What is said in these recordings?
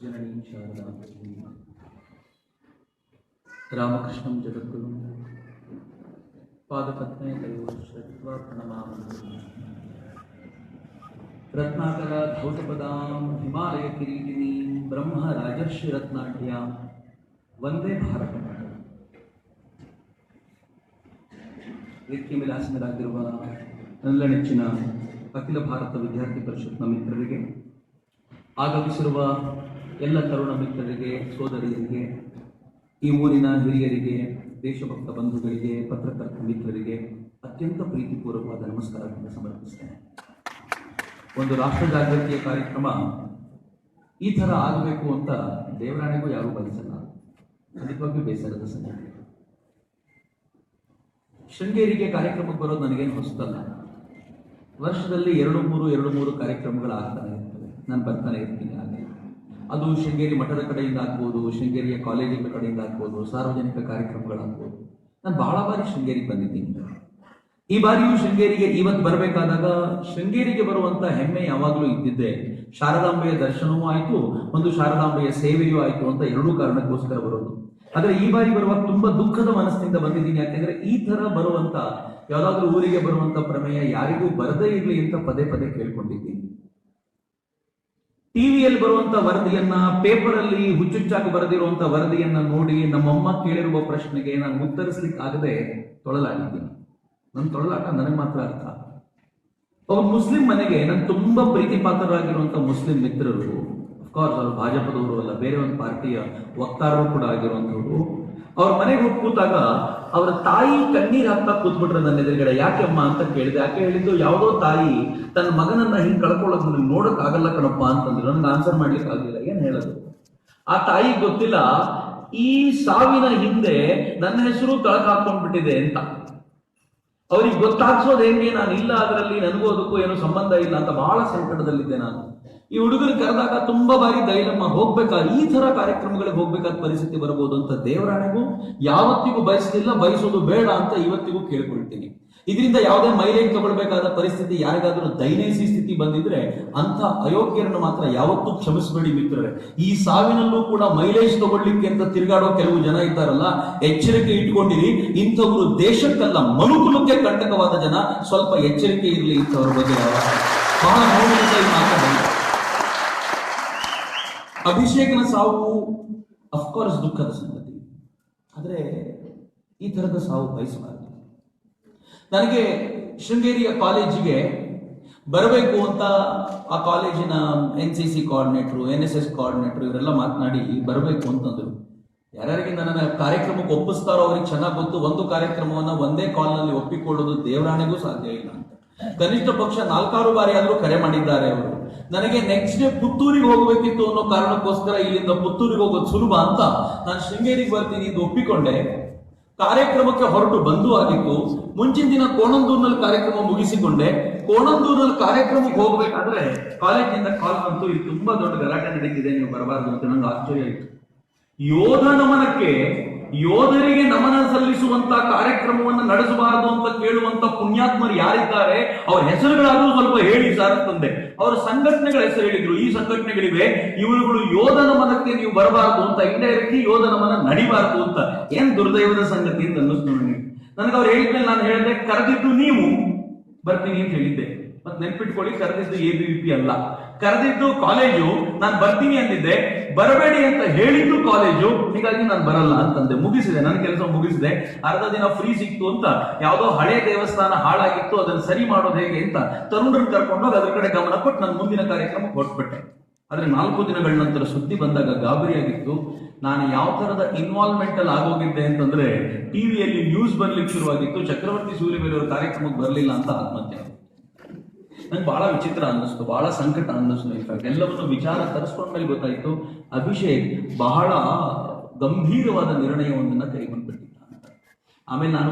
ಜನನೀ ಶಾರದಾ ರಾಮಕೃಷ್ಣಂ ಜಗದ್ಗುರು ಪಾದಪದ್ಮೇ ತಯೋಶ್ರತ್ವಾ ಪ್ರಣಮಾಮಿ. ರತ್ನಾಕರ ಧೌತಪದಾಂ ಹಿಮಾಲಯ ಕಿರೀಟಿನೀಂ ಬ್ರಹ್ಮ ರಾಜರ್ಷಿ ರತ್ನಾಢ್ಯಾಂ ವಂದೇ ಭಾರತ ಮಾತರಂ. ವೇದಿಕೆ ಮೇಲೆ ಆಸೀನರಾಗಿರುವ ನನ್ನ ನೆಚ್ಚಿನ ಅಖಿಲ ಭಾರತ ವಿದ್ಯಾರ್ಥಿ ಪರಿಷತ್ನ ಮಿತ್ರರಿಗೆ, ಆಗಮಿಸಿರುವ ಎಲ್ಲ ತರುಣ ಮಿತ್ರರಿಗೆ, ಸೋದರಿಯರಿಗೆ, ಈ ಊರಿನ ಹಿರಿಯರಿಗೆ, ದೇಶಭಕ್ತ ಬಂಧುಗಳಿಗೆ, ಪತ್ರಕರ್ತ ಮಿತ್ರರಿಗೆ ಅತ್ಯಂತ ಪ್ರೀತಿಪೂರ್ವಕವಾದ ನಮಸ್ಕಾರಗಳನ್ನು ಸಮರ್ಪಿಸ್ತೇನೆ. ಒಂದು ರಾಷ್ಟ್ರ ಜಾಗೃತಿಯ ಕಾರ್ಯಕ್ರಮ ಈ ಥರ ಆಗಬೇಕು ಅಂತ ದೇವರಾಣೆಗೂ ಯಾರೂ ಬಯಸಲ್ಲ. ಖಂಡಿತವಾಗಿಯೂ ಬೇಸರದ ಸಂಗತಿ. ಶೃಂಗೇರಿಗೆ ಕಾರ್ಯಕ್ರಮಕ್ಕೆ ಬರೋದು ನನಗೇನು ಹೊಸದಲ್ಲ. ವರ್ಷದಲ್ಲಿ ಎರಡು ಮೂರು ಕಾರ್ಯಕ್ರಮಗಳಾಗ್ತಾನೆ ಇರ್ತವೆ. ನಾನು ಬರ್ತಾನೆ ಇರ್ತೀನಿ. ಹಾಗೆ ಅದು ಶೃಂಗೇರಿ ಮಠದ ಕಡೆಯಿಂದ ಆಗ್ಬೋದು, ಶೃಂಗೇರಿಯ ಕಾಲೇಜಿನ ಕಡೆಯಿಂದ ಆಗ್ಬೋದು, ಸಾರ್ವಜನಿಕ ಕಾರ್ಯಕ್ರಮಗಳಾಗ್ಬೋದು. ನಾನು ಬಹಳ ಬಾರಿ ಶೃಂಗೇರಿಗೆ ಬಂದಿದ್ದೀನಿ. ಈ ಬಾರಿಯೂ ಶೃಂಗೇರಿಗೆ ಇವತ್ತು ಬರಬೇಕಾದಾಗ ಶೃಂಗೇರಿಗೆ ಬರುವಂತ ಹೆಮ್ಮೆ ಯಾವಾಗಲೂ ಇದ್ದಿದ್ದೆ. ಶಾರದಾಂಬೆಯ ದರ್ಶನವೂ ಆಯಿತು, ಒಂದು ಶಾರದಾಂಬೆಯ ಸೇವೆಯೂ ಆಯಿತು ಅಂತ ಎರಡೂ ಕಾರಣಕ್ಕೋಸ್ಕರ ಬರೋದು. ಆದರೆ ಈ ಬಾರಿ ಬರುವಾಗ ತುಂಬಾ ದುಃಖದ ಮನಸ್ಸಿನಿಂದ ಬಂದಿದ್ದೀನಿ. ಯಾಕೆಂದ್ರೆ ಈ ತರ ಬರುವಂತ ಯಾವ್ದಾದ್ರೂ ಊರಿಗೆ ಬರುವಂತ ಪ್ರಮೇಯ ಯಾರಿಗೂ ಬರದೇ ಇರಲಿ ಅಂತ ಪದೇ ಪದೇ ಕೇಳ್ಕೊಂಡಿದ್ದೀನಿ. ಟಿವಿಯಲ್ಲಿ ಬರುವಂತ ವರದಿಯನ್ನ, ಪೇಪರ್ ಅಲ್ಲಿ ಹುಚ್ಚುಚ್ಚಾಗಿ ಬರೆದಿರುವಂತ ವರದಿಯನ್ನ ನೋಡಿ ನಮ್ಮಮ್ಮ ಕೇಳಿರುವ ಪ್ರಶ್ನೆಗೆ ನಾನು ಉತ್ತರಿಸ್ಲಿಕ್ಕೆ ಆಗದೆ ತೊಳಲಾಗಿದ್ದೀನಿ. ನನ್ನ ತೊಳಲಾಟ ನನಗೆ ಮಾತ್ರ ಅರ್ಥ. ಒಬ್ಬ ಮುಸ್ಲಿಂ ಮನೆಗೆ ನನ್ನ ತುಂಬಾ ಪ್ರೀತಿ ಪಾತ್ರರಾಗಿರುವಂತ ಮುಸ್ಲಿಂ ಮಿತ್ರರು, ಅಫ್ಕೋರ್ಸ್ ಅವರು ಭಾಜಪದವರು ಅಲ್ಲ, ಬೇರೆ ಒಂದು ಪಾರ್ಟಿಯ ವಕ್ತಾರರು ಕೂಡ ಆಗಿರುವಂತವ್ರು, ಅವ್ರ ಮನೆಗೆ ಹೋಗಿ ಕೂತಾಗ ಅವರ ತಾಯಿ ಕಣ್ಣೀರ್ ಹಾಕ್ತಾ ಕೂತ್ಬಿಟ್ರೆ ನನ್ನ ಎದುರುಗಡೆ. ಯಾಕೆ ಅಮ್ಮ ಅಂತ ಕೇಳಿದೆ. ಯಾಕೆ ಹೇಳಿದ್ದು, ಯಾವುದೋ ತಾಯಿ ತನ್ನ ಮಗನನ್ನ ಹಿಂಗ್ ಕಳ್ಕೊಳ್ಳೋದು ನನಗೆ ನೋಡಕ್ ಆಗಲ್ಲ ಕಣಪ್ಪ ಅಂತಂದ್ರೆ ನನ್ಗೆ ಆನ್ಸರ್ ಮಾಡ್ಲಿಕ್ಕೆ ಆಗಲಿಲ್ಲ. ಏನ್ ಹೇಳೋದು? ಆ ತಾಯಿಗೆ ಗೊತ್ತಿಲ್ಲ ಈ ಸಾವಿನ ಹಿಂದೆ ನನ್ನ ಹೆಸರು ತಳಕ ಹಾಕೊಂಡ್ಬಿಟ್ಟಿದೆ ಅಂತ. ಅವ್ರಿಗೆ ಗೊತ್ತಾಗ್ಸೋದು ಹೆಂಗೆ, ನಾನು ಇಲ್ಲ ಅದರಲ್ಲಿ, ನನಗೂ ಅದಕ್ಕೂ ಏನೋ ಸಂಬಂಧ ಇಲ್ಲ ಅಂತ ಬಹಳ ಸಂಕಟದಲ್ಲಿದ್ದೆ ನಾನು. ಈ ಹುಡುಗರು ಕರೆದಾಗ ತುಂಬಾ ಬಾರಿ ಧೈರ್ಯಮ್ಮ ಹೋಗ್ಬೇಕಾದ್ರೆ ಈ ತರ ಕಾರ್ಯಕ್ರಮಗಳಿಗೆ ಹೋಗ್ಬೇಕಾದ ಪರಿಸ್ಥಿತಿ ಬರಬಹುದು ಅಂತ ದೇವರಾಣೆಗೂ ಯಾವತ್ತಿಗೂ ಬಯಸಲಿಲ್ಲ, ಬಯಸೋದು ಬೇಡ ಅಂತ ಇವತ್ತಿಗೂ ಕೇಳ್ಕೊಳ್ತೀನಿ. ಇದರಿಂದ ಯಾವುದೇ ಮೈಲೇಜ್ ತಗೊಳ್ಬೇಕಾದ ಪರಿಸ್ಥಿತಿ ಯಾರಿಗಾದ್ರೂ ದೈನೈಸಿ ಸ್ಥಿತಿ ಬಂದಿದ್ರೆ ಅಂತ ಅಯೋಗ್ಯರನ್ನು ಮಾತ್ರ ಯಾವತ್ತೂ ಕ್ಷಮಿಸಬೇಡಿ ಮಿತ್ರರೇ. ಈ ಸಾವಿನಲ್ಲೂ ಕೂಡ ಮೈಲೇಜ್ ತಗೊಳ್ಳಿಕ್ಕೆ ಅಂತ ತಿರುಗಾಡೋ ಕೆಲವು ಜನ ಇದ್ದಾರಲ್ಲ, ಎಚ್ಚರಿಕೆ ಇಟ್ಕೊಂಡಿರಿ. ಇಂಥವರು ದೇಶಕ್ಕಲ್ಲ ಮನುಕುಲಕ್ಕೆ ಕಂಟಕವಾದ ಜನ. ಸ್ವಲ್ಪ ಎಚ್ಚರಿಕೆ ಇರಲಿ ಇಂಥವ್ರ ಬಗ್ಗೆ. ಬಹಳ ನೋವಿನಿಂದ ಈ ಮಾತಾಡಿ. ಅಭಿಷೇಕನ ಸಾವು ಅಫ್ಕೋರ್ಸ್ ದುಃಖದ ಸಂಗತಿ, ಆದ್ರೆ ಈ ತರದ ಸಾವು ಬಯಸಬಾರದು. ನನಗೆ ಶೃಂಗೇರಿಯ ಕಾಲೇಜಿಗೆ ಬರಬೇಕು ಅಂತ ಆ ಕಾಲೇಜಿನ NCC ಕೋಆರ್ಡಿನೇಟ್ರು, NSS ಕೋಆರ್ಡಿನೇಟ್ರು ಇವರೆಲ್ಲ ಮಾತನಾಡಿ ಬರಬೇಕು ಅಂತಂದ್ರು. ಯಾರ್ಯಾರಿಗೆ ನನ್ನ ಕಾರ್ಯಕ್ರಮಕ್ಕೆ ಒಪ್ಪಿಸ್ತಾರೋ ಅವ್ರಿಗೆ ಚೆನ್ನಾಗಿ ಗೊತ್ತು. ಒಂದು ಕಾರ್ಯಕ್ರಮವನ್ನ ಒಂದೇ ಕಾಲ್ನಲ್ಲಿ ಒಪ್ಪಿಕೊಳ್ಳೋದು ದೇವರಾಣೆಗೂ ಸಾಧ್ಯ ಇಲ್ಲ ಅಂತ. ಕನಿಷ್ಠ ಪಕ್ಷ 4-6 ಬಾರಿ ಆದ್ರೂ ಕರೆ ಮಾಡಿದ್ದಾರೆ ಅವರು. ನನಗೆ ನೆಕ್ಸ್ಟ್ ಡೇ ಪುತ್ತೂರಿಗೆ ಹೋಗ್ಬೇಕಿತ್ತು ಅನ್ನೋ ಕಾರಣಕ್ಕೋಸ್ಕರ ಇಲ್ಲಿಂದ ಪುತ್ತೂರಿಗೆ ಹೋಗೋದು ಸುಲಭ ಅಂತ ನಾನು ಶೃಂಗೇರಿಗೆ ಬರ್ತೀನಿ ಇದು ಒಪ್ಪಿಕೊಂಡೆ. ಕಾರ್ಯಕ್ರಮಕ್ಕೆ ಹೊರಟು ಬಂದು ಆಗಿತ್ತು. ಮುಂಚಿನ ದಿನ ಕೋಣಂದೂರಿನಲ್ಲಿ ಕಾರ್ಯಕ್ರಮ ಮುಗಿಸಿಕೊಂಡೆ. ಕೋಣಂದೂರಿನಲ್ಲಿ ಕಾರ್ಯಕ್ರಮಕ್ಕೆ ಹೋಗ್ಬೇಕಾದ್ರೆ ಕಾಲೇಜಿನಿಂದ ಕಾಲ್ ಬಂತು, ಇದು ತುಂಬಾ ದೊಡ್ಡ ಗಲಾಟೆ ನಡೀತಿದೆ, ನೀವು ಬರಬಾರ್ದು ಅಂತ. ನಂಗೆ ಆಶ್ಚರ್ಯ ಆಯಿತು. ಯೋಧ ನಮನಕ್ಕೆ, ಯೋಧರಿಗೆ ನಮನ ಸಲ್ಲಿಸುವಂತ ಕಾರ್ಯಕ್ರಮವನ್ನು ನಡೆಸಬಾರದು ಅಂತ ಕೇಳುವಂತ ಪುಣ್ಯಾತ್ಮರು ಯಾರಿದ್ದಾರೆ ಅವ್ರ ಹೆಸರುಗಳಾದ್ರೂ ಸ್ವಲ್ಪ ಹೇಳಿ ಸರ್ ಅಂತಂದೆ. ಅವರ ಸಂಘಟನೆಗಳ ಹೆಸರು ಹೇಳಿದ್ರು. ಈ ಸಂಘಟನೆಗಳಿವೆ, ಇವರುಗಳು ಯೋಧ ನಮನಕ್ಕೆ ನೀವು ಬರಬಾರದು ಅಂತ, ಇಂಡೈರೆಕ್ಟ್ಲಿ ಯೋಧ ನಮನ ನಡಿಬಾರದು ಅಂತ. ಏನ್ ದುರ್ದೈವದ ಸಂಗತಿ ಅಂತ ಅನ್ನಿಸ್ತು ನನಗೆ. ನನಗೆ ಅವ್ರು ಹೇಳಿದ್ಮೇಲೆ ನಾನು ಹೇಳಿದೆ, ಕರೆದಿದ್ದು ನೀವು, ಬರ್ತೀನಿ ಅಂತ ಹೇಳಿದ್ದೆ. ಮತ್ತೆ ನೆನ್ಪಿಟ್ಕೊಳ್ಳಿ, ಕರೆದಿದ್ದು ABVP ಅಲ್ಲ, ಕರೆದಿದ್ದು ಕಾಲೇಜು. ನಾನು ಬರ್ತೀನಿ ಅಂದಿದ್ದೆ, ಬರಬೇಡಿ ಅಂತ ಹೇಳಿದ್ದು ಕಾಲೇಜು. ಹೀಗಾಗಿ ನಾನು ಬರಲ್ಲ ಅಂತಂದೆ. ಮುಗಿಸಿದೆ, ನನ್ನ ಕೆಲಸ ಮುಗಿಸಿದೆ. ಅರ್ಧ ದಿನ ಫ್ರೀ ಸಿಕ್ತು ಅಂತ ಯಾವುದೋ ಹಳೆ ದೇವಸ್ಥಾನ ಹಾಳಾಗಿತ್ತು, ಅದನ್ನು ಸರಿ ಮಾಡೋದು ಹೇಗೆ ಅಂತ ತರುಣರನ್ನು ಕರ್ಕೊಂಡೋಗಿ ಅದ್ರ ಕಡೆ ಗಮನ ಕೊಟ್ಟು ನಾನು ಮುಂದಿನ ಕಾರ್ಯಕ್ರಮಕ್ಕೆ ಹೊರಟ್ಬಿಟ್ಟೆ. ಆದ್ರೆ 4 ದಿನಗಳ ನಂತರ ಸುದ್ದಿ ಬಂದಾಗ ಗಾಬರಿಯಾಗಿತ್ತು. ನಾನು ಯಾವ ತರದ ಇನ್ವಾಲ್ವ್ಮೆಂಟ್ ಅಲ್ಲಿ ಆಗೋಗಿದ್ದೆ ಅಂತಂದ್ರೆ, ಟಿವಿಯಲ್ಲಿ ನ್ಯೂಸ್ ಬರ್ಲಿಕ್ಕೆ ಶುರುವಾಗಿತ್ತು, ಚಕ್ರವರ್ತಿ ಸೂರ್ಯವೇಲಿಯವರ ಕಾರ್ಯಕ್ರಮಕ್ಕೆ ಬರಲಿಲ್ಲ ಅಂತ ಆತ್ಮಹತ್ಯೆ. ನಂಗೆ ಬಹಳ ವಿಚಿತ್ರ ಅನ್ನಿಸ್ತು, ಬಹಳ ಸಂಕಟ ಅನ್ನಿಸ್ತು. ಇನ್ಫ್ಯಾಕ್ಟ್ ಎಲ್ಲವನ್ನು ವಿಚಾರ ತರಿಸ್ಕೊಂಡ್ಮೇಲೆ ಗೊತ್ತಾಯ್ತು, ಅಭಿಷೇಕ್ ಬಹಳ ಗಂಭೀರವಾದ ನಿರ್ಣಯವೊಂದನ್ನ ಕೈಗೊಂಡ್ಬಿಟ್ಟಿದ್ದ ಅಂತ. ಆಮೇಲೆ ನಾನು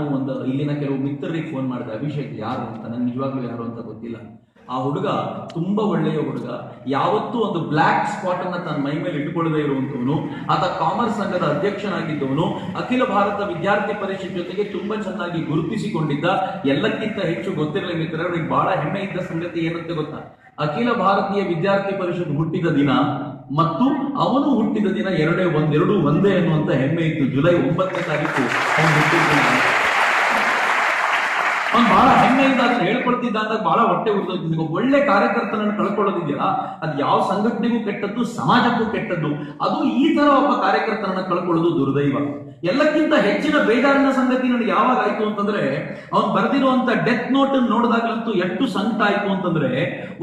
ಇಲ್ಲಿನ ಕೆಲವು ಮಿತ್ರರಿಗೆ ಫೋನ್ ಮಾಡಿದೆ, ಅಭಿಷೇಕ್ ಯಾರು ಅಂತ. ನನ್ಗೆ ನಿಜವಾಗ್ಲೂ ಯಾರು ಅಂತ ಗೊತ್ತಿಲ್ಲ. ಆ ಹುಡುಗ ತುಂಬಾ ಒಳ್ಳೆಯ ಹುಡುಗ, ಯಾವತ್ತೂ ಒಂದು ಬ್ಲ್ಯಾಕ್ ಸ್ಪಾಟ್ ಅನ್ನ ತನ್ನ ಮೈ ಮೇಲೆ ಇಟ್ಟುಕೊಳ್ಳದೆ ಇರುವಂತವನು. ಆತ ಕಾಮರ್ಸ್ ಸಂಘದ ಅಧ್ಯಕ್ಷನಾಗಿದ್ದವನು. ಅಖಿಲ ಭಾರತ ವಿದ್ಯಾರ್ಥಿ ಪರಿಷತ್ ಜೊತೆಗೆ ತುಂಬಾ ಚೆನ್ನಾಗಿ ಗುರುತಿಸಿಕೊಂಡಿದ್ದ. ಎಲ್ಲಕ್ಕಿಂತ ಹೆಚ್ಚು ಗೊತ್ತಿರಲಿ ಮಿತ್ರರಿಗೆ ಬಹಳ ಹೆಮ್ಮೆ ಇದ್ದ ಸಂಗತಿ ಏನಂತ ಗೊತ್ತಾ? ಅಖಿಲ ಭಾರತೀಯ ವಿದ್ಯಾರ್ಥಿ ಪರಿಷತ್ ಹುಟ್ಟಿದ ದಿನ ಮತ್ತು ಅವನು ಹುಟ್ಟಿದ ದಿನ ಎರಡು ಒಂದೇ ಅನ್ನುವಂತ ಹೆಮ್ಮೆ ಇತ್ತು. ಜುಲೈ 9ನೇ ತಾರೀಕು ಅವನು ಹುಟ್ಟಿದ ದಿನ. ಅವ್ನು ಬಹಳ ಹೆಮ್ಮೆಯಿಂದ ಅದನ್ನ ಹೇಳ್ಕೊಳ್ತಿದ್ದ ಅಂದಾಗ ಬಹಳ ಹೊಟ್ಟೆ ಉರಿದೋಯ್ತು. ನಿಮಗೆ ಒಳ್ಳೆ ಕಾರ್ಯಕರ್ತನನ್ನು ಕಳ್ಕೊಳ್ಳೋದಿದೆಯಲ್ಲ, ಅದು ಯಾವ ಸಂಘಟನೆಗೂ ಕೆಟ್ಟದ್ದು, ಸಮಾಜಕ್ಕೂ ಕೆಟ್ಟದ್ದು. ಅದು ಈ ತರ ಒಬ್ಬ ಕಾರ್ಯಕರ್ತನನ್ನ ಕಳ್ಕೊಳ್ಳೋದು ದುರ್ದೈವ. ಎಲ್ಲಕ್ಕಿಂತ ಹೆಚ್ಚಿನ ಬೇಜಾರಿನ ಸಂಗತಿ ನನಗೆ ಯಾವಾಗ ಆಯ್ತು ಅಂತಂದ್ರೆ, ಅವ್ನು ಬರೆದಿರುವಂತ ಡೆತ್ ನೋಟ್ ನೋಡಿದಾಗಲಂತೂ ಎಷ್ಟು ಸಂಕಟ ಆಯ್ತು ಅಂತಂದ್ರೆ,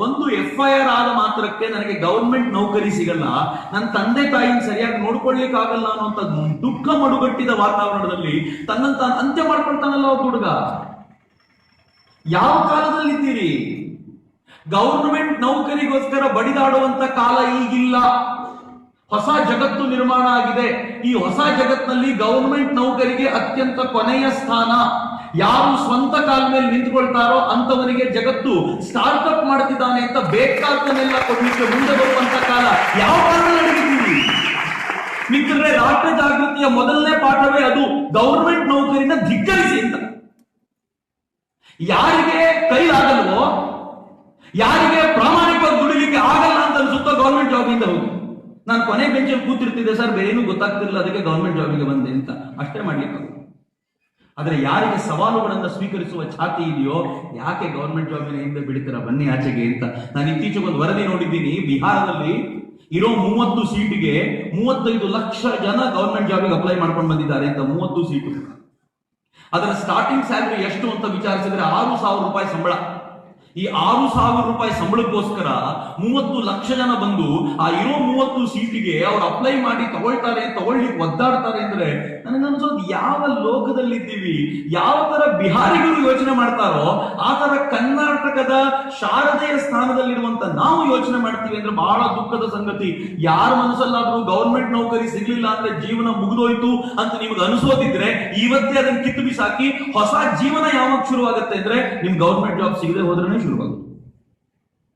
ಒಂದು FIR ಆದ ಮಾತ್ರಕ್ಕೆ ನನಗೆ ಗವರ್ಮೆಂಟ್ ನೌಕರಿ ಸಿಗಲ್ಲ, ನನ್ನ ತಂದೆ ತಾಯಿನ ಸರಿಯಾಗಿ ನೋಡ್ಕೊಳ್ಲಿಕ್ಕೆ ಆಗಲ್ಲ ಅನ್ನುವಂತ ದುಃಖ ಮಡುಗಟ್ಟಿದ ವಾತಾವರಣದಲ್ಲಿ ತನ್ನನ್ನು ತಾನು ಅಂತ್ಯ ಮಾಡ್ಕೊಳ್ತಾನಲ್ಲ ಒಬ್ಬ ಹುಡುಗ. ಯಾವ ಕಾಲದಲ್ಲಿದ್ದೀರಿ? ಗವರ್ನಮೆಂಟ್ ನೌಕರಿಗೋಸ್ಕರ ಬಡಿದಾಡುವಂತ ಕಾಲ ಈಗಿಲ್ಲ. ಹೊಸ ಜಗತ್ತು ನಿರ್ಮಾಣ ಆಗಿದೆ. ಈ ಹೊಸ ಜಗತ್ತಿನಲ್ಲಿ ಗವರ್ಮೆಂಟ್ ನೌಕರಿಗೆ ಅತ್ಯಂತ ಕೊನೆಯ ಸ್ಥಾನ. ಯಾರು ಸ್ವಂತ ಕಾಲ ಮೇಲೆ ನಿಂತ್ಕೊಳ್ತಾರೋ ಅಂತವನಿಗೆ ಜಗತ್ತು ಸ್ಟಾರ್ಟ್ಅಪ್ ಮಾಡ್ತಿದ್ದಾನೆ ಅಂತ ಬೇಕಾದನ್ನೆಲ್ಲ ಕೊಡ್ಲಿಕ್ಕೆ ಮುಂದೆ ಬರುವಂತ ಕಾಲ. ಯಾವ ಕಾಲ ನಡೆದಿದ್ದೀವಿ ಮಿತ್ರರೇ? ರಾಷ್ಟ್ರ ಜಾಗೃತಿಯ ಮೊದಲನೇ ಪಾಠವೇ ಅದು, ಗವರ್ಮೆಂಟ್ ನೌಕರಿನ ಧಿಕ್ಕರಿಸಿ ಅಂತ. ಯಾರಿಗೆ ಕೈಲಾಗಲ್ವೋ, ಯಾರಿಗೆ ಪ್ರಾಮಾಣಿಕವಾಗಿ ದುಡಿಲಿಕ್ಕೆ ಆಗಲ್ಲ ಅಂತ ಅನ್ಸುತ್ತೋ ಗವರ್ಮೆಂಟ್ ಜಾಬಿಂದ ಹೋಗಿ. ನಾನು ಕೊನೆ ಬೆಂಚಲ್ಲಿ ಕೂತಿರ್ತಿದ್ದೆ ಸರ್, ಬೇರೇನು ಗೊತ್ತಾಗ್ತಿರಲಿಲ್ಲ, ಅದಕ್ಕೆ ಗವರ್ಮೆಂಟ್ ಜಾಬಿಗೆ ಬಂದೆ ಅಂತ ಅಷ್ಟೇ ಮಾಡ್ಲಿಕ್ಕೆ. ಆದ್ರೆ ಯಾರಿಗೆ ಸವಾಲುಗಳನ್ನ ಸ್ವೀಕರಿಸುವ ಛಾತಿ ಇದೆಯೋ, ಯಾಕೆ ಗವರ್ಮೆಂಟ್ ಜಾಬಿನ ಹಿಂದೆ ಬಿಡ್ತೀರಾ, ಬನ್ನಿ ಆಚೆಗೆ ಅಂತ. ನಾನು ಇತ್ತೀಚೆಗೆ ಒಂದು ವರದಿ ನೋಡಿದ್ದೀನಿ. ಬಿಹಾರದಲ್ಲಿ ಇರೋ 30 ಸೀಟಿಗೆ 35 ಲಕ್ಷ ಜನ ಗವರ್ಮೆಂಟ್ ಜಾಬಿಗೆ ಅಪ್ಲೈ ಮಾಡ್ಕೊಂಡು ಬಂದಿದ್ದಾರೆ ಅಂತ. 30 ಸೀಟು. ಅದರ ಸ್ಟಾರ್ಟಿಂಗ್ ಸ್ಯಾಲರಿ ಎಷ್ಟು ಅಂತ ವಿಚಾರಿಸಿದ್ರೆ 6,000 ರೂಪಾಯಿ ಸಂಬಳ. ಈ 6,000 ರೂಪಾಯಿ ಸಂಬಳಕ್ಕೋಸ್ಕರ 30 ಲಕ್ಷ ಜನ ಬಂದು ಆ ಇರೋ 30 ಸೀಟಿಗೆ ಅವ್ರು ಅಪ್ಲೈ ಮಾಡಿ ತಗೊಳ್ಳಿಕ್ಕೆ ಒದ್ದಾಡ್ತಾರೆ ಅಂದ್ರೆ ನನಗನ್ಸೋದು ಯಾವ ಲೋಕದಲ್ಲಿದ್ದೀವಿ? ಯಾವ ತರ ಬಿಹಾರಿಗಳು ಯೋಚನೆ ಮಾಡ್ತಾರೋ ಆ ತರ ಕರ್ನಾಟಕದ ಶಾರದೆಯ ಸ್ಥಾನದಲ್ಲಿರುವಂತ ನಾವು ಯೋಚನೆ ಮಾಡ್ತೀವಿ ಅಂದ್ರೆ ಬಹಳ ದುಃಖದ ಸಂಗತಿ. ಯಾರ ಮನಸ್ಸಲ್ಲಾದ್ರೂ ಗವರ್ಮೆಂಟ್ ನೌಕರಿ ಸಿಗ್ಲಿಲ್ಲ ಅಂದ್ರೆ ಜೀವನ ಮುಗಿದೋಯ್ತು ಅಂತ ನಿಮ್ಗೆ ಅನಿಸೋದಿದ್ರೆ ಇವತ್ತೇ ಅದನ್ನ ಕಿತ್ತು ಬಿಸಾಕಿ ಹೊಸ ಜೀವನ ಯಾವಾಗ ಶುರುವಾಗುತ್ತೆ ಅಂದ್ರೆ ನಿಮ್ ಗವರ್ಮೆಂಟ್ ಜಾಬ್ ಸಿಗದೆ ಹೋದ್ರೆ ಶುರುವಾಗುತ್ತೆ.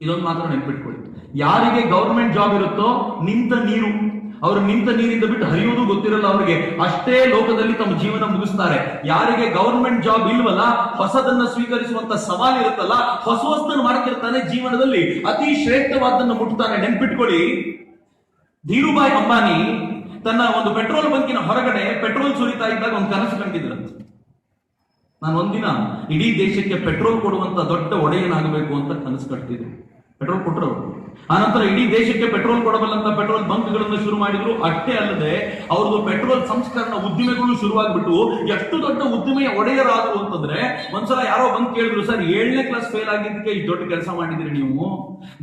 ಇದೊಂದು ಮಾತ್ರ ನೆನ್ಪಿಟ್ಕೊಳ್ಳಿ. ಯಾರಿಗೆ ಗವರ್ಮೆಂಟ್ ಜಾಬ್ ಇರುತ್ತೋ ನಿಂತ ನೀರು, ಅವರು ನಿಂತ ನೀರಿಂದ ಬಿಟ್ಟು ಹರಿಯೋದು ಗೊತ್ತಿರಲ್ಲ ಅವರಿಗೆ, ಅಷ್ಟೇ ಲೋಕದಲ್ಲಿ ತಮ್ಮ ಜೀವನ ಮುಗಿಸ್ತಾರೆ. ಯಾರಿಗೆ ಗವರ್ಮೆಂಟ್ ಜಾಬ್ ಇಲ್ವಲ್ಲ, ಹೊಸದನ್ನ ಸ್ವೀಕರಿಸುವಂತ ಸವಾಲು ಇರುತ್ತಲ್ಲ, ಹೊಸ ಹೊಸದನ್ನು ಮಾಡ್ತಿರ್ತಾನೆ, ಜೀವನದಲ್ಲಿ ಅತಿ ಶ್ರೇಷ್ಠವಾದನ್ನ ಮುಟ್ತಾನೆ. ನೆನ್ಪಿಟ್ಕೊಳ್ಳಿ, ಧೀರುಭಾಯ್ ಅಂಬಾನಿ ತನ್ನ ಒಂದು ಪೆಟ್ರೋಲ್ ಬಂಕಿನ ಹೊರಗಡೆ ಪೆಟ್ರೋಲ್ ಸುರಿತಾ ಇದ್ದಾಗ ಒಂದು ಕನಸು ಕಂಡಿದ್ರಂತೆ. ನಾನು ಒಂದಿನ ಇಡೀ ದೇಶಕ್ಕೆ ಪೆಟ್ರೋಲ್ ಕೊಡುವಂತ ದೊಡ್ಡ ಒಡೆಯನಾಗಬೇಕು ಅಂತ ಕನಸು ಕಟ್ಟಿದ್ರು. ಪೆಟ್ರೋಲ್ ಕೊಟ್ಟರು. ಆನಂತರ ಇಡೀ ದೇಶಕ್ಕೆ ಪೆಟ್ರೋಲ್ ಕೊಡಬಲ್ಲಂತ ಪೆಟ್ರೋಲ್ ಬಂಕ್ಗಳನ್ನು ಶುರು ಮಾಡಿದ್ರು. ಅಷ್ಟೇ ಅಲ್ಲದೆ ಅವ್ರದ್ದು ಪೆಟ್ರೋಲ್ ಸಂಸ್ಕರಣಾ ಉದ್ದಿಮೆಗಳು ಶುರುವಾಗ್ಬಿಟ್ಟು ಎಷ್ಟು ದೊಡ್ಡ ಉದ್ದಿಮೆಯ ಒಡೆಯರಾದ್ರು ಅಂತಂದ್ರೆ, ಒಂದ್ಸಲ ಯಾರೋ ಬಂದು ಕೇಳಿದ್ರು, ಸರ್ 7ನೇ ಕ್ಲಾಸ್ ಫೇಲ್ ಆಗಿದ್ದಕ್ಕೆ ಈ ದೊಡ್ಡ ಕೆಲಸ ಮಾಡಿದ್ರಿ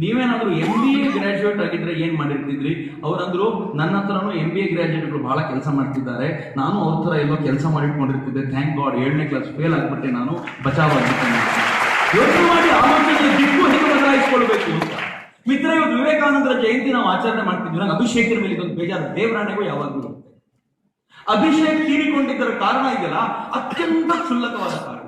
ನೀವೇನಾದ್ರೂ MBA ಗ್ರಾಜುಯೇಟ್ ಆಗಿದ್ರೆ ಏನ್ ಮಾಡಿರ್ತಿದ್ರಿ? ಅವ್ರಂದ್ರು, ನನ್ನ ಹತ್ರನೂ MBA ಗ್ರಾಜುಯೇಟ್ಗಳು ಬಹಳ ಕೆಲಸ ಮಾಡ್ತಿದ್ದಾರೆ, ನಾನು ಅವ್ರ ತರ ಎಲ್ಲೋ ಕೆಲಸ ಮಾಡಿಟ್ಕೊಂಡಿರ್ತಿದ್ದೆ, ಥ್ಯಾಂಕ್ ಗಾಡ್ 7ನೇ ಕ್ಲಾಸ್ ಫೇಲ್ ಆಗ್ಬಿಟ್ಟೆ, ನಾನು ಬಚಾವಾಗಿರ್ತೇನೆ. ಯೋಚನೆ ಮಾಡಿ ಆಲೋಚನೆ ದಿಕ್ಕು ಹೇಗೆ ಬದಲಾಯಿಸಿಕೊಳ್ಬೇಕು ಅಂತ. ಮಿತ್ರ, ಇವತ್ತು ವಿವೇಕಾನಂದರ ಜಯಂತಿ ನಾವು ಆಚರಣೆ ಮಾಡ್ತಿದ್ವಿ. ನಂಗೆ ಅಭಿಷೇಕರ ಮೇಲೆ ಇದೊಂದು ಬೇಜಾರು, ದೇವರಾಣೆಗೂ ಯಾವಾಗಲೂ ಇರುತ್ತೆ. ಅಭಿಷೇಕ್ ತೀರಿಕೊಂಡಿದ್ದರ ಕಾರಣ ಇದೆಯಲ್ಲ, ಅತ್ಯಂತ ಕ್ಷುಲ್ಲಕವಾದ ಕಾರಣ.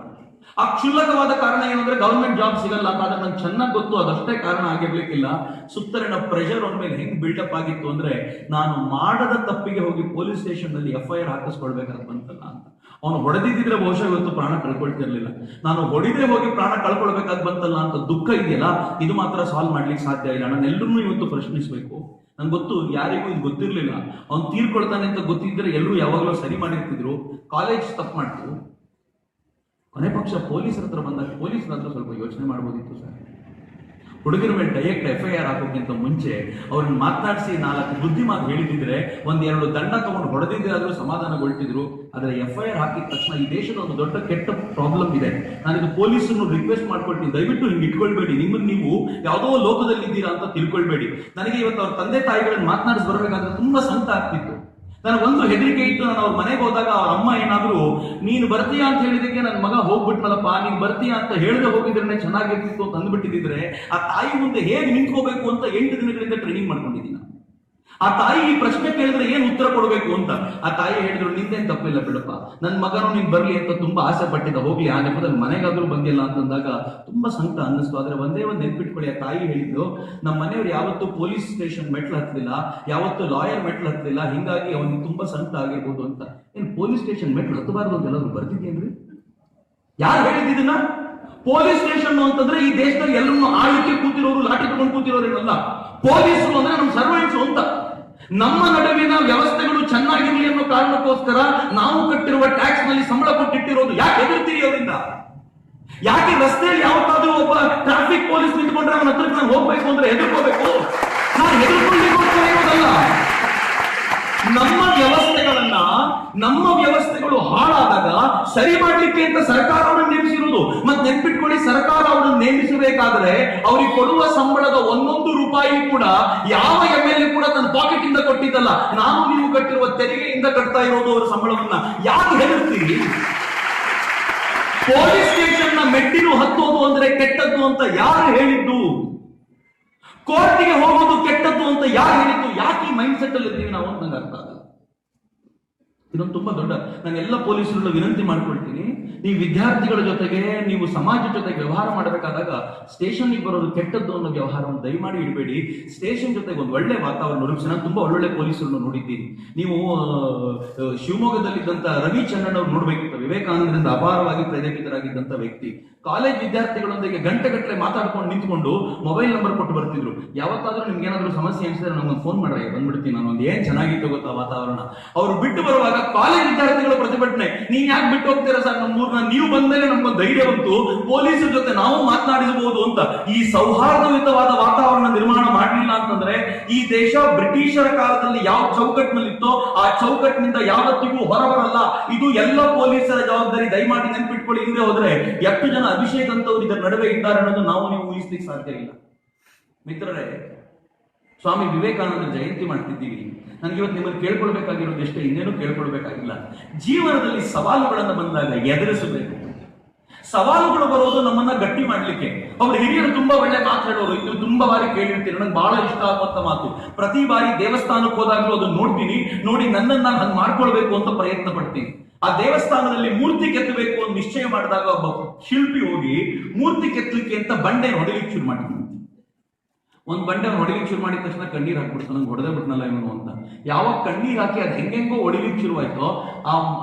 ಆ ಕ್ಷುಲ್ಲಕವಾದ ಕಾರಣ ಏನಂದ್ರೆ ಗವರ್ಮೆಂಟ್ ಜಾಬ್ ಸಿಗಲ್ಲ ಅಂತ. ಆದ್ರೆ ನಂಗೆ ಚೆನ್ನಾಗಿ ಗೊತ್ತು ಅದಷ್ಟೇ ಕಾರಣ ಆಗಿರ್ಲಿಕ್ಕಿಲ್ಲ. ಸುತ್ತಲಿನ ಪ್ರೆಷರ್ ಅವ್ರ ಮೇಲೆ ಹೆಂಗ್ ಬಿಲ್ಡಪ್ ಆಗಿತ್ತು ಅಂದ್ರೆ, ನಾನು ಮಾಡದ ತಪ್ಪಿಗೆ ಹೋಗಿ ಪೊಲೀಸ್ ಸ್ಟೇಷನ್ ನಲ್ಲಿ FIR ಹಾಕಿಸ್ಕೊಳ್ಬೇಕಾದ್ ಬಂತಲ್ಲ ಅಂತ. ಅವನು ಹೊಡೆದಿದ್ರೆ ಬಹುಶಃ ಇವತ್ತು ಪ್ರಾಣ ಕಳ್ಕೊಳ್ತಿರ್ಲಿಲ್ಲ. ನಾನು ಹೊಡಿದ್ರೆ ಹೋಗಿ ಪ್ರಾಣ ಕಳ್ಕೊಳ್ಬೇಕಾದ್ ಬಂತಲ್ಲ ಅಂತ ದುಃಖ ಇದೆಯಲ್ಲ, ಇದು ಮಾತ್ರ ಸಾಲ್ವ್ ಮಾಡ್ಲಿಕ್ಕೆ ಸಾಧ್ಯ ಇಲ್ಲ. ನಾನು ಎಲ್ಲರೂ ಇವತ್ತು ಪ್ರಶ್ನಿಸ್ಬೇಕು. ನಂಗೆ ಗೊತ್ತು ಯಾರಿಗೂ ಇದು ಗೊತ್ತಿರ್ಲಿಲ್ಲ. ಅವ್ನು ತೀರ್ಕೊಳ್ತಾನೆ ಅಂತ ಗೊತ್ತಿದ್ರೆ ಎಲ್ಲರೂ ಯಾವಾಗಲೂ ಸರಿ ಮಾಡಿರ್ತಿದ್ರು. ಕಾಲೇಜ್ ತಪ್ಪು ಮಾಡ್ತು, ಕೊನೆ ಪಕ್ಷ ಪೊಲೀಸರ ಹತ್ರ ಬಂದಾಗ ಪೊಲೀಸರ ಹತ್ರ ಸ್ವಲ್ಪ ಯೋಚನೆ ಮಾಡ್ಬೋದಿತ್ತು ಸರ್. ಹುಡುಗರ ಮೇಲೆ ಡೈರೆಕ್ಟ್ FIR ಹಾಕೋಕ್ಕಿಂತ ಮುಂಚೆ ಅವ್ರನ್ನ ಮಾತನಾಡಿಸಿ 4 ಬುದ್ಧಿ ಮಾತು ಹೇಳಿದ್ರೆ, 1-2 ದಂಡ ತಗೊಂಡು ಹೊಡೆದಿದ್ರೆ ಆದ್ರೂ ಸಮಾಧಾನಗೊಳ್ತಿದ್ರು. ಆದ್ರೆ FIR ಹಾಕಿದ ತಕ್ಷಣ ಈ ದೇಶದ ಒಂದು ದೊಡ್ಡ ಕೆಟ್ಟ ಪ್ರಾಬ್ಲಮ್ ಇದೆ. ನಾನಿದು ಪೊಲೀಸನ್ನು ರಿಕ್ವೆಸ್ಟ್ ಮಾಡ್ಕೊಳ್ತೀನಿ, ದಯವಿಟ್ಟು ಹಿಂಗೆ ಇಟ್ಕೊಳ್ಬೇಡಿ, ನಿಮ್ಮನ್ನು ನೀವು ಯಾವುದೋ ಲೋಕದಲ್ಲಿ ಇದ್ದೀರಾ ಅಂತ ತಿಳ್ಕೊಳ್ಬೇಡಿ. ನನಗೆ ಇವತ್ತು ಅವ್ರ ತಂದೆ ತಾಯಿಗಳನ್ನ ಮಾತನಾಡಿಸಿ ಬರ್ಬೇಕಾದ್ರೆ ತುಂಬಾ ಸಂಕಟ ಆಗ್ತಿತ್ತು. ನನಗೊಂದು ಹೆದರಿಕೆ ಇತ್ತು. ನಾನು ಅವ್ರ ಮನೆಗೆ ಹೋದಾಗ ಅವ್ರ ಅಮ್ಮ ಏನಾದ್ರು, ನೀನು ಬರ್ತೀಯಾ ಅಂತ ಹೇಳಿದಕ್ಕೆ ನನ್ನ ಮಗ ಹೋಗ್ಬಿಟ್ನಲ್ಲಪ್ಪ, ನೀನ್ ಬರ್ತೀಯಾ ಅಂತ ಹೇಳದೆ ಹೋಗಿದ್ರೆ ಚೆನ್ನಾಗಿರ್ತಿತ್ತು ಅಂತ ಅಂದ್ಬಿಟ್ಟಿದ್ರೆ, ಆ ತಾಯಿ ಮುಂದೆ ಹೇಗೆ ನಿಂತ್ಕೋಬೇಕು ಅಂತ 8 ದಿನಗಳಿಂದ ಟ್ರೈನಿಂಗ್ ಮಾಡ್ಕೊಂಡಿದ್ದೀನಿ. ಆ ತಾಯಿ ಈ ಪ್ರಶ್ನೆ ಕೇಳಿದ್ರೆ ಏನ್ ಉತ್ತರ ಕೊಡಬೇಕು ಅಂತ. ಆ ತಾಯಿ ಹೇಳಿದ್ರು, ನಿಂದೇನ್ ತಪ್ಪಿಲ್ಲ ಬಿಡಪ್ಪ, ನನ್ನ ಮಗನು ನೀನ್ ಬರ್ಲಿ ಅಂತ ತುಂಬಾ ಆಸೆ ಪಟ್ಟಿದ್ದ, ಹೋಗ್ಲಿ ಆ ನೆಪದಲ್ಲಿ ಮನೆಗಾದ್ರೂ ಬಂದಿಲ್ಲ ಅಂತಂದಾಗ ತುಂಬಾ ಸಂಕಟ ಅನ್ನಿಸ್ತು. ಆದ್ರೆ ಒಂದೇ ಒಂದು ನೆನ್ಪಿಟ್ಕೊಳ್ಳಿ, ಆ ತಾಯಿ ಹೇಳಿದ್ರು, ನಮ್ಮ ಮನೆಯವ್ರು ಯಾವತ್ತೂ ಪೊಲೀಸ್ ಸ್ಟೇಷನ್ ಮೆಟ್ಲು ಹತ್ತಲಿಲ್ಲ, ಯಾವತ್ತೂ ಲಾಯರ್ ಮೆಟ್ಲು ಹತ್ತಲಿಲ್ಲ, ಹಿಂಗಾಗಿ ಅವನಿಗೆ ತುಂಬಾ ಸಂಕಟ ಆಗಿರ್ಬೋದು ಅಂತ. ಏನ್ ಪೊಲೀಸ್ ಸ್ಟೇಷನ್ ಮೆಟ್ಲು ಹತ್ತಬಾರ್ದು ಅಂತ ಎಲ್ಲರೂ ಬರ್ತಿದ್ದೇನ್ರಿ? ಯಾರು ಹೇಳಿದ್ದನ್ನ? ಪೊಲೀಸ್ ಸ್ಟೇಷನ್ ಅಂತಂದ್ರೆ ಈ ದೇಶದಲ್ಲಿ ಎಲ್ಲರನ್ನು ಆಳ್ಲಿಕ್ಕೆ ಕೂತಿರೋರು, ಲಾಠಿ ತಗೊಂಡು ಕೂತಿರೋರೇನಲ್ಲ. ಪೊಲೀಸರು ಅಂದ್ರೆ ನಮ್ಮ ಸರ್ವೆಂಟ್ಸ್ ಅಂತ. ನಮ್ಮ ನಡುವಿನ ವ್ಯವಸ್ಥೆಗಳು ಚೆನ್ನಾಗಿರ್ಲಿ ಅನ್ನೋ ಕಾರಣಕ್ಕೋಸ್ಕರ ನಾವು ಕಟ್ಟಿರುವ ಟ್ಯಾಕ್ಸ್ ನಲ್ಲಿ ಸಂಬಳ ಕೊಟ್ಟಿಟ್ಟಿರೋದು. ಯಾಕೆ ಹೆದರ್ತೀರಿ ಅವರಿಂದ? ಯಾಕೆ ರಸ್ತೆಯಲ್ಲಿ ಯಾವತ್ತಾದ್ರೂ ಒಬ್ಬ ಟ್ರಾಫಿಕ್ ಪೊಲೀಸ್ ನಿಂತ್ಕೊಂಡ್ರೆ ಅವನ ಹತ್ರಕ್ಕೆ ನಾನು ಹೋಗ್ಬೇಕು ಅಂದ್ರೆ ಹೆದರ್ಕೋಬೇಕು? ನಾನು ಹೆದರ್ಕೊಳ್ಳಿಕ್ಕೋಸ್ಕರ ಇರೋದಲ್ಲ. ನಮ್ಮ ವ್ಯವಸ್ಥೆಗಳು ಹಾಳಾದಾಗ ಸರಿ ಮಾಡ್ಲಿಕ್ಕೆ ಅಂತ ಸರ್ಕಾರ ಅವರನ್ನು ನೇಮಿಸಿರುವುದು. ಮತ್ತೆ ನೆನ್ಪಿಟ್ಕೊಳ್ಳಿ, ಸರ್ಕಾರ ಅವರನ್ನು ನೇಮಿಸಬೇಕಾದ್ರೆ ಅವ್ರಿಗೆ ಕೊಡುವ ಸಂಬಳದ 1 ರೂಪಾಯಿ ಕೂಡ ಯಾವ MLA ಕೂಡ ತನ್ನ ಪಾಕೆಟ್ ಇಂದ ಕೊಟ್ಟಿದ್ದಲ್ಲ. ನಾನು ನೀವು ಕಟ್ಟಿರುವ ತೆರಿಗೆಯಿಂದ ಕಟ್ತಾ ಇರೋದು ಅವರ ಸಂಬಳವನ್ನ. ಯಾಕೆ ಹೆದರ್ತೀರಿ? ಪೊಲೀಸ್ ಸ್ಟೇಷನ್ ನ ಮೆಟ್ಟಿಲು ಹತ್ತೋದು ಅಂದ್ರೆ ಕೆಟ್ಟದ್ದು ಅಂತ ಯಾರು ಹೇಳಿದ್ದು? ಕೋರ್ಟಿಗೆ ಹೋಗೋದು ಕೆಟ್ಟದ್ದು ಅಂತ ಯಾರು ಹೇಳಿದ್ದು? ಯಾಕೆ ಈ ಮೈಂಡ್ ಸೆಟ್ ಅಲ್ಲಿ ಇದ್ದೀವಿ ನಾವು ಅಂತ ನಂಗೆ ಅರ್ಥ ಆಗಲ್ಲ. ಇದೊಂದು ತುಂಬಾ ದೊಡ್ಡ, ನಾನು ಎಲ್ಲ ಪೊಲೀಸರನ್ನು ವಿನಂತಿ ಮಾಡ್ಕೊಳ್ತೀನಿ, ನೀವು ವಿದ್ಯಾರ್ಥಿಗಳ ಜೊತೆಗೆ, ನೀವು ಸಮಾಜದ ಜೊತೆಗೆ ವ್ಯವಹಾರ ಮಾಡಬೇಕಾದಾಗ ಸ್ಟೇಷನ್ಗೆ ಬರೋದು ಕೆಟ್ಟದ್ದು ಅನ್ನೋ ವ್ಯವಹಾರವನ್ನು ದಯಮಾಡಿ ಇಡಬೇಡಿ. ಸ್ಟೇಷನ್ ಜೊತೆಗೆ ಒಂದು ಒಳ್ಳೆ ವಾತಾವರಣ ರೂಪಿಸಿ. ನಾನು ತುಂಬಾ ಒಳ್ಳೊಳ್ಳೆ ಪೊಲೀಸರನ್ನು ನೋಡಿದ್ದೀನಿ. ನೀವು ಶಿವಮೊಗ್ಗದಲ್ಲಿದ್ದಂತ ರವಿ ಚಂದ್ರನ್ ಅವ್ರು ನೋಡ್ಬೇಕಿತ್ತು. ವಿವೇಕಾನಂದರಿಂದ ಅಪಾರವಾಗಿ ಪ್ರೇರೇಪಿತರಾಗಿದ್ದಂತ ವ್ಯಕ್ತಿ. ಕಾಲೇಜ್ ವಿದ್ಯಾರ್ಥಿಗಳೊಂದಿಗೆ ಗಂಟೆಗಟ್ಟಲೆ ಮಾತಾಡ್ಕೊಂಡು ನಿಂತ್ಕೊಂಡು ಮೊಬೈಲ್ ನಂಬರ್ ಕೊಟ್ಟು ಬರ್ತಿದ್ರು. ಯಾವತ್ತಾದ್ರೂ ನಿಮ್ಗೆ ಏನಾದ್ರು ಸಮಸ್ಯೆ ಅನಿಸಿದ್ರೆ ನಮ್ಗೊಂದು ಫೋನ್ ಮಾಡ್ರೆ ಬಂದ್ಬಿಡ್ತೀನಿ ನಾನು. ಒಂದು ಏನ್ ಚೆನ್ನಾಗಿತ್ತು ಗೊತ್ತಾ ವಾತಾವರಣ. ಅವರು ಬಿಟ್ಟು ಬರುವಾಗ ಕಾಲೇಜ್ ವಿದ್ಯಾರ್ಥಿಗಳ ಪ್ರತಿಭಟನೆ, ನೀನ್ ಯಾಕೆ ಬಿಟ್ಟು ಹೋಗ್ತೀರಾ ಸರ್ ನಮ್ಮೂರ್ನ? ನೀವು ಬಂದ್ಮೇಲೆ ನಮ್ಗೊಂದು ಧೈರ್ಯ ಬಂತು, ಪೊಲೀಸರ ಜೊತೆ ನಾವು ಮಾತನಾಡಿಸಬಹುದು ಅಂತ. ಈ ಸೌಹಾರ್ದಯುತವಾದ ವಾತಾವರಣ ನಿರ್ಮಾಣ ಮಾಡಲಿಲ್ಲ ಅಂತಂದ್ರೆ ಈ ದೇಶ ಬ್ರಿಟಿಷರ ಕಾಲದಲ್ಲಿ ಯಾವ ಚೌಕಟ್ಟಿನಲ್ಲಿತ್ತೋ ಆ ಚೌಕಟ್ಟಿನಿಂದ ಯಾವತ್ತಿಗೂ ಹೊರಬರಲ್ಲ. ಇದು ಎಲ್ಲ ಪೊಲೀಸರ ಜವಾಬ್ದಾರಿ. ದಯಮಾಡಿ ನೆನ್ಪಿಟ್ಕೊಳ್ಳಿ. ಹಿಂದೆ ಹೋದ್ರೆ 8 ಜನ ಅಭಿಷೇಕ್ ಅಂತವ್ರು ಇದರ ನಡುವೆ ಇದ್ದಾರೆ ಅನ್ನೋದು ನಾವು ನೀವು ಊಹಿಸ್ಲಿಕ್ಕೆ ಸಾಧ್ಯ ಇಲ್ಲ. ಮಿತ್ರರೇ, ಸ್ವಾಮಿ ವಿವೇಕಾನಂದ ಜಯಂತಿ ಮಾಡ್ತಿದ್ದೀವಿ. ನನಗೆ ಇವತ್ತು ನಿಮ್ಮನ್ನು ಕೇಳ್ಕೊಳ್ಬೇಕಾಗಿರೋದು ಎಷ್ಟೇ, ಇನ್ನೇನು ಕೇಳ್ಕೊಳ್ಬೇಕಾಗಿಲ್ಲ. ಜೀವನದಲ್ಲಿ ಸವಾಲುಗಳನ್ನು ಬಂದಾಗ ಎದುರಿಸಬೇಕು. ಸವಾಲುಗಳು ಬರೋದು ನಮ್ಮನ್ನ ಗಟ್ಟಿ ಮಾಡ್ಲಿಕ್ಕೆ. ಅವ್ರ ಹಿರಿಯರು ತುಂಬಾ ಒಳ್ಳೆ ಮಾತು ಹೇಳೋರು, ಇದು ತುಂಬಾ ಬಾರಿ ಕೇಳಿರ್ತೀನಿ. ನನಗೆ ಬಹಳ ಇಷ್ಟ ಆಗುವಂತ ಮಾತು. ಪ್ರತಿ ಬಾರಿ ದೇವಸ್ಥಾನಕ್ಕೆ ಹೋದಾಗ್ಲೂ ಅದನ್ನ ನೋಡ್ತೀನಿ, ನೋಡಿ ನನ್ನನ್ನು ನಾನು ಹಂಗೆ ಮಾಡ್ಕೊಳ್ಬೇಕು ಅಂತ ಪ್ರಯತ್ನ ಪಡ್ತೀನಿ. ಆ ದೇವಸ್ಥಾನದಲ್ಲಿ ಮೂರ್ತಿ ಕೆತ್ತಬೇಕು ಅಂತ ನಿಶ್ಚಯ ಮಾಡಿದಾಗ ಒಬ್ಬ ಶಿಲ್ಪಿ ಹೋಗಿ ಮೂರ್ತಿ ಕೆತ್ತಲಿಕ್ಕೆ ಅಂತ ಬಂಡೆ ಹೊಡಿಲಿಕ್ಕೆ ಶುರು ಮಾಡ್ತೀನಿ. ಒಂದ್ ಬಂಡೆ ಹೊಡಿಲಿಕ್ಕೆ ಶುರು ಮಾಡಿದ ತಕ್ಷಣ ಕಣ್ಣೀರ್ ಹಾಕ್ಬಿಡ್ತು. ನಂಗೆ ಹೊಡೆದೇ ಬಿಟ್ನಲ್ಲ ಇವನು ಅಂತ. ಯಾವಾಗ ಕಣ್ಣೀರ್ ಹಾಕಿ ಅದು ಹೆಂಗೆಂಗೋ ಹೊಡಿಲಿಕ್ಕೆ ಶುರುವಾಯ್ತೋ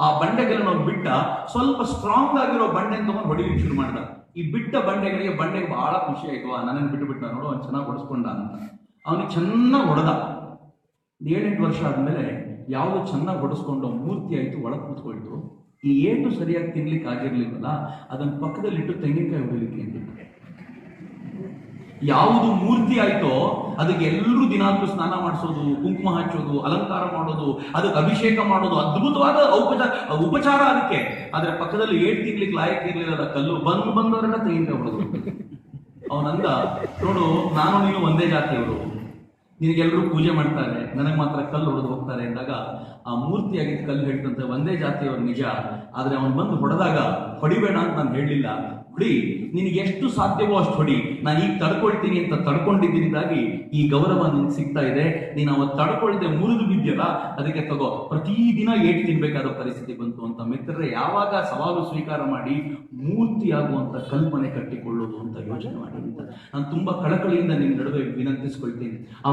ಆ ಬಂಡೆಗೆಲ್ಲ ನಾವು ಬಿಟ್ಟ ಸ್ವಲ್ಪ ಸ್ಟ್ರಾಂಗ್ ಆಗಿರೋ ಬಂಡೆ ತಗೊಂಡು ಹೊಡಿಲಿಕ್ಕೆ ಶುರು ಮಾಡ್ದ. ಈ ಬಿಟ್ಟ ಬಂಡೆಗೆ ಬಹಳ ಖುಷಿ ಆಯ್ತು. ನನ್ನನ್ನು ಬಿಟ್ಟು ಬಿಟ್ಟ, ನೋಡು ಅವ್ನು ಚೆನ್ನಾಗಿ ಹೊಡೆಸ್ಕೊಂಡ ಅಂತ. ಅವನಿಗೆ ಚೆನ್ನಾಗಿ ಹೊಡೆದ. 7-8 ವರ್ಷ ಆದ್ಮೇಲೆ ಯಾವುದು ಚೆನ್ನಾಗಿ ಹೊಡೆಸ್ಕೊಂಡು ಮೂರ್ತಿ ಆಯ್ತು, ಒಳಗೆ ಕೂತ್ಕೊಳ್ತು. ಈ ಏಟು ಸರಿಯಾಗಿ ತಿನ್ಲಿಕ್ಕೆ ಆಗಿರ್ಲಿಲ್ವಲ್ಲ, ಅದನ್ನ ಪಕ್ಕದಲ್ಲಿಟ್ಟು ತೆಂಗಿನಕಾಯಿ ಹೊಡಿಲಿಕ್ಕೆ ಅಂತ. ಯಾವುದು ಮೂರ್ತಿ ಆಯ್ತೋ ಅದಕ್ಕೆ ಎಲ್ಲರೂ ದಿನಾಗ್ಲೂ ಸ್ನಾನ ಮಾಡಿಸೋದು, ಕುಂಕುಮ ಹಚ್ಚೋದು, ಅಲಂಕಾರ ಮಾಡೋದು, ಅದಕ್ಕೆ ಅಭಿಷೇಕ ಮಾಡೋದು, ಅದ್ಭುತವಾದ ಉಪಚಾರ ಅದಕ್ಕೆ. ಆದ್ರೆ ಪಕ್ಕದಲ್ಲಿ ಏಟ್ ತಿನ್ಲಿಕ್ಕೆ ಲಾಯಕ್ ಇರ್ಲಿಲ್ಲ ಕಲ್ಲು. ಬಂದವರೆಲ್ಲ ತೆಂಗಿನಕಾಯಿ ಹೊಡೆದು. ಅವನಂದ, ನೋಡು ನಾನು ನೀನು ಒಂದೇ ಜಾತಿಯವರು, ನಿನಗೆಲ್ಲರೂ ಪೂಜೆ ಮಾಡ್ತಾರೆ, ನನಗೆ ಮಾತ್ರ ಕಲ್ಲು ಹೊಡೆದು ಹೋಗ್ತಾರೆ ಎಂದಾಗ ಆ ಮೂರ್ತಿ ಆಗಿದ್ದ ಕಲ್ಲು ಹೇಳ್ತಂತೆ, ಒಂದೇ ಜಾತಿಯವರು ನಿಜ, ಆದ್ರೆ ಅವನು ಬಂದು ಹೊಡೆದಾಗ ಹೊಡಿಬೇಡ ಅಂತ ನಾನು ಹೇಳಲಿಲ್ಲ, ಹೊಡಿ, ನಿನಗೆ ಎಷ್ಟು ಸಾಧ್ಯವೋ ಅಷ್ಟು ಹೊಡಿ, ನಾನು ಈಗ ತಡ್ಕೊಳ್ತೀನಿ ಅಂತ ತಡ್ಕೊಂಡಿದ್ದರಿಂದಾಗಿ ಈ ಗೌರವ ನಿನ್ಗೆ ಸಿಗ್ತಾ ಇದೆ. ನೀನು ಅವತ್ತು ತಡ್ಕೊಳ್ದೆ ಮುರಿದು ಬಿದ್ಯಲ್ಲ, ಅದಕ್ಕೆ ತಗೋ, ಪ್ರತಿದಿನ ಏಟು ತಿನ್ಬೇಕಾದ ಪರಿಸ್ಥಿತಿ ಬಂತು ಅಂತ. ಮಿತ್ರರೇ, ಯಾವಾಗ ಸವಾಲು ಸ್ವೀಕಾರ ಮಾಡಿ ಮೂರ್ತಿಯಾಗುವಂತ ಕಲ್ಪನೆ ಕಟ್ಟಿಕೊಳ್ಳೋದು ಅಂತ ಯೋಚನೆ ಮಾಡಿ ಅಂತ ನಾನು ತುಂಬಾ ಕಳಕಳಿಯಿಂದ ನಿಮ್ಮ ನಡುವೆ ವಿನಂತಿಸ್ಕೊಳ್ತೀನಿ. ಆ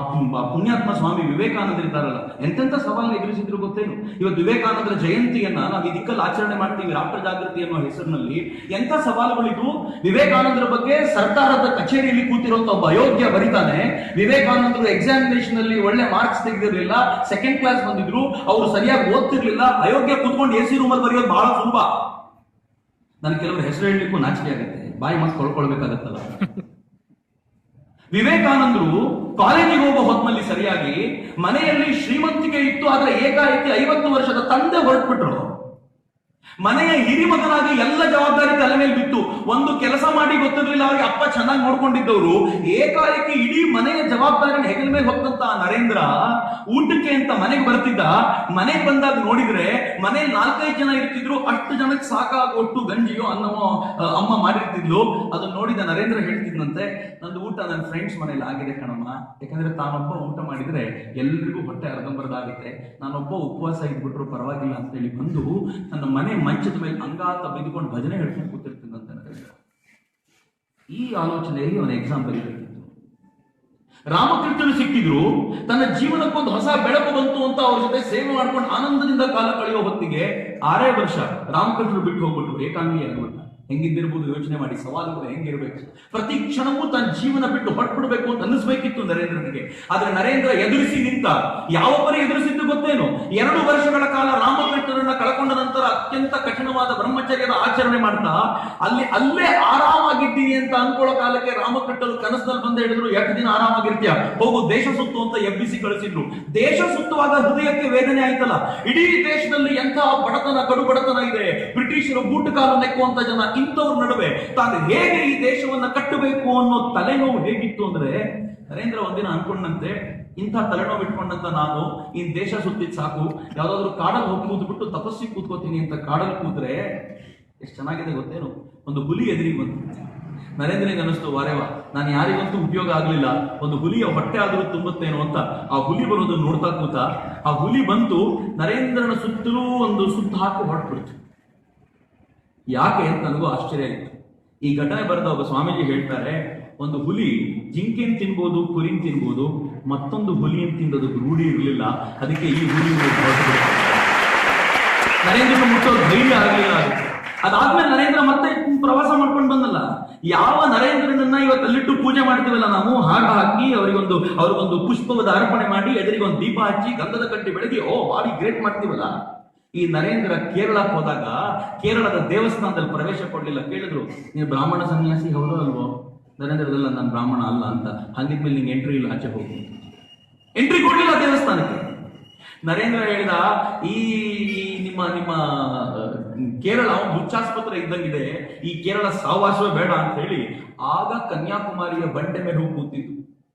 ಪುಣ್ಯಾತ್ಮ ಸ್ವಾಮಿ ವಿವೇಕಾನಂದರಿದ್ದಾರಲ್ಲ, ಎಂತೆಂಥ ಸವಾಲನ್ನು ಎದುರಿಸಿದ್ರು ಗೊತ್ತೇನು? ಇವತ್ತು ವಿವೇಕಾನಂದರ ಜಯಂತಿಯನ್ನ ನಾವು ಈ ದಿಕ್ಕಲ್ಲಿ ಆಚರಣೆ ಮಾಡ್ತೀವಿ, ರಾಷ್ಟ್ರ ಜಾಗೃತಿ ಅನ್ನೋ ಹೆಸರಿನಲ್ಲಿ. ಎಂಥ ಸವಾಲುಗಳಿಗೂ ವಿವೇಕಾನಂದರ ಬಗ್ಗೆ ಸರ್ಕಾರದ ಕಚೇರಿಯಲ್ಲಿ ಕೂತಿರುವಂತ ಒಬ್ಬ ಅಯೋಗ್ಯ ಬರಿತಾನೆ, ವಿವೇಕಾನಂದರು ಎಕ್ಸಾಮಿನೇಷನ್ ಅಲ್ಲಿ ಒಳ್ಳೆ ಮಾರ್ಕ್ಸ್ ತೆಗೆದಿರಲಿಲ್ಲ, ಸೆಕೆಂಡ್ ಕ್ಲಾಸ್ ಬಂದಿದ್ರು, ಅವರು ಸರಿಯಾಗಿ ಓದ್ತಿರ್ಲಿಲ್ಲ, ಅಯೋಗ್ಯ ಕೂತ್ಕೊಂಡು AC ರೂಮಲ್ಲಿ ಬರೆಯೋದು ಬಹಳ ಸುಲಭ. ನನಗೆ ಕೆಲವರು ಹೆಸರು ಹೇಳಲಿಕ್ಕೂ ನಾಚಿಕೆ ಆಗುತ್ತೆ, ಬಾಯಿ ಮಾತು ಕೊಳ್ಕೊಳ್ಬೇಕಾಗತ್ತಲ್ಲ. ವಿವೇಕಾನಂದರು ಕಾಲೇಜಿಗೆ ಹೋಗೋ ಹೊತ್ತಿನಲ್ಲಿ ಸರಿಯಾಗಿ ಮನೆಯಲ್ಲಿ ಶ್ರೀಮಂತಿಕೆ ಇತ್ತು, ಆದ್ರೆ ಏಕಾಏಕಿ 50 ವರ್ಷದ ತಂದೆ ಹೊರಟ್ಬಿಟ್ರು. ಮನೆಯ ಹಿರಿಮಗನಾಗಿ ಎಲ್ಲ ಜವಾಬ್ದಾರಿ ತಲೆ ಮೇಲೆ ಬಿತ್ತು. ಒಂದು ಕೆಲಸ ಮಾಡಿ ಗೊತ್ತಿರಲಿಲ್ಲ ಅವ್ರಿಗೆ, ಅಪ್ಪ ಚೆನ್ನಾಗಿ ನೋಡ್ಕೊಂಡಿದ್ದವರು ಏಕಾಏಕಿ ಇಡೀ ಮನೆಯ ಜವಾಬ್ದಾರಿನ ಹೆಗಲ ಮೇಲೆ ಹೊತ್ತಂತ ನರೇಂದ್ರ ಊಟಕ್ಕೆ ಅಂತ ಮನೆಗೆ ಬರ್ತಿದ್ದ. ಮನೆಗೆ ಬಂದಾಗ ನೋಡಿದ್ರೆ ಮನೇಲಿ 4-5 ಜನ ಇರ್ತಿದ್ರು, ಅಷ್ಟು ಜನಕ್ಕೆ ಸಾಕಾಗೊಟ್ಟು ಗಂಜಿಯೋ ಅನ್ನವೋ ಅಮ್ಮ ಮಾಡಿರ್ತಿದ್ಲು. ಅದನ್ನ ನೋಡಿದ ನರೇಂದ್ರ ಹೇಳ್ತಿದ್ನಂತೆ, ನಂದು ಊಟ ನನ್ನ ಫ್ರೆಂಡ್ಸ್ ಮನೇಲಿ ಆಗಿದೆ ಕಣಮ್ಮ, ಯಾಕಂದ್ರೆ ತಾನೊಬ್ಬ ಊಟ ಮಾಡಿದ್ರೆ ಎಲ್ರಿಗೂ ಹೊಟ್ಟೆ ಅರ್ಧಂಬರ್ದಾಗುತ್ತೆ, ನಾನೊಬ್ಬ ಉಪವಾಸ ಇದ್ಬಿಟ್ರು ಪರವಾಗಿಲ್ಲ ಅಂತ ಹೇಳಿ ಬಂದು ನನ್ನ ಮನೆ ಮಂಚದ ಮೇಲೆ ಅಂಗಾತ ಬಿದ್ದುಕೊಂಡು ಭಜನೆ ಹೇಳ್ಕೊಂಡು ಕೂತಿರ್ತೀನಂತ ನರೇಂದ್ರ. ಈ ಆಲೋಚನೆಯಲ್ಲಿ ಅವನ ಎಕ್ಸಾಮ್ ಬರೀಬೇಕಿತ್ತು. ರಾಮಕೃಷ್ಣರು ಸಿಕ್ಕಿದ್ರು, ತನ್ನ ಜೀವನಕ್ಕೊಂದು ಹೊಸ ಬೆಳಕು ಬಂತು ಅಂತ ಅವ್ರ ಜೊತೆ ಸೇವೆ ಮಾಡ್ಕೊಂಡು ಆನಂದದಿಂದ ಕಾಲ ಕಳೆಯೋ ಹೊತ್ತಿಗೆ 6 ವರ್ಷ ರಾಮಕೃಷ್ಣರು ಬಿಟ್ಟು ಹೋಗ್ಬಿಟ್ರು. ಏಕಾಂಗಿ ಆಗ್ಬಿಟ್ಟ. ಹೆಂಗಿದ್ದಿರ್ಬೋದು ಯೋಚನೆ ಮಾಡಿ, ಸವಾಲುಗಳು ಹೆಂಗಿರ್ಬೇಕು. ಪ್ರತಿ ಕ್ಷಣವೂ ತನ್ನ ಜೀವನ ಬಿಟ್ಟು ಹೊರಟ್ಬಿಡ್ಬೇಕು ಅಂತ ಅನ್ನಿಸ್ಬೇಕಿತ್ತು ನರೇಂದ್ರನಿಗೆ. ಆದ್ರೆ ನರೇಂದ್ರ ಎದುರಿಸಿ ನಿಂತ. ಯಾವ ಪರಿ ಎದುರಿಸಿದ್ದು ಗೊತ್ತೇನು? 2 ವರ್ಷಗಳ ಕಾಲ ರಾಮಕೃಷ್ಣರನ್ನ ಕಳ್ಕೊಂಡ ನಂತರ ಅತ್ಯಂತ ಕಠಿಣವಾದ ಬ್ರಹ್ಮಚರ್ಯದ ಆಚರಣೆ ಮಾಡ್ತಾ ಅಲ್ಲೇ ಆರಾಮಾಗಿದ್ದೀನಿ ಅಂತ ಅನ್ಕೊಳ್ಳೋ ಕಾಲಕ್ಕೆ ರಾಮಕೃಷ್ಣರು ಕನಸಿನಲ್ಲಿ ಬಂದ ಹೇಳಿದ್ರು, 2 ದಿನ ಆರಾಮಾಗಿರ್ತೀಯ, ಹೋಗು ದೇಶ ಸುತ್ತು ಅಂತ ಎಬ್ಬಿಸಿ ಕಳಿಸಿದ್ರು. ದೇಶ ಸುತ್ತುವಾಗ ಹೃದಯಕ್ಕೆ ವೇದನೆ ಆಯ್ತಲ್ಲ. ಇಡೀ ದೇಶದಲ್ಲಿ ಎಂಥ ಬಡತನ, ಕಡು ಬಡತನ ಇದೆ. ಬ್ರಿಟಿಷರು ಬೂಟು ಕಾಲು ನೆಕ್ಕುವಂತ ಜನ. ಇಂಥವ್ರ ನಡುವೆ ತಾನು ಹೇಗೆ ಈ ದೇಶವನ್ನ ಕಟ್ಟಬೇಕು ಅನ್ನೋ ತಲೆನೋವು ಹೇಗಿತ್ತು ಅಂದ್ರೆ, ನರೇಂದ್ರ ಒಂದಿನ ಅನ್ಕೊಂಡಂತೆ, ಇಂಥ ತಲೆನೋವು ಇಟ್ಕೊಂಡಂತ ನಾನು ಈ ದೇಶ ಸುತ್ತಿದ್ ಸಾಕು, ಯಾವ್ದಾದ್ರು ಕಾಡಲ್ಲಿ ಹೋಗಿ ಕೂತ್ಬಿಟ್ಟು ತಪಸ್ಸಿಗೆ ಕೂತ್ಕೋತೀನಿ ಅಂತ ಕಾಡಲ್ಲಿ ಕೂತ್ರೆ ಎಷ್ಟು ಚೆನ್ನಾಗಿದೆ ಗೊತ್ತೇನು? ಒಂದು ಹುಲಿ ಎದುರಿಗೆ ಬಂತು. ನರೇಂದ್ರನಿಗೆ ಅನಿಸ್ತು, ವಾರೇವ, ನಾನು ಯಾರಿಗಂತೂ ಉಪಯೋಗ ಆಗ್ಲಿಲ್ಲ, ಒಂದು ಹುಲಿಯ ಹೊಟ್ಟೆ ಆದ್ರೂ ತುಂಬುತ್ತೇನೋ ಅಂತ ಆ ಹುಲಿ ಬರೋದನ್ನ ನೋಡ್ತಾ ಕೂತ. ಆ ಹುಲಿ ಬಂತು, ನರೇಂದ್ರನ ಸುತ್ತಲೂ ಒಂದು ಸುತ್ತ ಹಾಕಿ ಹೊರಟ್ಬಿಡ್ತು. ಯಾಕೆ ಅಂತ ನನಗೂ ಆಶ್ಚರ್ಯ ಆಯಿತು. ಈ ಘಟನೆ ಬರೆದ ಒಬ್ಬ ಸ್ವಾಮೀಜಿ ಹೇಳ್ತಾರೆ, ಒಂದು ಹುಲಿ ಜಿಂಕೆನ್ ತಿನ್ಬೋದು, ಕುರಿನ್ ತಿನ್ಬೋದು, ಮತ್ತೊಂದು ಹುಲಿಯನ್ನು ತಿನ್ನೋದು ರೂಢಿ ಇರಲಿಲ್ಲ, ಅದಕ್ಕೆ ಈ ಹುಲಿ ನರೇಂದ್ರ ಮುಟ್ಟೋ ಧೈರ್ಯ ಆಗಲಿಲ್ಲ. ಅದಾದ್ಮೇಲೆ ನರೇಂದ್ರ ಮತ್ತೆ ಪ್ರವಾಸ ಮಾಡ್ಕೊಂಡು ಬಂದಲ್ಲ. ಯಾವ ನರೇಂದ್ರನನ್ನ ಇವತ್ತಲ್ಲಿಟ್ಟು ಪೂಜೆ ಮಾಡ್ತೀವಲ್ಲ ನಾವು, ಹಾಡು ಹಾಕಿ ಅವ್ರಿಗೊಂದು ಪುಷ್ಪವದ ಅರ್ಪಣೆ ಮಾಡಿ, ಎದುರಿಗೆ ಒಂದು ದೀಪ ಹಚ್ಚಿ, ಗಂಧದ ಕಟ್ಟಿ ಬೆಳಗಿ, ಬಾಡಿ ಗ್ರೇಟ್ ಮಾಡ್ತೀವಲ್ಲ. ಈ ನರೇಂದ್ರ ಕೇರಳಕ್ಕೆ ಹೋದಾಗ ಕೇರಳದ ದೇವಸ್ಥಾನದಲ್ಲಿ ಪ್ರವೇಶ ಕೊಡ್ಲಿಲ್ಲ. ಕೇಳಿದ್ರು, ನೀನು ಬ್ರಾಹ್ಮಣ ಸನ್ಯಾಸಿ ಹೌದೋ ಅಲ್ವೋ? ನರೇಂದ್ರದಲ್ಲ, ನಾನು ಬ್ರಾಹ್ಮಣ ಅಲ್ಲ ಅಂತ. ಹಂಗಿದ್ಮೇಲೆ ನಿಂಗೆ ಎಂಟ್ರಿ ಇಲ್ಲ, ಆಚೆ ಹೋಗಿ. ಎಂಟ್ರಿ ಕೊಡ್ಲಿಲ್ಲ ದೇವಸ್ಥಾನಕ್ಕೆ. ನರೇಂದ್ರ ಹೇಳಿದ, ಈ ನಿಮ್ಮ ನಿಮ್ಮ ಕೇರಳ ಹುಚ್ಚಾಸ್ಪತ್ರೆ ಇದ್ದಂಗಿದೆ, ಈ ಕೇರಳ ಸಾವಾಸವೇ ಬೇಡ ಅಂತ ಹೇಳಿ ಆಗ ಕನ್ಯಾಕುಮಾರಿಯ ಬಂಡೆ ಮೇಲೆ ಹೋಗಿ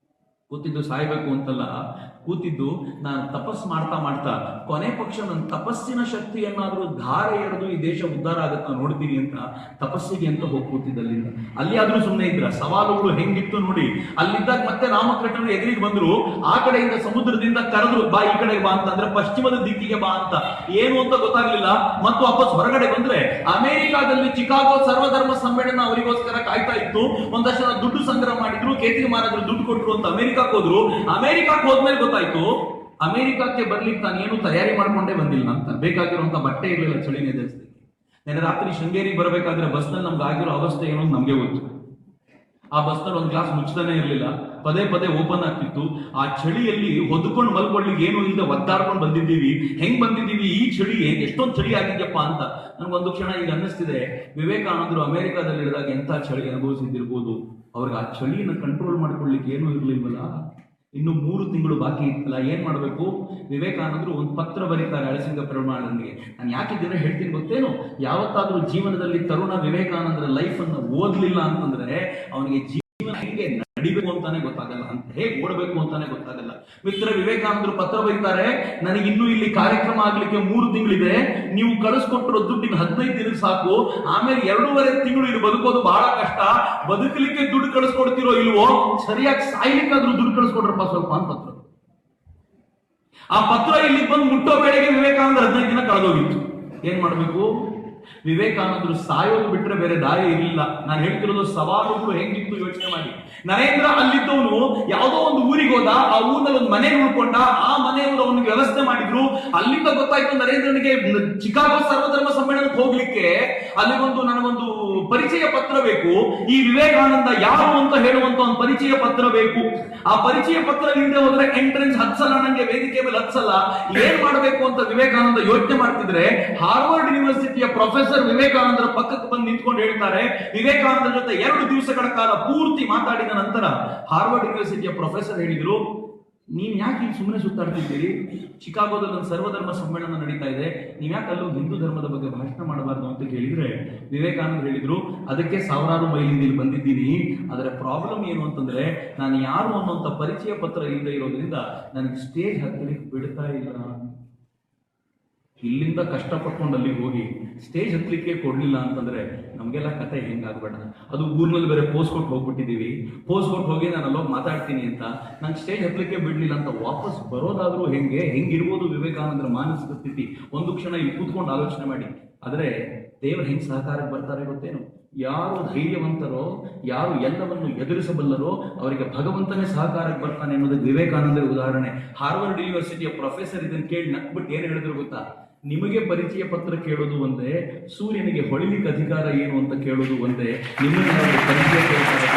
ಕೂತಿದ್ದು ಸಾಯ್ಬೇಕು ಅಂತಲ್ಲ, ಕೂತಿದ್ದು ನಾನು ತಪಸ್ ಮಾಡ್ತಾ ಮಾಡ್ತಾ ಕೊನೆ ಪಕ್ಷ ನನ್ನ ತಪಸ್ಸಿನ ಶಕ್ತಿಯನ್ನಾದ್ರೂ ಧಾರೆ ಎರೆದು ಈ ದೇಶ ಉದ್ಧಾರ ಆಗತ್ತ ನೋಡ್ತೀನಿ ಅಂತ ತಪಸ್ಸಿಗೆ ಅಂತ ಹೋಗಿ ಕೂತಿದ್ದಲ್ಲಿಂದ. ಅಲ್ಲಿ ಆದ್ರೂ ಸುಮ್ಮನೆ ಇದ್ರ. ಸವಾಲುಗಳು ಹೆಂಗಿತ್ತು ನೋಡಿ. ಅಲ್ಲಿದ್ದಾಗ ಮತ್ತೆ ರಾಮಕೃಷ್ಣರು ಎದುರಿಗೆ ಬಂದ್ರು. ಆ ಕಡೆಯಿಂದ ಸಮುದ್ರದಿಂದ ಕರೆದ್ರು, ಬಾ ಈ ಕಡೆಗೆ ಬಾ ಅಂತ. ಅಂದ್ರೆ ಪಶ್ಚಿಮದ ದಿಕ್ಕಿಗೆ ಬಾ ಅಂತ. ಏನು ಅಂತ ಗೊತ್ತಾಗ್ಲಿಲ್ಲ. ಮತ್ತು ವಾಪಸ್ ಹೊರಗಡೆ ಬಂದ್ರೆ ಅಮೆರಿಕಾದಲ್ಲಿ ಚಿಕಾಗೋ ಸರ್ವಧರ್ಮ ಸಮ್ಮೇಳನ ಅವರಿಗೋಸ್ಕರ ಕಾಯ್ತಾ ಇತ್ತು. ಒಂದಷ್ಟು ಜನ ದುಡ್ಡು ಸಂಗ್ರಹ ಮಾಡಿದ್ರು, ಕೇಸರಿ ಮಹಾರಾಜರು ದುಡ್ಡು ಕೊಟ್ರು ಅಂತ ಅಮೆರಿಕಕ್ಕೆ ಹೋದ್ರು. ಅಮೆರಿಕಕ್ಕೆ ಹೋದ್ಮೇಲೆ ಗೊತ್ತಾಯ್ತು, ಅಮೆರಿಕಕ್ಕೆ ಬರ್ಲಿಕ್ಕೆ ತಾನೇನು ತಯಾರಿ ಮಾಡ್ಕೊಂಡೇ ಬಂದಿಲ್ಲ ಅಂತ. ಬೇಕಾಗಿರುವಂತ ಬಟ್ಟೆ ಇರಲಿಲ್ಲ ಚಳಿನೇ ಜಾಸ್ತಿ. ನೆನ್ನೆ ರಾತ್ರಿ ಶೃಂಗೇರಿಗೆ ಬರಬೇಕಾದ್ರೆ ಬಸ್ನಲ್ಲಿ ನಮ್ಗೆ ಆಗಿರೋ ಅವಸ್ಥೆ ಏನು ನಮ್ಗೆ ಗೊತ್ತು. ಆ ಬಸ್ನಲ್ಲಿ ಒಂದು ಗ್ಲಾಸ್ ಮುಚ್ಚತಾನೆ ಇರಲಿಲ್ಲ, ಪದೇ ಪದೇ ಓಪನ್ ಆಗ್ತಿತ್ತು. ಆ ಚಳಿಯಲ್ಲಿ ಹೊದ್ಕೊಂಡು ಮಲ್ಕೊಳ್ಳಿಕ್ಕೆ ಏನು ಇಲ್ಲದೆ ಒದ್ದಾಡ್ಕೊಂಡು ಬಂದಿದ್ದೀವಿ. ಹೆಂಗ್ ಬಂದಿದ್ದೀವಿ ಈ ಚಳಿಗೆ, ಎಷ್ಟೊಂದು ಚಳಿ ಆಗಿದ್ಯಪ್ಪ ಅಂತ ನನ್ಗೊಂದು ಕ್ಷಣ ಈಗ ಅನ್ನಿಸ್ತಿದೆ. ವಿವೇಕಾನಂದರು ಅಮೆರಿಕಾದಲ್ಲಿ ಇಳಿದಾಗ ಎಂಥ ಚಳಿ ಅನುಭವಿಸಿದ್ದಿರ್ಬೋದು. ಅವ್ರಿಗೆ ಆ ಚಳಿಯನ್ನು ಕಂಟ್ರೋಲ್ ಮಾಡ್ಕೊಳ್ಳಿಕ್ಕೆ ಏನೂ ಇರ್ಲಿಲ್ವಲ್ಲ. ಇನ್ನು 3 ತಿಂಗಳು ಬಾಕಿ ಇತ್ತಲ್ಲ, ಏನ್ ಮಾಡಬೇಕು? ವಿವೇಕಾನಂದರು ಒಂದು ಪತ್ರ ಬರೀತಾರೆ ಅಳಸಿಂಗ ಪೆರುಮಾಳನಿಗೆ. ನಾನು ಯಾಕಿದ್ರೆ ಹೇಳ್ತೀನಿ ಗೊತ್ತೇನು? ಯಾವತ್ತಾದ್ರೂ ಜೀವನದಲ್ಲಿ ತರುಣ ವಿವೇಕಾನಂದರ ಲೈಫ್ ಅನ್ನು ಓದ್ಲಿಲ್ಲ ಅಂತಂದ್ರೆ ಅವನಿಗೆ ಜೀವನ ಹೆಂಗೆ ನಡಿಬೇಕು ಅಂತಾನೆ ಗೊತ್ತಾಗಲ್ಲ, ಅಂತ ಹೇಗೆ ಓಡಬೇಕು ಅಂತಾನೆ ಗೊತ್ತಾಗಲ್ಲ. ಮಿತ್ರ ವಿವೇಕಾನಂದರು ಪತ್ರ ಬರೀತಾರೆ, ನನಗೆ ಇನ್ನೂ ಇಲ್ಲಿ ಕಾರ್ಯಕ್ರಮ ಆಗ್ಲಿಕ್ಕೆ 3 ತಿಂಗಳಿದೆ. ನೀವು ಕಳಿಸ್ಕೊಟ್ಟಿರೋ ದುಡ್ಡಿಗೆ 15 ದಿನ ಸಾಕು. ಆಮೇಲೆ 2.5 ತಿಂಗಳು ಇಲ್ಲಿ ಬದುಕೋದು ಬಹಳ ಕಷ್ಟ. ಬದುಕಲಿಕ್ಕೆ ದುಡ್ಡು ಕಳಿಸ್ಕೊಡ್ತಿರೋ ಇಲ್ವೋ, ಸರಿಯಾಗಿ ಸಾಯ್ಲಿಕ್ಕಾದ್ರೂ ದುಡ್ಡು ಕಳಿಸ್ಕೊಡ್ರಪ್ಪ ಸ್ವಲ್ಪ ಅಂತ ಪತ್ರ. ಆ ಪತ್ರ ಇಲ್ಲಿ ಬಂದು ಮುಟ್ಟೋ ವೇಳೆಗೆ ವಿವೇಕಾನಂದ 15 ದಿನ ಕಳೆದೋಗಿತ್ತು. ಏನ್ ಮಾಡ್ಬೇಕು? ವಿವೇಕಾನಂದರು ಸಾಯೋದು ಬಿಟ್ರೆ ಬೇರೆ ದಾರಿ ಇರಲಿಲ್ಲ. ನಾನು ಹೇಳ್ತಿರೋದು ಸವಾಲುಗಳು ಹೆಂಗಿತ್ತು ಯೋಚನೆ ಮಾಡಿ. ನರೇಂದ್ರ ಅಲ್ಲಿದ್ದವನು ಯಾವುದೋ ಒಂದು ಊರಿಗೆ ಹೋದ, ಆ ಊರಿನಲ್ಲಿ ಒಂದು ಮನೆ ಉಳ್ಕೊಂಡ. ಆ ಮನೆಯವರು ಅವನಿಗೆ ವ್ಯವಸ್ಥೆ ಮಾಡಿದ್ರು. ಅಲ್ಲಿಂದ ಗೊತ್ತಾಯ್ತು ನರೇಂದ್ರನಿಗೆ ಚಿಕಾಗೋ ಸರ್ವಧರ್ಮ ಸಮ್ಮೇಳನಕ್ಕೆ ಹೋಗ್ಲಿಕ್ಕೆ ಅಲ್ಲಿ ನನಗೊಂದು ಪರಿಚಯ ಪತ್ರ ಬೇಕು. ಈ ವಿವೇಕಾನಂದ ಯಾರು ಅಂತ ಹೇಳುವಂತ ಒಂದು ಪರಿಚಯ ಪತ್ರ ಬೇಕು. ಆ ಪರಿಚಯ ಪತ್ರ ಇಲ್ಲದೆ ಹೋದ್ರೆ ಎಂಟ್ರೆನ್ಸ್ ಹತ್ಸಲ್ಲ, ನಂಗೆ ವೇದಿಕೆ ಮೇಲೆ ಹತ್ಸಲ್ಲ. ಏನ್ ಮಾಡಬೇಕು ಅಂತ ವಿವೇಕಾನಂದ ಯೋಚನೆ ಮಾಡ್ತಿದ್ರೆ ಹಾರ್ವರ್ಡ್ ಯೂನಿವರ್ಸಿಟಿಯ ಪ್ರೊಫೆಸರ್ ವಿವೇಕಾನಂದರ ಪಕ್ಕಕ್ಕೆ ಬಂದು ನಿಂತ್ಕೊಂಡು ಹೇಳ್ತಾರೆ. ವಿವೇಕಾನಂದರ ಜೊತೆ 2 ದಿವಸಗಳ ಕಾಲ ಪೂರ್ತಿ ಮಾತಾಡಿದ ನಂತರ ಹಾರ್ವರ್ಡ್ ಯೂನಿವರ್ಸಿಟಿಯ ಪ್ರೊಫೆಸರ್ ಹೇಳಿದ್ರು, ನೀನ್ ಯಾಕೆ ಇಲ್ಲಿ ಸುಮ್ಮನೆ ಸುತ್ತಾಡ್ತಿದ್ದೀರಿ? ಚಿಕಾಗೋದಲ್ಲಿ ಒಂದು ಸರ್ವಧರ್ಮ ಸಮ್ಮೇಳನ ನಡೀತಾ ಇದೆ, ನೀವ್ ಯಾಕೆ ಅಲ್ಲೂ ಹಿಂದೂ ಧರ್ಮದ ಬಗ್ಗೆ ಭಾಷಣ ಮಾಡಬಾರ್ದು ಅಂತ ಕೇಳಿದ್ರೆ ವಿವೇಕಾನಂದ ಹೇಳಿದ್ರು, ಅದಕ್ಕೆ 1000 ಮೈಲಿಂದ ಇಲ್ಲಿ ಬಂದಿದ್ದೀನಿ. ಅದರ ಪ್ರಾಬ್ಲಮ್ ಏನು ಅಂತಂದ್ರೆ, ನಾನು ಯಾರು ಅನ್ನೋಂಥ ಪರಿಚಯ ಪತ್ರ ಇಲ್ಲದೆ ಇರೋದ್ರಿಂದ ನನಗೆ ಸ್ಟೇಜ್ ಹತ್ತಲಿಕ್ಕೆ ಬಿಡ್ತಾ ಇಲ್ಲ. ಇಲ್ಲಿಂದ ಕಷ್ಟಪಟ್ಕೊಂಡು ಅಲ್ಲಿಗೆ ಹೋಗಿ ಸ್ಟೇಜ್ ಹತ್ತಲಿಕ್ಕೆ ಕೊಡ್ಲಿಲ್ಲ ಅಂತಂದ್ರೆ ನಮ್ಗೆಲ್ಲ ಕತೆ ಹೆಂಗಾಗ್ಬೇಡ. ಅದು ಊರ್ನಲ್ಲಿ ಬೇರೆ ಪೋಸ್ ಕೊಟ್ಟು ಹೋಗ್ಬಿಟ್ಟಿದೀವಿ. ಪೋಸ್ ಕೊಟ್ಟು ಹೋಗಿ ನಾನು ಅಲ್ಲೋಗಿ ಮಾತಾಡ್ತೀನಿ ಅಂತ ನಂಗೆ ಸ್ಟೇಜ್ ಹತ್ತಲಿಕ್ಕೆ ಬಿಡ್ಲಿಲ್ಲ ಅಂತ ವಾಪಸ್ ಬರೋದಾದ್ರೂ ಹೆಂಗಿರ್ಬೋದು ವಿವೇಕಾನಂದರ ಮಾನಸಿಕ ಸ್ಥಿತಿ? ಒಂದು ಕ್ಷಣ ಇಲ್ಲಿ ಕೂತ್ಕೊಂಡು ಆಲೋಚನೆ ಮಾಡಿ. ಆದ್ರೆ ದೇವರು ಹೆಂಗ್ ಸಹಕಾರಕ್ಕೆ ಬರ್ತಾರೆ ಗೊತ್ತೇನು? ಯಾರು ಧೈರ್ಯವಂತರೋ, ಯಾರು ಎಲ್ಲವನ್ನು ಎದುರಿಸಬಲ್ಲರೋ ಅವರಿಗೆ ಭಗವಂತನೇ ಸಹಕಾರಕ್ಕೆ ಬರ್ತಾನೆ ಅನ್ನೋದಕ್ಕೆ ವಿವೇಕಾನಂದರ ಉದಾಹರಣೆ. ಹಾರ್ವರ್ಡ್ ಯೂನಿವರ್ಸಿಟಿಯ ಪ್ರೊಫೆಸರ್ ಇದನ್ನು ಕೇಳಿ ನಕ್ಬಿಟ್ಟು ಏನ್ ಹೇಳಿದ್ರು ಗೊತ್ತಾ? ನಿಮಗೆ ಪರಿಚಯ ಪತ್ರ ಕೇಳೋದು ಒಂದೇ, ಸೂರ್ಯನಿಗೆ ಹೊಳಿಲಿಕ್ಕೆ ಅಧಿಕಾರ ಏನು ಅಂತ ಕೇಳೋದು ಒಂದೇ, ನಿಮ್ಮನ್ನ ಪರಿಚಯ ಕೇಳ್ತಾರೆ.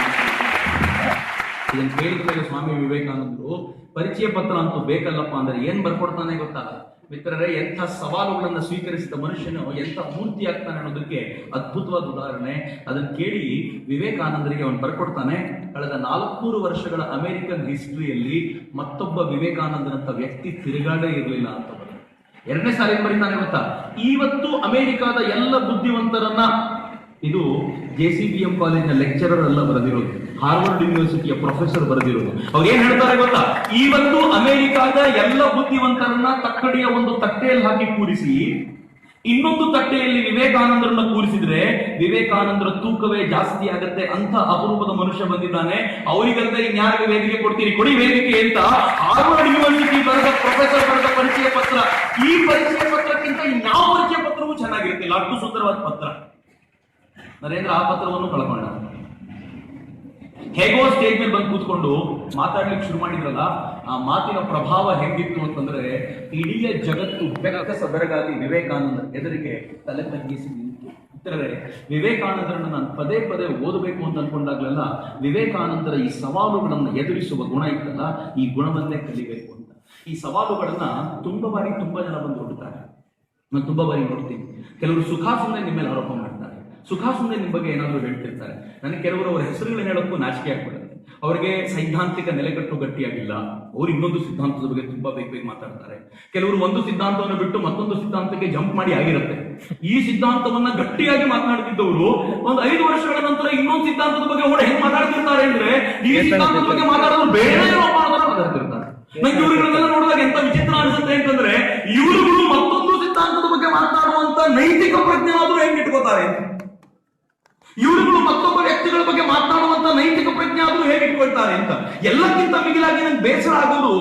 ಇದನ್ನು ಕೇಳಿದ ಮೇಲೆ ಸ್ವಾಮಿ ವಿವೇಕಾನಂದರು ಪರಿಚಯ ಪತ್ರ ಅಂತೂ ಬೇಕಲ್ಲಪ್ಪ ಅಂದ್ರೆ ಏನ್ ಬರ್ಕೊಡ್ತಾನೆ ಗೊತ್ತಾ ಮಿತ್ರರೇ? ಎಂಥ ಸವಾಲುಗಳನ್ನು ಸ್ವೀಕರಿಸಿದ ಮನುಷ್ಯನು ಎಂಥ ಮೂರ್ತಿ ಆಗ್ತಾನೆ ಅನ್ನೋದಕ್ಕೆ ಅದ್ಭುತವಾದ ಉದಾಹರಣೆ. ಅದನ್ನು ಕೇಳಿ ವಿವೇಕಾನಂದರಿಗೆ ಅವನು ಬರ್ಕೊಡ್ತಾನೆ, ಕಳೆದ 400 ವರ್ಷಗಳ ಅಮೆರಿಕನ್ ಹಿಸ್ಟ್ರಿಯಲ್ಲಿ ಮತ್ತೊಬ್ಬ ವಿವೇಕಾನಂದನಂತ ವ್ಯಕ್ತಿ ತಿರುಗಾಡೇ ಇರಲಿಲ್ಲ ಅಂತ. ಎರಡನೇ ಸಾರಿ ಏನ್ ಬರೀತಾನೆ ಗೊತ್ತಾ? ಇವತ್ತು ಅಮೆರಿಕಾದ ಎಲ್ಲ ಬುದ್ಧಿವಂತರನ್ನ, ಇದು JCBM ಕಾಲೇಜಿನ ಲೆಕ್ಚರರ್ ಅಲ್ಲ ಬರೆದಿರೋದು, ಹಾರ್ವರ್ಡ್ ಯೂನಿವರ್ಸಿಟಿಯ ಪ್ರೊಫೆಸರ್ ಬರೆದಿರೋದು. ಅವ್ರು ಏನ್ ಹೇಳ್ತಾರೆ ಗೊತ್ತಾ? ಇವತ್ತು ಅಮೆರಿಕಾದ ಎಲ್ಲ ಬುದ್ಧಿವಂತರನ್ನ ತಕ್ಕಡಿಯ ಒಂದು ತಟ್ಟೆಯಲ್ಲಿ ಹಾಕಿ ಕೂರಿಸಿ ಇನ್ನೊಂದು ತಟ್ಟೆಯಲ್ಲಿ ವಿವೇಕಾನಂದರನ್ನ ಕೂರಿಸಿದ್ರೆ ವಿವೇಕಾನಂದರ ತೂಕವೇ ಜಾಸ್ತಿ ಆಗತ್ತೆ. ಅಂತ ಅಪರೂಪದ ಮನುಷ್ಯ ಬಂದಿದ್ದಾನೆ, ಅವರಿಗಂತ ಇನ್ಯಾರಿಗೆ ವೇದಿಕೆ ಕೊಡ್ತೀರಿ? ಕೊಡಿ ವೇದಿಕೆ ಅಂತ ಹಾರ್ವರ್ಡ್ ಯೂನಿವರ್ಸಿಟಿ ಬರೆದ ಪ್ರೊಫೆಸರ್ ಬರೆದ ಪರಿಚಯ ಪತ್ರ. ಈ ಪರಿಚಯ ಪತ್ರಕ್ಕಿಂತ ಇನ್ಯಾವ ಪರಿಚಯ ಪತ್ರವೂ ಚೆನ್ನಾಗಿರುತ್ತಿಲ್ಲ, ಅಷ್ಟು ಸುಂದರವಾದ ಪತ್ರ. ನರೇಂದ್ರ ಆ ಪತ್ರವನ್ನು ಕಳ್ಕೊಂಡ. ಹೇಗೋ ಸ್ಟೇಜ್ ಮೇಲೆ ಬಂದು ಕೂತ್ಕೊಂಡು ಮಾತಾಡ್ಲಿಕ್ಕೆ ಶುರು ಮಾಡಿದ್ರಲ್ಲ, ಆ ಮಾತಿನ ಪ್ರಭಾವ ಹೆಂಗಿತ್ತು ಅಂತಂದ್ರೆ ಇಡೀ ಜಗತ್ತು ಬೆಕ್ಕಸ ಬೆರಗಾಗಿ ವಿವೇಕಾನಂದ ಎದುರಿಗೆ ತಲೆ ತಗ್ಗಿಸಿ ನಿಂತು. ವಿವೇಕಾನಂದರನ್ನು ನಾನು ಪದೇ ಪದೇ ಓದಬೇಕು ಅಂತ ಅನ್ಕೊಂಡಾಗ್ಲೆಲ್ಲ ವಿವೇಕಾನಂದರ ಈ ಸವಾಲುಗಳನ್ನು ಎದುರಿಸುವ ಗುಣ ಇತ್ತಲ್ಲ, ಈ ಗುಣವನ್ನೇ ಕಲಿಬೇಕು ಅಂತ. ಈ ಸವಾಲುಗಳನ್ನ ತುಂಬಾ ಜನ ಬಂದು ನೋಡ್ತಾರೆ. ನಾನು ತುಂಬಾ ಬಾರಿ ನೋಡ್ತೀನಿ, ಕೆಲವರು ಸುಖಾಸುಮ್ಮನೆ ನಿಮ್ಮ ಮೇಲೆ ಆರೋಪ ಮಾಡ್ತಾರೆ, ಸುಖಾಸುಮ್ಮನೆ ನಿಮ್ಮ ಬಗ್ಗೆ ಏನಾದರೂ ಹೇಳ್ತಿರ್ತಾರೆ. ನನಗೆ ಕೆಲವರು ಅವರ ಹೆಸರುಗಳನ್ನ ಹೇಳೋಕ್ಕೂ ನಾಚಿಕೆ ಆಗ್ಬಿಡುತ್ತೆ. ಅವರಿಗೆ ಸೈದ್ಧಾಂತಿಕ ನೆಲೆಗಟ್ಟು ಗಟ್ಟಿಯಾಗಿಲ್ಲ, ಅವ್ರು ಇನ್ನೊಂದು ಸಿದ್ಧಾಂತದ ಬಗ್ಗೆ ತುಂಬಾ ಬೇಗ ಮಾತಾಡ್ತಾರೆ. ಕೆಲವರು ಒಂದು ಸಿದ್ಧಾಂತವನ್ನು ಬಿಟ್ಟು ಮತ್ತೊಂದು ಸಿದ್ಧಾಂತಕ್ಕೆ ಜಂಪ್ ಮಾಡಿ ಆಗಿರುತ್ತೆ. ಈ ಸಿದ್ಧಾಂತವನ್ನ ಗಟ್ಟಿಯಾಗಿ ಮಾತನಾಡುತ್ತಿದ್ದವರು ಒಂದು 5 ವರ್ಷಗಳ ನಂತರ ಇನ್ನೊಂದು ಸಿದ್ಧಾಂತದ ಬಗ್ಗೆ ಅವ್ರು ಹೆಂಗ್ ಮಾತಾಡ್ತಿರ್ತಾರೆ ಅಂದ್ರೆ ಈ ಸಿದ್ಧಾಂತದ ಬಗ್ಗೆ ಮಾತಾಡೋದು ಬೇರೆ ಮಾತಾಡ್ತಿರ್ತಾರೆ. ನಂಗೆ ಇವ್ರುಗಳನ್ನೆಲ್ಲ ನೋಡಿದಾಗ ಎಂತ ವಿಚಿತ್ರ ಅನಿಸುತ್ತೆ ಅಂತಂದ್ರೆ ಇವರುಗಳು ಮತ್ತೊಂದು ಸಿದ್ಧಾಂತದ ಬಗ್ಗೆ ಮಾತನಾಡುವಂತ ನೈತಿಕ ಪ್ರಜ್ಞೆ ಆದ್ರೂ ಹೆಂಗ್ ಇಟ್ಕೋತಾರೆ? ಇವರುಗಳು ಮತ್ತೊಬ್ಬ ವ್ಯಕ್ತಿಗಳ ಬಗ್ಗೆ ಮಾತನಾಡುವಂತ ನೈತಿಕ ಪ್ರಜ್ಞೆ ಆದ್ರೂ ಹೇಗೆ ಇಟ್ಕೊಳ್ತಾರೆ ಅಂತ. ಎಲ್ಲಕ್ಕಿಂತ ಮಿಗಿಲಾಗಿ ನಂಗೆ ಬೇಸರ ಆಗೋದು,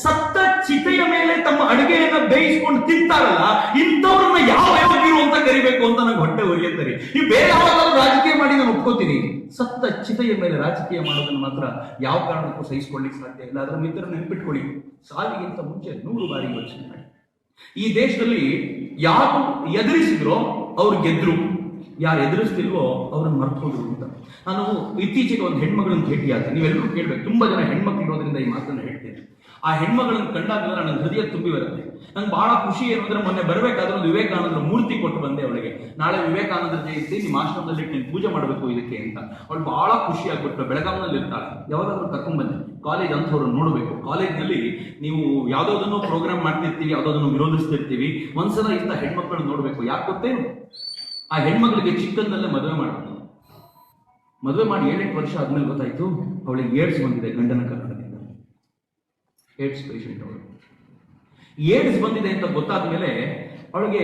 ಸತ್ತ ಚಿತೆಯ ಮೇಲೆ ತಮ್ಮ ಅಡುಗೆಯನ್ನ ಬೇಯಿಸ್ಕೊಂಡು ತಿಂತಾರಲ್ಲ, ಇಂಥವ್ರನ್ನ ಯಾವ ಯೋಗಿರು ಅಂತ ಕರಿಬೇಕು ಅಂತ ನಂಗೆ ಹೊಟ್ಟೆ ಉರಿಯುತ್ತಾರೆ. ನೀವು ಬೇರೆ ಯಾವಾಗಾದ್ರೂ ರಾಜಕೀಯ ಮಾಡಿ ನಾನು ಒಪ್ಕೋತೀನಿ, ಸತ್ತ ಚಿತೆಯ ಮೇಲೆ ರಾಜಕೀಯ ಮಾಡೋದನ್ನ ಮಾತ್ರ ಯಾವ ಕಾರಣಕ್ಕೂ ಸಹಿಸಿಕೊಳ್ಳಿಕ್ಕೆ ಸಾಧ್ಯ ಇಲ್ಲ. ಅದರ ಮಿತ್ರ ನೆನ್ಪಿಟ್ಕೊಳ್ಳಿ, ಸಾವಿಗಿಂತ ಮುಂಚೆ 100 ಬಾರಿ ಯೋಚನೆ ಮಾಡಿ. ಈ ದೇಶದಲ್ಲಿ ಯಾರು ಎದುರಿಸಿದ್ರೋ ಅವ್ರು ಗೆದ್ರು, ಯಾರು ಎದುರಿಸ್ತಿಲ್ವೋ ಅವ್ರನ್ನ ಮರ್ತು ಹೋದ್ರು ಅಂತ. ನಾನು ಇತ್ತೀಚೆಗೆ ಒಂದು ಹೆಣ್ಮಗಳನ್ನು ಭೇಟಿಯಾದೆ. ನೀವೆಲ್ಲರೂ ಕೇಳ್ಬೇಕು, ತುಂಬಾ ಜನ ಹೆಣ್ಮಕ್ಳು ಇರೋದ್ರಿಂದ ಈ ಮಾತನ್ನ ಹೇಳ್ತೇನೆ. ಆ ಹೆಣ್ಮಗಳನ್ನು ಕಂಡಾಗಲ್ಲ ನನ್ನ ಹೃದಯ ತುಂಬಿ ಬರುತ್ತೆ. ನಂಗೆ ಬಹಳ ಖುಷಿ ಏನು ಅಂದ್ರೆ, ಮೊನ್ನೆ ಬರಬೇಕಾದ್ರೆ ಒಂದು ವಿವೇಕಾನಂದರ ಮೂರ್ತಿ ಕೊಟ್ಟು ಬಂದೆ ಅವಳಿಗೆ. ನಾಳೆ ವಿವೇಕಾನಂದರ ಜಯಂತಿ, ನಿಮ್ಮ ಆಶ್ರಮದಲ್ಲಿ ನೀನು ಪೂಜೆ ಮಾಡಬೇಕು ಇದಕ್ಕೆ ಅಂತ. ಅವಳು ಬಹಳ ಖುಷಿ ಆಗ್ಬಿಟ್ಟು ಬೆಳಗಾವಿನಲ್ಲಿ ಇರ್ತಾಳೆ. ಯಾವಾಗಾದ್ರೂ ಕರ್ಕೊಂಡ್ ಬನ್ನಿ, ಕಾಲೇಜ್ ಅಂಥವ್ರು ನೋಡ್ಬೇಕು. ಕಾಲೇಜ್ನಲ್ಲಿ ನೀವು ಯಾವ್ದಾವುದನ್ನು ಪ್ರೋಗ್ರಾಮ್ ಮಾಡ್ತಿರ್ತೀವಿ, ಯಾವ್ದಾದನ್ನು ವಿರೋಧಿಸ್ತಿರ್ತೀವಿ, ಒಂದ್ಸಲ ಇಂಥ ಹೆಣ್ಮಕ್ಳನ್ನ ನೋಡ್ಬೇಕು. ಯಾಕೆ ಗೊತ್ತೇನು? ಆ ಹೆಣ್ಮಕ್ಳಿಗೆ ಚಿಕ್ಕಂದಲ್ಲೇ ಮದುವೆ ಮಾಡಬೇಕು. ಮದುವೆ ಮಾಡಿ 7-8 ವರ್ಷ ಆದ್ಮೇಲೆ ಗೊತ್ತಾಯ್ತು ಅವಳಿಗೆ ಏಡ್ಸ್ ಬಂದಿದೆ ಗಂಡನ ಕಾರಣದಿಂದ. ಏಡ್ಸ್ ಪೇಷಂಟ್ ಅವಳು. ಏಡ್ಸ್ ಬಂದಿದೆ ಅಂತ ಗೊತ್ತಾದ್ಮೇಲೆ ಅವಳಿಗೆ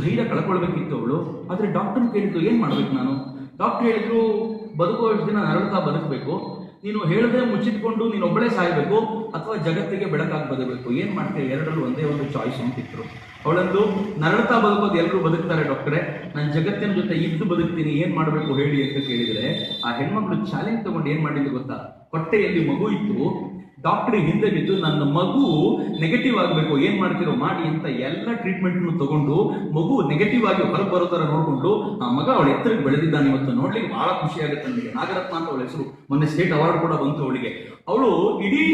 ಧೈರ್ಯ ಕಳ್ಕೊಳ್ಬೇಕಿತ್ತು ಅವಳು. ಆದ್ರೆ ಡಾಕ್ಟರ್ ಕೇಳಿದ್ರು, ಏನ್ ಮಾಡ್ಬೇಕು ನಾನು? ಡಾಕ್ಟರ್ ಹೇಳಿದ್ರು, ಬದುಕೋ ದಿನ ನರಳುತ್ತಾ ಬದುಕಬೇಕು, ನೀನು ಹೇಳದೆ ಮುಚ್ಚಿಟ್ಕೊಂಡು ನೀನು ಒಬ್ಬಳೇ ಸಾಯ್ಬೇಕು ಅಥವಾ ಜಗತ್ತಿಗೆ ಬೆಳಕಾಗಿ ಬದಬೇಕು, ಏನ್ ಮಾಡ್ತೀವಿ? ಎರಡರಲ್ಲೂ ಒಂದೇ ಒಂದು ಚಾಯ್ಸ್ ಅಂತಿದ್ರು. ಅವಳಂದು, ನರಳುತ್ತಾ ಬದುಕೋದು ಎಲ್ಲರೂ ಬದುಕ್ತಾರೆ ಡಾಕ್ಟ್ರೆ, ನಾನು ಜಗತ್ತಿನ ಜೊತೆ ಇದ್ದು ಬದುಕ್ತೀನಿ, ಏನ್ ಮಾಡ್ಬೇಕು ಹೇಳಿ ಅಂತ ಕೇಳಿದ್ರೆ, ಆ ಹೆಣ್ಮಕ್ಳು ಚಾಲೆಂಜ್ ತಗೊಂಡು ಏನ್ ಮಾಡಿದ್ರು ಗೊತ್ತಾ? ಹೊಟ್ಟೆಯಲ್ಲಿ ಮಗು ಇತ್ತು, ಡಾಕ್ಟ್ರಿಗೆ ಹಿಂದೆ ಬಿದ್ದು ನನ್ನ ಮಗು ನೆಗೆಟಿವ್ ಆಗಬೇಕು, ಏನ್ ಮಾಡ್ತಿರೋ ಮಾಡಿ ಅಂತ ಎಲ್ಲ ಟ್ರೀಟ್ಮೆಂಟ್ ತಗೊಂಡು ಮಗು ನೆಗೆಟಿವ್ ಆಗಿ ಹೊರಗೆ ಬರೋ ತರ ನೋಡ್ಕೊಂಡು ಆ ಮಗ ಅವಳ ಎತ್ತರಕ್ಕೆ ಬೆಳೆದಿದ್ದಾನೆ. ಇವತ್ತು ನೋಡ್ಲಿಕ್ಕೆ ಬಹಳ ಖುಷಿ ಆಗುತ್ತೆ ನನಗೆ. ನಾಗರತ್ನ ಅಂತ ಅವಳ ಹೆಸರು, ಮೊನ್ನೆ ಸ್ಟೇಟ್ ಅವಾರ್ಡ್ ಕೂಡ ಬಂತು ಅವಳಿಗೆ. ಅವಳು ಇಡೀ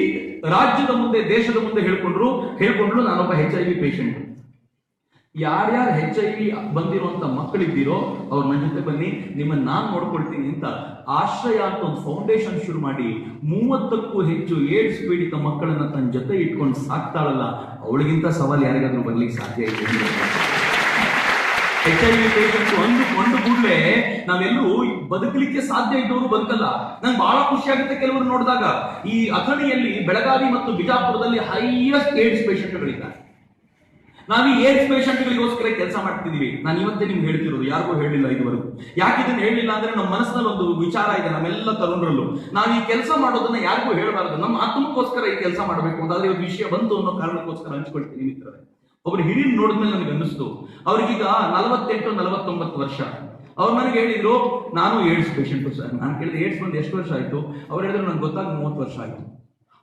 ರಾಜ್ಯದ ಮುಂದೆ, ದೇಶದ ಮುಂದೆ ಹೇಳ್ಕೊಂಡ್ರು ನಾನೊಬ್ಬ HIV ಪೇಷಂಟ್. ಯಾರ್ಯಾರು HIV ಬಂದಿರುವಂತ ಮಕ್ಕಳಿದ್ದೀರೋ ಅವ್ರು ನನ್ನ ಜೊತೆ ಬನ್ನಿ, ನಿಮ್ಮನ್ನ ನಾನ್ ನೋಡ್ಕೊಳ್ತೀನಿ ಅಂತ ಆಶ್ರಯ ಅಂತ ಒಂದು ಫೌಂಡೇಶನ್ ಶುರು ಮಾಡಿ 30ಕ್ಕೂ ಹೆಚ್ಚು ಏಡ್ಸ್ ಪೀಡಿತ ಮಕ್ಕಳನ್ನ ತನ್ನ ಜೊತೆ ಇಟ್ಕೊಂಡು ಸಾಕ್ತಾಳಲ್ಲ, ಅವಳಿಗಿಂತ ಸವಾಲು ಯಾರಿಗಾದ್ರೂ ಬರ್ಲಿಕ್ಕೆ ಸಾಧ್ಯ ಇದೆ? HIV ಪೇಷಂಟ್ ಒಂದು ಕೂಡಲೇ ನಾವೆಲ್ಲರೂ ಬದುಕಲಿಕ್ಕೆ ಸಾಧ್ಯ ಇದ್ದವರು ಬದುಕಲ್ಲ. ನಂಗೆ ಬಹಳ ಖುಷಿ ಆಗುತ್ತೆ ಕೆಲವರು ನೋಡಿದಾಗ. ಈ ಅಥಣಿಯಲ್ಲಿ, ಬೆಳಗಾವಿ ಮತ್ತು ಬಿಜಾಪುರದಲ್ಲಿ ಹೈಯೆಸ್ಟ್ ಏಡ್ಸ್ ಪೇಷಂಟ್ಗಳಿದ್ದಾರೆ. ನಾವು ಈ ಏಡ್ಸ್ ಪೇಷಂಟ್ಗಳಿಗೋಸ್ಕರ ಕೆಲಸ ಮಾಡ್ತಿದೀವಿ. ನಾನು ಇವತ್ತೇ ನಿಮ್ಗೆ ಹೇಳ್ತಿರೋದು, ಯಾರಿಗೂ ಹೇಳಿಲ್ಲ ಇದುವರೆಗೂ. ಯಾಕೆ ಇದನ್ನ ಹೇಳಿಲ್ಲ ಅಂದ್ರೆ, ನಮ್ಮ ಮನಸ್ಸಿನಲ್ಲಿ ಒಂದು ವಿಚಾರ ಇದೆ ನಮ್ಮೆಲ್ಲ ತರುಣರಲ್ಲೂ, ನಾವು ಈ ಕೆಲಸ ಮಾಡೋದನ್ನ ಯಾರಿಗೂ ಹೇಳಬಾರದು, ನಮ್ಮ ಆತ್ಮಕ್ಕೋಸ್ಕರ ಈ ಕೆಲಸ ಮಾಡಬೇಕು ಅಂತಾದ್ರೆ ಒಂದು ವಿಷಯ ಬಂತು ಅನ್ನೋ ಕಾರಣಕ್ಕೋಸ್ಕರ ಹಂಚ್ಕೊಳ್ತೀನಿ ಮಿತ್ರರೇ. ಒಬ್ಬರು ಹಿರಿಯ ನೋಡಿದ್ಮೇಲೆ ನನಗೆ ಅನ್ನಿಸ್ತು, ಅವ್ರಿಗೀಗ 48-49 ವರ್ಷ. ಅವ್ರು ನನಗೆ ಹೇಳಿದ್ರು, ನಾನು ಏಡ್ಸ್ ಪೇಷಂಟು ಸರ್. ನಾನು ಕೇಳಿದೆ ಏಡ್ಸ್ ಬಂದು ಎಷ್ಟು ವರ್ಷ ಆಯ್ತು? ಅವ್ರು ಹೇಳಿದ್ರು ನನಗೆ ಗೊತ್ತಾಗ 30 ವರ್ಷ ಆಯ್ತು.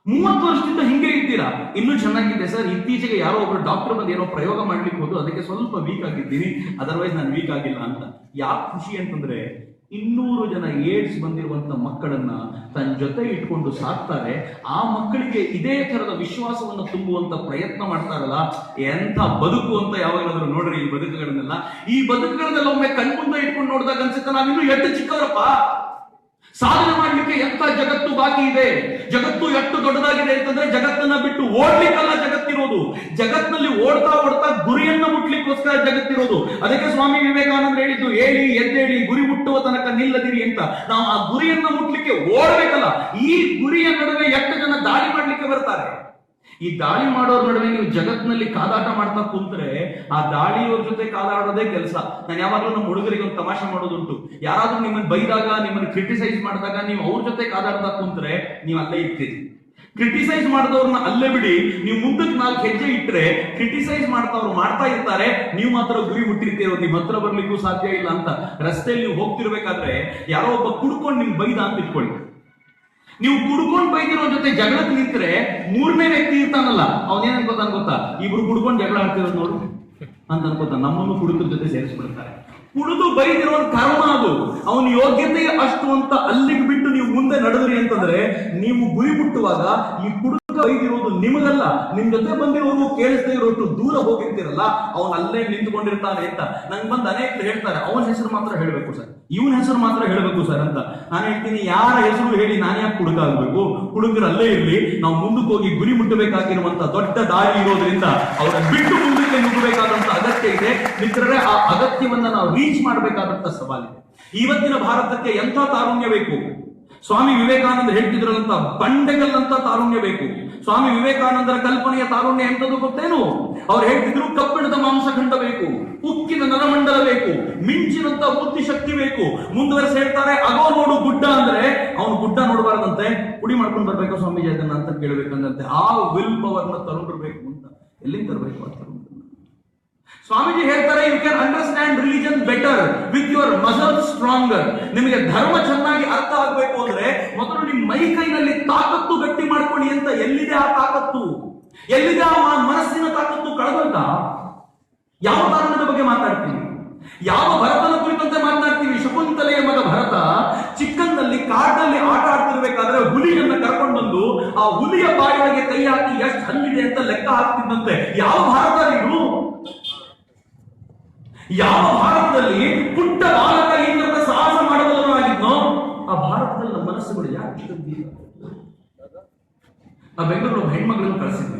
30 ವರ್ಷದಿಂದ ಹಿಂಗೆ ಇದ್ದೀರಾ? ಇನ್ನೂ ಚೆನ್ನಾಗಿದೆ ಸರ್. ಇತ್ತೀಚೆಗೆ ಯಾರೋ ಒಬ್ರು ಡಾಕ್ಟರ್ ಬಂದು ಏನೋ ಪ್ರಯೋಗ ಮಾಡ್ಲಿಕ್ಕೆ ಹೋದ್ರು, ಅದಕ್ಕೆ ಸ್ವಲ್ಪ ವೀಕ್ ಆಗಿದ್ದೀನಿ, ಅದರ್ವೈಸ್ ನಾನು ವೀಕ್ ಆಗಿಲ್ಲ ಅಂತ. ಯಾಕೆ ಖುಷಿ ಅಂತಂದ್ರೆ 200 ಜನ ಏಡ್ಸ್ ಬಂದಿರುವಂತ ಮಕ್ಕಳನ್ನ ತನ್ನ ಜೊತೆ ಇಟ್ಕೊಂಡು ಸಾಕ್ತಾರೆ. ಆ ಮಕ್ಕಳಿಗೆ ಇದೇ ತರದ ವಿಶ್ವಾಸವನ್ನು ತುಂಬುವಂತ ಪ್ರಯತ್ನ ಮಾಡ್ತಾರಲ್ಲ, ಎಂತ ಬದುಕು ಅಂತ ಯಾವಾಗಲಾದ್ರೂ ನೋಡ್ರಿ ಈ ಬದುಕುಗಳನ್ನೆಲ್ಲ. ಈ ಬದುಕುಗಳನ್ನೆಲ್ಲ ಒಮ್ಮೆ ಕಣ್ಮುಂದೆ ಇಟ್ಕೊಂಡು ನೋಡಿದಾಗ ಅನ್ಸುತ್ತೆ ನಾವಿನ್ನೂ ಎಷ್ಟು ಚಿಕ್ಕವರಪ್ಪ. ಸಾಧನೆ ಮಾಡ್ಲಿಕ್ಕೆ ಎಂತ ಜಗತ್ತು ಬಾಕಿ ಇದೆ. ಜಗತ್ತು ಎಷ್ಟು ದೊಡ್ಡದಾಗಿದೆ ಅಂತಂದ್ರೆ ಜಗತ್ತನ್ನ ಬಿಟ್ಟು ಓಡ್ಲಿಕ್ಕಲ್ಲ ಜಗತ್ತಿರೋದು. ಜಗತ್ತಿನಲ್ಲಿ ಓಡ್ತಾ ಓಡ್ತಾ ಗುರಿಯನ್ನ ಮುಟ್ಲಿಕ್ಕೋಸ್ಕರ ಜಗತ್ತಿರೋದು. ಅದಕ್ಕೆ ಸ್ವಾಮಿ ವಿವೇಕಾನಂದ ಹೇಳಿದ್ದು, ಹೇಳಿ ಎದ್ದೇಳಿ ಗುರಿ ಮುಟ್ಟುವ ತನಕ ನಿಲ್ಲದಿರಿ ಅಂತ. ನಾವು ಆ ಗುರಿಯನ್ನ ಮುಟ್ಲಿಕ್ಕೆ ಓಡ್ಬೇಕಲ್ಲ. ಈ ಗುರಿಯ ನಡುವೆ ಎಷ್ಟು ಜನ ದಾಳಿ ಮಾಡ್ಲಿಕ್ಕೆ ಬರ್ತಾರೆ. ಈ ದಾಳಿ ಮಾಡೋರ್ ನಡುವೆ ನೀವು ಜಗತ್ತಿನಲ್ಲಿ ಕಾದಾಟ ಮಾಡ್ತಾ ಕುಂತ್ರೆ ಆ ದಾಳಿಯವ್ರ ಜೊತೆ ಕಾದಾಡೋದೇ ಕೆಲಸ. ನಾನು ಯಾವಾಗಲೂ ನಮ್ಮ ಹುಡುಗರಿಗೆ ಒಂದು ತಮಾಷೆ ಮಾಡೋದುಂಟು. ಯಾರಾದ್ರೂ ನಿಮ್ಮನ್ನು ಬೈದಾಗ, ನಿಮ್ಮನ್ನು ಕ್ರಿಟಿಸೈಸ್ ಮಾಡಿದಾಗ ನೀವು ಅವ್ರ ಜೊತೆ ಕಾದಾಡ್ತಾ ಕುಂತ್ರೆ ನೀವು ಅಲ್ಲೇ ಇರ್ತೀರಿ. ಕ್ರಿಟಿಸೈಸ್ ಮಾಡಿದವ್ರನ್ನ ಅಲ್ಲೇ ಬಿಡಿ, ನೀವು ಮುಂದಕ್ಕೆ 4 ಹೆಜ್ಜೆ ಇಟ್ಟರೆ ಕ್ರಿಟಿಸೈಸ್ ಮಾಡ್ತಾವ್ರು ಮಾಡ್ತಾ ಇರ್ತಾರೆ, ನೀವು ಮಾತ್ರ ಗುರಿ ಮುಟ್ಟಿರ್ತೀರೋ, ನಿಮ್ಮ ಹತ್ರ ಬರ್ಲಿಕ್ಕೂ ಸಾಧ್ಯ ಇಲ್ಲ ಅಂತ. ರಸ್ತೆಯಲ್ಲಿ ನೀವು ಹೋಗ್ತಿರ್ಬೇಕಾದ್ರೆ ಯಾರೋ ಒಬ್ಬ ಕುಡ್ಕೊಂಡು ನಿಮ್ಗೆ ಬೈದ ಅಂತ ಇಟ್ಕೊಳ್ಳಿ. ನೀವು ಕುಡ್ಕೊಂಡು ಬೈದಿರೋ ಜೊತೆ ಜಗಳಕ್ಕೆ ನಿಂತರೆ 3ನೇ ವ್ಯಕ್ತಿ ಇರ್ತಾನಲ್ಲ, ಅವನೇನ್ ಅನ್ಕೋತಾನ ಗೊತ್ತಾ? ಇಬ್ರು ಕುಡ್ಕೊಂಡು ಜಗಳ ಆಡ್ತಿರೋದು ನೋಡು ಅಂತ ಅನ್ಕೋತಾನ. ನಮ್ಮನ್ನು ಕುಡುಕರ ಜೊತೆ ಸೇರಿಸ್ಬಿಡ್ತಾರೆ. ಕುಡಿದು ಬೈದಿರೋ ಕರ್ಮ ಅದು, ಅವನ ಯೋಗ್ಯತೆ ಅಷ್ಟು ಅಂತ ಅಲ್ಲಿಗೆ ಬಿಟ್ಟು ನೀವು ಮುಂದೆ ನಡೆದ್ರಿ ಅಂತಂದ್ರೆ, ನೀವು ಗುರಿ ಮುಟ್ಟುವಾಗ ಈ ಕುಡುಕ ಬೈದಿರೋದು ನಿಮಗಲ್ಲ, ನಿಮ್ ಜೊತೆ ಬಂದಿರೋರು ಕೇಳಿಸ್ದೇ ಇರೋಷ್ಟು ದೂರ ಹೋಗಿರ್ತೀರಲ್ಲ, ಅವನ್ ಅಲ್ಲೇ ನಿಂತ್ಕೊಂಡಿರ್ತಾನೆ ಅಂತ. ನಂಗೆ ಬಂದು ಅನೇಕರು ಹೇಳ್ತಾರೆ, ಅವನ ಹೆಸರು ಮಾತ್ರ ಹೇಳ್ಬೇಕು ಸರ್, ಇವನ ಹೆಸರು ಮಾತ್ರ ಹೇಳ್ಬೇಕು ಸರ್ ಅಂತ. ನಾನು ಹೇಳ್ತೀನಿ, ಯಾರ ಹೆಸರು ಹೇಳಿ ನಾನು ಯಾಕೆ ಕುಡುಕ ಆಗ್ಬೇಕು? ಕುಡುಕರು ಅಲ್ಲೇ ಇರ್ಲಿ, ನಾವು ಮುಂದಕ್ಕೆ ಹೋಗಿ ಗುರಿ ಮುಟ್ಟಬೇಕಾಗಿರುವಂತ ದೊಡ್ಡ ದಾರಿ ಇರೋದ್ರಿಂದ ಅವರನ್ನು ಬಿಟ್ಟು ಮುಂದಕ್ಕೆ ನುಗ್ಗಬೇಕಾದಂತ ಅಗತ್ಯ ಇದೆ. ಮಿತ್ರರೇ, ಆ ಅಗತ್ಯವನ್ನ ನಾವು ರೀಚ್ ಮಾಡಬೇಕಾದಂತ ಸವಾಲಿದೆ. ಇವತ್ತಿನ ಭಾರತಕ್ಕೆ ಎಂಥ ತಾರುಣ್ಯ ಬೇಕು? ಸ್ವಾಮಿ ವಿವೇಕಾನಂದ ಹೇಳ್ತಿದ್ರಂತ ಬಂಡೆಗಲ್ಲಂತ ತಾರುಣ್ಯ ಬೇಕು. ಸ್ವಾಮಿ ವಿವೇಕಾನಂದರ ಕಲ್ಪನೆಯ ತಾರುಣ್ಯ ಎಂತದ್ದು ಗೊತ್ತೇನು? ಅವ್ರು ಹೇಳ್ತಿದ್ರು, ಕಬ್ಬಿಣದ ಮಾಂಸಖಂಡ ಬೇಕು, ಉಕ್ಕಿನ ನರಮಂಡಲ ಬೇಕು, ಮಿಂಚಿನಂತ ಬುದ್ಧಿಶಕ್ತಿ ಬೇಕು. ಮುಂದುವರೆಸಿ ಹೇಳ್ತಾರೆ, ಅಗೋ ನೋಡು ಗುಡ್ಡ ಅಂದ್ರೆ ಅವನು ಗುಡ್ಡ ನೋಡಬಾರ್ದಂತೆ, ಪುಡಿ ಮಾಡ್ಕೊಂಡು ಬರ್ಬೇಕು ಸ್ವಾಮೀಜಿ ಅದನ್ನ ಅಂತ ಕೇಳಬೇಕಂದಂತೆ. ಆ ವಿಲ್ ಪವರ್ನ ತಗೊಂಡಿರ್ಬೇಕು ಅಂತ. ಎಲ್ಲಿಂದ ತರಬೇಕು ಅಂತ ಸ್ವಾಮೀಜಿ ಹೇಳ್ತಾರೆ, you can understand religion better with your muscles stronger. ನಿಮಗೆ ಧರ್ಮ ಚೆನ್ನಾಗಿ ಅರ್ಥ ಆಗಬೇಕು ಅಂದ್ರೆ ಮೊದಲು ನಿಮ್ಮ ಮೈ ಕೈನಲ್ಲಿ ತಾಕತ್ತು ಗಟ್ಟಿ ಮಾಡ್ಕೊಳ್ಳಿ ಅಂತ. ಎಲ್ಲಿದೆ ಆ ತಾಕತ್ತು? ಎಲ್ಲಿದೆ ಆ ಮನಸ್ಸಿನ ತಾಕತ್ತು? ಕಳೆದಂತ ಯಾವ ಕಾರಣದ ಬಗ್ಗೆ ಮಾತಾಡ್ತೀವಿ? ಯಾವ ಭರತನ ಕುರಿತಂತೆ ಮಾತನಾಡ್ತೀವಿ? ಶಕುಂತಲೆಯ ಮಗ ಭರತ ಚಿಕ್ಕಂದಲ್ಲಿ ಕಾಡಲ್ಲಿ ಆಟ ಆಡ್ತಿರ್ಬೇಕಾದ್ರೆ ಹುಲಿಯನ್ನ ಕರ್ಕೊಂಡು ಬಂದು ಆ ಹುಲಿಯ ಬಾಯಿಗೆ ಕೈ ಹಾಕಿ ಎಷ್ಟು ಹಲ್ಲಿದೆ ಅಂತ ಲೆಕ್ಕ ಹಾಕ್ತಿದ್ದಂತೆ. ಯಾವ ಭಾರತ ಇದು? ಯಾವ ಭಾರತದಲ್ಲಿ ಪುಟ್ಟ ಬಾಲಕ ಈ ತರದ ಸಾಹಸ ಮಾಡಬಲ್ಲವನಾಗಿದ್ನೋ ಆ ಭಾರತದಲ್ಲಿ ನಮ್ಮ ಮನಸ್ಸುಗಳು ಯಾಕೆ? ಆ ಬೆಂಗಳೂರು ಹೆಣ್ಮಗಳನ್ನು ಕರೆಸಬೇಕು.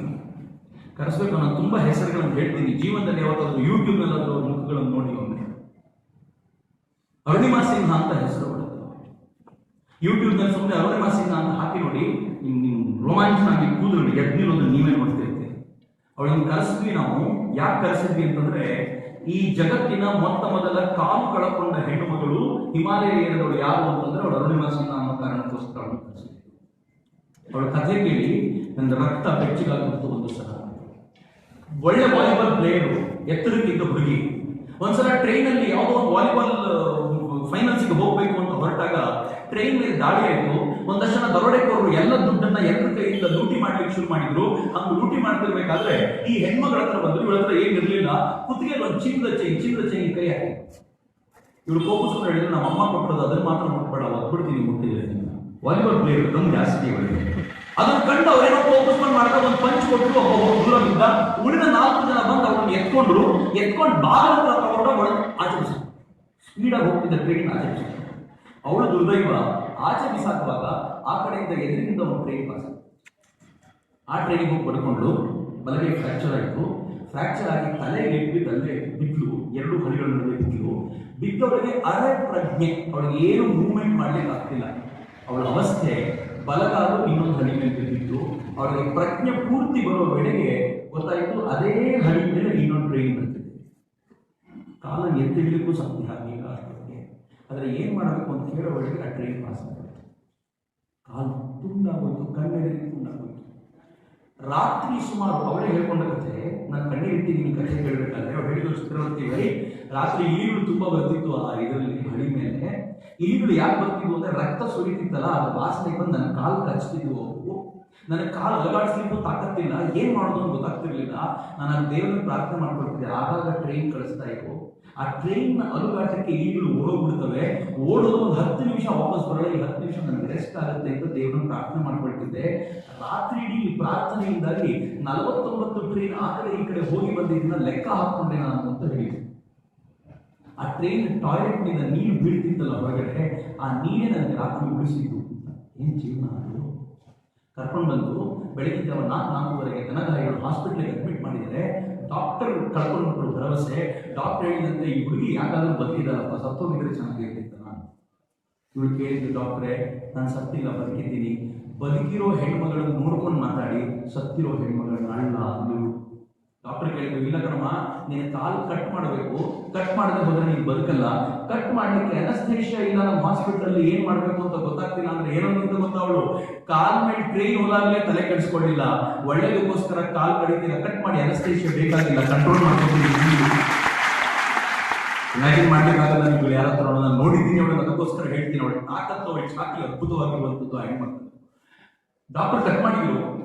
ನಾನು ತುಂಬಾ ಹೆಸರುಗಳನ್ನು ಹೇಳ್ತೀನಿ. ಜೀವನದಲ್ಲಿ ಯಾವತ್ತಾದ್ರೂ ಯೂಟ್ಯೂಬ್ ನಲ್ಲಾದ್ರೂ ಮುಖಗಳನ್ನು ನೋಡಿ ಒಮ್ಮೆ ಅರುಣಿಮಾ ಸಿನ್ಹಾ ಅಂತ ಹೆಸರು ಹೊಡೆದು ಯೂಟ್ಯೂಬ್ ನಲ್ಲಿ ಸುಮ್ಮನೆ ಅರುಣಿಮಾ ಸಿನ್ಹಾ ಅಂತ ಹಾಕಿ ನೋಡಿ, ನಿಮ್ ರೋಮಾಂಚನಾಗಿ ಕೂದಲು ಎದ್ನಿರೋದು ನೀವೇ ನೋಡ್ತಿರ್ತೀರಿ. ಅವಳನ್ನು ಕರೆಸಿದ್ವಿ ನಾವು. ಯಾಕೆ ಕರೆಸಿದ್ವಿ ಅಂತಂದ್ರೆ, ಈ ಜಗತ್ತಿನ ಮೊದಲ ಕಾಲು ಕಳಕೊಂಡ ಹೆಣ್ಣು ಮಗಳು ಹಿಮಾಲಯ ಏರಿದವಳು ಯಾರು ಅಂತಂದ್ರೆ ಅವಳು ಅರುಣಿಮಾ ಸಿನ್ಹಾ ಅನ್ನೋ ಕಾರಣಕ್ಕೋಸ್ಕರ ಅವಳು ಕರೆಸಿದ್ವಿ. ಅವಳ ಕಥೆ ಕೇಳಿ ನನ್ನ ರಕ್ತ ಬೆಚ್ಚಗಾಗಿತ್ತು. ಒಂದು ಸಲ ಒಳ್ಳೆ ವಾಲಿಬಾಲ್ ಪ್ಲೇಯರು, ಎತ್ತರಕ್ಕಿದ್ದ ಹುಡುಗಿ, ಒಂದ್ಸಲ ಟ್ರೈನ್ ಅಲ್ಲಿ ಯಾವುದೋ ಒಂದು ವಾಲಿಬಾಲ್ ಫೈನಲ್ಸ್ಗೆ ಹೋಗ್ಬೇಕು ಅಂತ ಹೊರಟಾಗ ಟ್ರೈನ್ ಮೇಲೆ ದಾಳಿ ಆಯ್ತು. ಒಂದಷ್ಟು ಜನ ದರೋಡೆಕೋರರು ಎಲ್ಲ ದುಡ್ಡನ್ನ ಎಲ್ಲರ ಕೈಯಿಂದ ಲೂಟಿ ಮಾಡ್ಲಿಕ್ಕೆ ಶುರು ಮಾಡಿದ್ರು. ಹಂಗೆ ಲೂಟಿ ಮಾಡ್ತಿರ್ಬೇಕಾದ್ರೆ ಈ ಹೆಣ್ಮಗಳ ಹತ್ರ ಬಂದ್ರು. ಇವಳ ಹತ್ರ ಏನಿರ್ಲಿಲ್ಲ, ಕುತ್ತಿಗೆ ಒಂದು ಚಿನ್ನದ ಚೈನ್ ಕೈ ಹಾಕಿ ಇವಳು ಕೋಪಿಸ್ಕೊಂಡು ಹೇಳಿದ್ರು, ನಮ್ಮ ಅಮ್ಮ ಕೊಟ್ಟರು ಅದನ್ನ ಮಾತ್ರ ಮುಟ್ಬೇಡ, ಒದ್ಬಿಡ್ತೀನಿ ಮುಟ್ಟಿದ್ರೆ. ವಾಲಿಬಾಲ್ ಪ್ಲೇಯರ್ ನಮ್ ಜಾಸ್ತಿ ಅವಳಿಗೆ. ಅದನ್ನ ಕಂಡು ಅವ್ರೇನೋ ಕೋಪಿಸ್ಕೊಂಡು ಮಾಡ್ತಾರೆ, ಒಂದು ಪಂಚ್ ಕೊಟ್ಟರು. ಒಬ್ಬ ದೂರವಿದ್ದ. ಉಳಿದ 4 ಜನ ಬಂದು ಅವಳನ್ನು ಎತ್ಕೊಂಡು ಬಾಗಿಲ ಹತ್ರ ತಗೊಂಡು ಅವಳು ಆಚರಿಸ ಸ್ಪೀಡಾಗಿ ಹೋಗ್ತಿದ್ದ ಟ್ರೈನ್ ಆಚರಿಸ. ಅವಳು ದುರ್ದೈವ, ಆಚೆ ಬಿಸಾಕುವಾಗ ಆ ಕಡೆಯಿಂದ ಎದುರಿನಿಂದ ಒಂದು ಟ್ರೈನ್ ಪಾಸ್. ಆ ಟ್ರೈನಿಗೆ ಹೋಗಿ ಪಡ್ಕೊಂಡು ಬಲಗೆ ಫ್ರಾಕ್ಚರ್ ಆಯಿತು. ಫ್ರಾಕ್ಚರ್ ಆಗಿ ತಲೆಗೆ ಅಲ್ಲೇ ಬಿದ್ಲು. 2 ಹಳಿಗಳ ನಡುವೆ ಬಿದ್ದವಳಿಗೆ ಅರೆ ಪ್ರಜ್ಞೆ, ಅವಳಿಗೆ ಏನು ಮೂವ್ಮೆಂಟ್ ಮಾಡ್ಲಿಕ್ಕೆ ಆಗ್ತಿಲ್ಲ. ಅವಳ ಅವಸ್ಥೆ ಬಲಗಾಲು ಇನ್ನೊಂದು ಹಳಿ ಮೇಲೆ ಬಿದ್ದಿತ್ತು. ಅವಳಿಗೆ ಪ್ರಜ್ಞೆ ಪೂರ್ತಿ ಬರುವ ವೇಳೆಗೆ ಗೊತ್ತಾಯಿತು, ಅದೇ ಹಳಿ ಮೇಲೆ ಇನ್ನೊಂದು ಟ್ರೈನ್ ಬರ್ತಿದೆ. ಕಾಲ ಎತ್ತಿಡ್ಲಿಕ್ಕೂ ಸಾಧ್ಯ ಆಗಲಿಲ್ಲ ಅಷ್ಟೊತ್ತಿಗೆ. ಆದರೆ ಏನ್ ಮಾಡಬೇಕು ಅಂತ ಕೇಳೋ ಒಳಗೆ ಆ ಟ್ರೈನ್ ಪಾಸ್ ಆಗುತ್ತೆ. ಕಾಲು ತುಂಡಾಗೋಯ್ತು, ಕಣ್ಣೆಡೆಗೆ ತುಂಡಾಗೋಯ್ತು. ರಾತ್ರಿ ಸುಮಾರು ಅವಳೇ ಹೇಳ್ಕೊಂಡ ಕಥೆ, ನಾನು ಕಣ್ಣೀರಿಟ್ಟಿದ್ದೀನಿ ಕಥೆ ಹೇಳ್ಬೇಕಾದ್ರೆ ಅವ್ರು ಹೇಳಿದ್ರು ಚಕ್ರವರ್ತಿ ರಾತ್ರಿ ಈರುಳು ತುಂಬಾ ಬರ್ತಿತ್ತು ಆ ಇದರಲ್ಲಿ ಹಳಿ ಮೇಲೆ. ಈರುಳು ಯಾಕೆ ಬರ್ತಿದ್ವು ಅಂದ್ರೆ ರಕ್ತ ಸುರಿತಿತ್ತಲ್ಲ, ಅದ್ರ ವಾಸನೆ ಬಂದು ನನ್ನ ಕಾಲು ಕಚ್ತಿದ್ವು. ಅವು ನನ್ನ ಕಾಲು ಅಲಗಾಡಿಸ್ಲಿಕ್ಕೂ ತಾಕತ್ತಿಲ್ಲ, ಏನ್ ಮಾಡೋದು ಅಂತ ಗೊತ್ತಾಗ್ತಿರ್ಲಿಲ್ಲ. ನಾನು ದೇವರನ್ನು ಪ್ರಾರ್ಥನೆ ಮಾಡ್ಕೊಳ್ತಿದ್ದೆ. ಆಗಾಗ ಟ್ರೈನ್ ಕಳಿಸ್ತಾ ಇದ್ರು, ಆ ಟ್ರೈನ್ ಅಲುಗಾಟಕ್ಕೆ ಈಗಲೂ ಓಡೋಗ್ಬಿಡ್ತವೆ. ಓಡೋದು ಒಂದು 10 ನಿಮಿಷ ವಾಪಸ್ ಬರೋಲ್ಲ, ಈ 10 ನಿಮಿಷ ನನಗೆ ರೆಸ್ಟ್ ಆಗುತ್ತೆ ಅಂತ ದೇವರನ್ನು ಪ್ರಾರ್ಥನೆ ಮಾಡ್ಕೊಳ್ತಿದ್ದೆ. ರಾತ್ರಿ ಇಡೀ ಪ್ರಾರ್ಥನೆಯಿಂದಾಗಿ 49 ಟ್ರೈನ್ ಆ ಕಡೆ ಈ ಕಡೆ ಹೋಗಿ ಬಂದಿದ್ದನ್ನ ಲೆಕ್ಕ ಹಾಕೊಂಡೆ ನಾನು ಅಂತ ಹೇಳಿದೆ. ಆ ಟ್ರೈನ್ ಟಾಯ್ಲೆಟ್ ನಿಂದ ನೀರು ಬೀಳ್ತಿತ್ತಲ್ಲ ಹೊರಗಡೆ, ಆ ನೀರೇ ನನಗೆ ರಾತ್ರಿ ಉಳಿಸಿದ್ದು. ಏನ್ ಜೀವನ ಅದು. ಕರ್ಕೊಂಡು ಬಂದು ಬೆಳಗ್ಗೆ ಜಾವ 4:04 ದನಗಾಯಿಗಳು ಹಾಸ್ಪಿಟ್ಲಿಗೆ ಅಡ್ಮಿಟ್ ಮಾಡಿದರೆ. ಡಾಕ್ಟರ್ ಕಳ್ಕೊಂಡ್ಬಿಟ್ರು ಭರವಸೆ. ಡಾಕ್ಟರ್ ಹೇಳಿದಂತೆ ಈ ಹುಡುಗಿ ಯಾಕಾದ್ರೂ ಬದುಕಿದಾರಪ್ಪ, ಸತ್ತೋಗಿದ್ರೆ ಚೆನ್ನಾಗಿರ್ತಿತ್ತು. ನಾನು ಇವಳು ಕೇಳಿದ್ರು, ಡಾಕ್ಟ್ರೇ ನಾನು ಸತ್ತಿಲ್ಲ ಬದುಕಿದ್ದೀನಿ. ಬದುಕಿರೋ ಹೆಣ್ಮಗಳನ್ನು ನೋಡ್ಕೊಂಡು ಮಾತಾಡಿ, ಸತ್ತಿರೋ ಹೆಣ್ಮಗಳನ್ನ ಅಲ್ಲ ಅಂದ್ರು. ಡಾಕ್ಟರ್ ಕೇಳಿದ್ರು, ಇಲ್ಲ ಕಣಮ್ಮ, ನೀನು ಕಾಲು ಕಟ್ ಮಾಡಬೇಕು, ಕಟ್ ಮಾಡದೆ ಹೋದ್ರೆ ನೀನು ಬದುಕಲ್ಲ. ಕಟ್ ಮಾಡ್ಲಿಕ್ಕೆ ಅನಸ್ಥೇಷಿಯಾ ಇಲ್ಲ ನಮ್ಮ ಹಾಸ್ಪಿಟಲ್, ಏನ್ ಮಾಡ್ಬೇಕು ಅಂತ ಗೊತ್ತಾಗ್ತಿಲ್ಲ ಅಂದ್ರೆ ಏನಂತ ಗೊತ್ತಾವಳು, ಕಾಲ್ ಮೇಲೆ ಟ್ರೈನ್ ಹೋದಾಗಲೇ ತಲೆ ಕೆಡಿಸ್ಕೊಳ್ಳಿಲ್ಲ, ಒಳ್ಳೇದಕ್ಕೋಸ್ಕರ ಕಾಲ್ ಕಡಿತೀರ, ಕಟ್ ಮಾಡಿ, ಅನಸ್ಥೇಷಿಯಾ ಬೇಕಾಗಿಲ್ಲ, ಕಂಟ್ರೋಲ್ ಮಾಡ್ಕೊಂಡು ಇಮ್ಯಾಜಿನ್ ಮಾಡ್ಲಿಕ್ಕಾಗಲ್ಲ. ನೀವು ಯಾರ ಹತ್ರ ನಾನು ನೋಡಿದ್ದೀನಿ, ಅವಳು ಅದಕ್ಕೋಸ್ಕರ ಹೇಳ್ತೀನಿ, ಅವಳು ತಾಕತ್ತು, ಅವಳು ಚಾಕಿ ಅದ್ಭುತವಾಗಿರುವಂಥದ್ದು ಹೆಣ್ಮಕ್ಳು. ಡಾಕ್ಟರ್ ಕಟ್ ಮಾಡಿದ್ರು,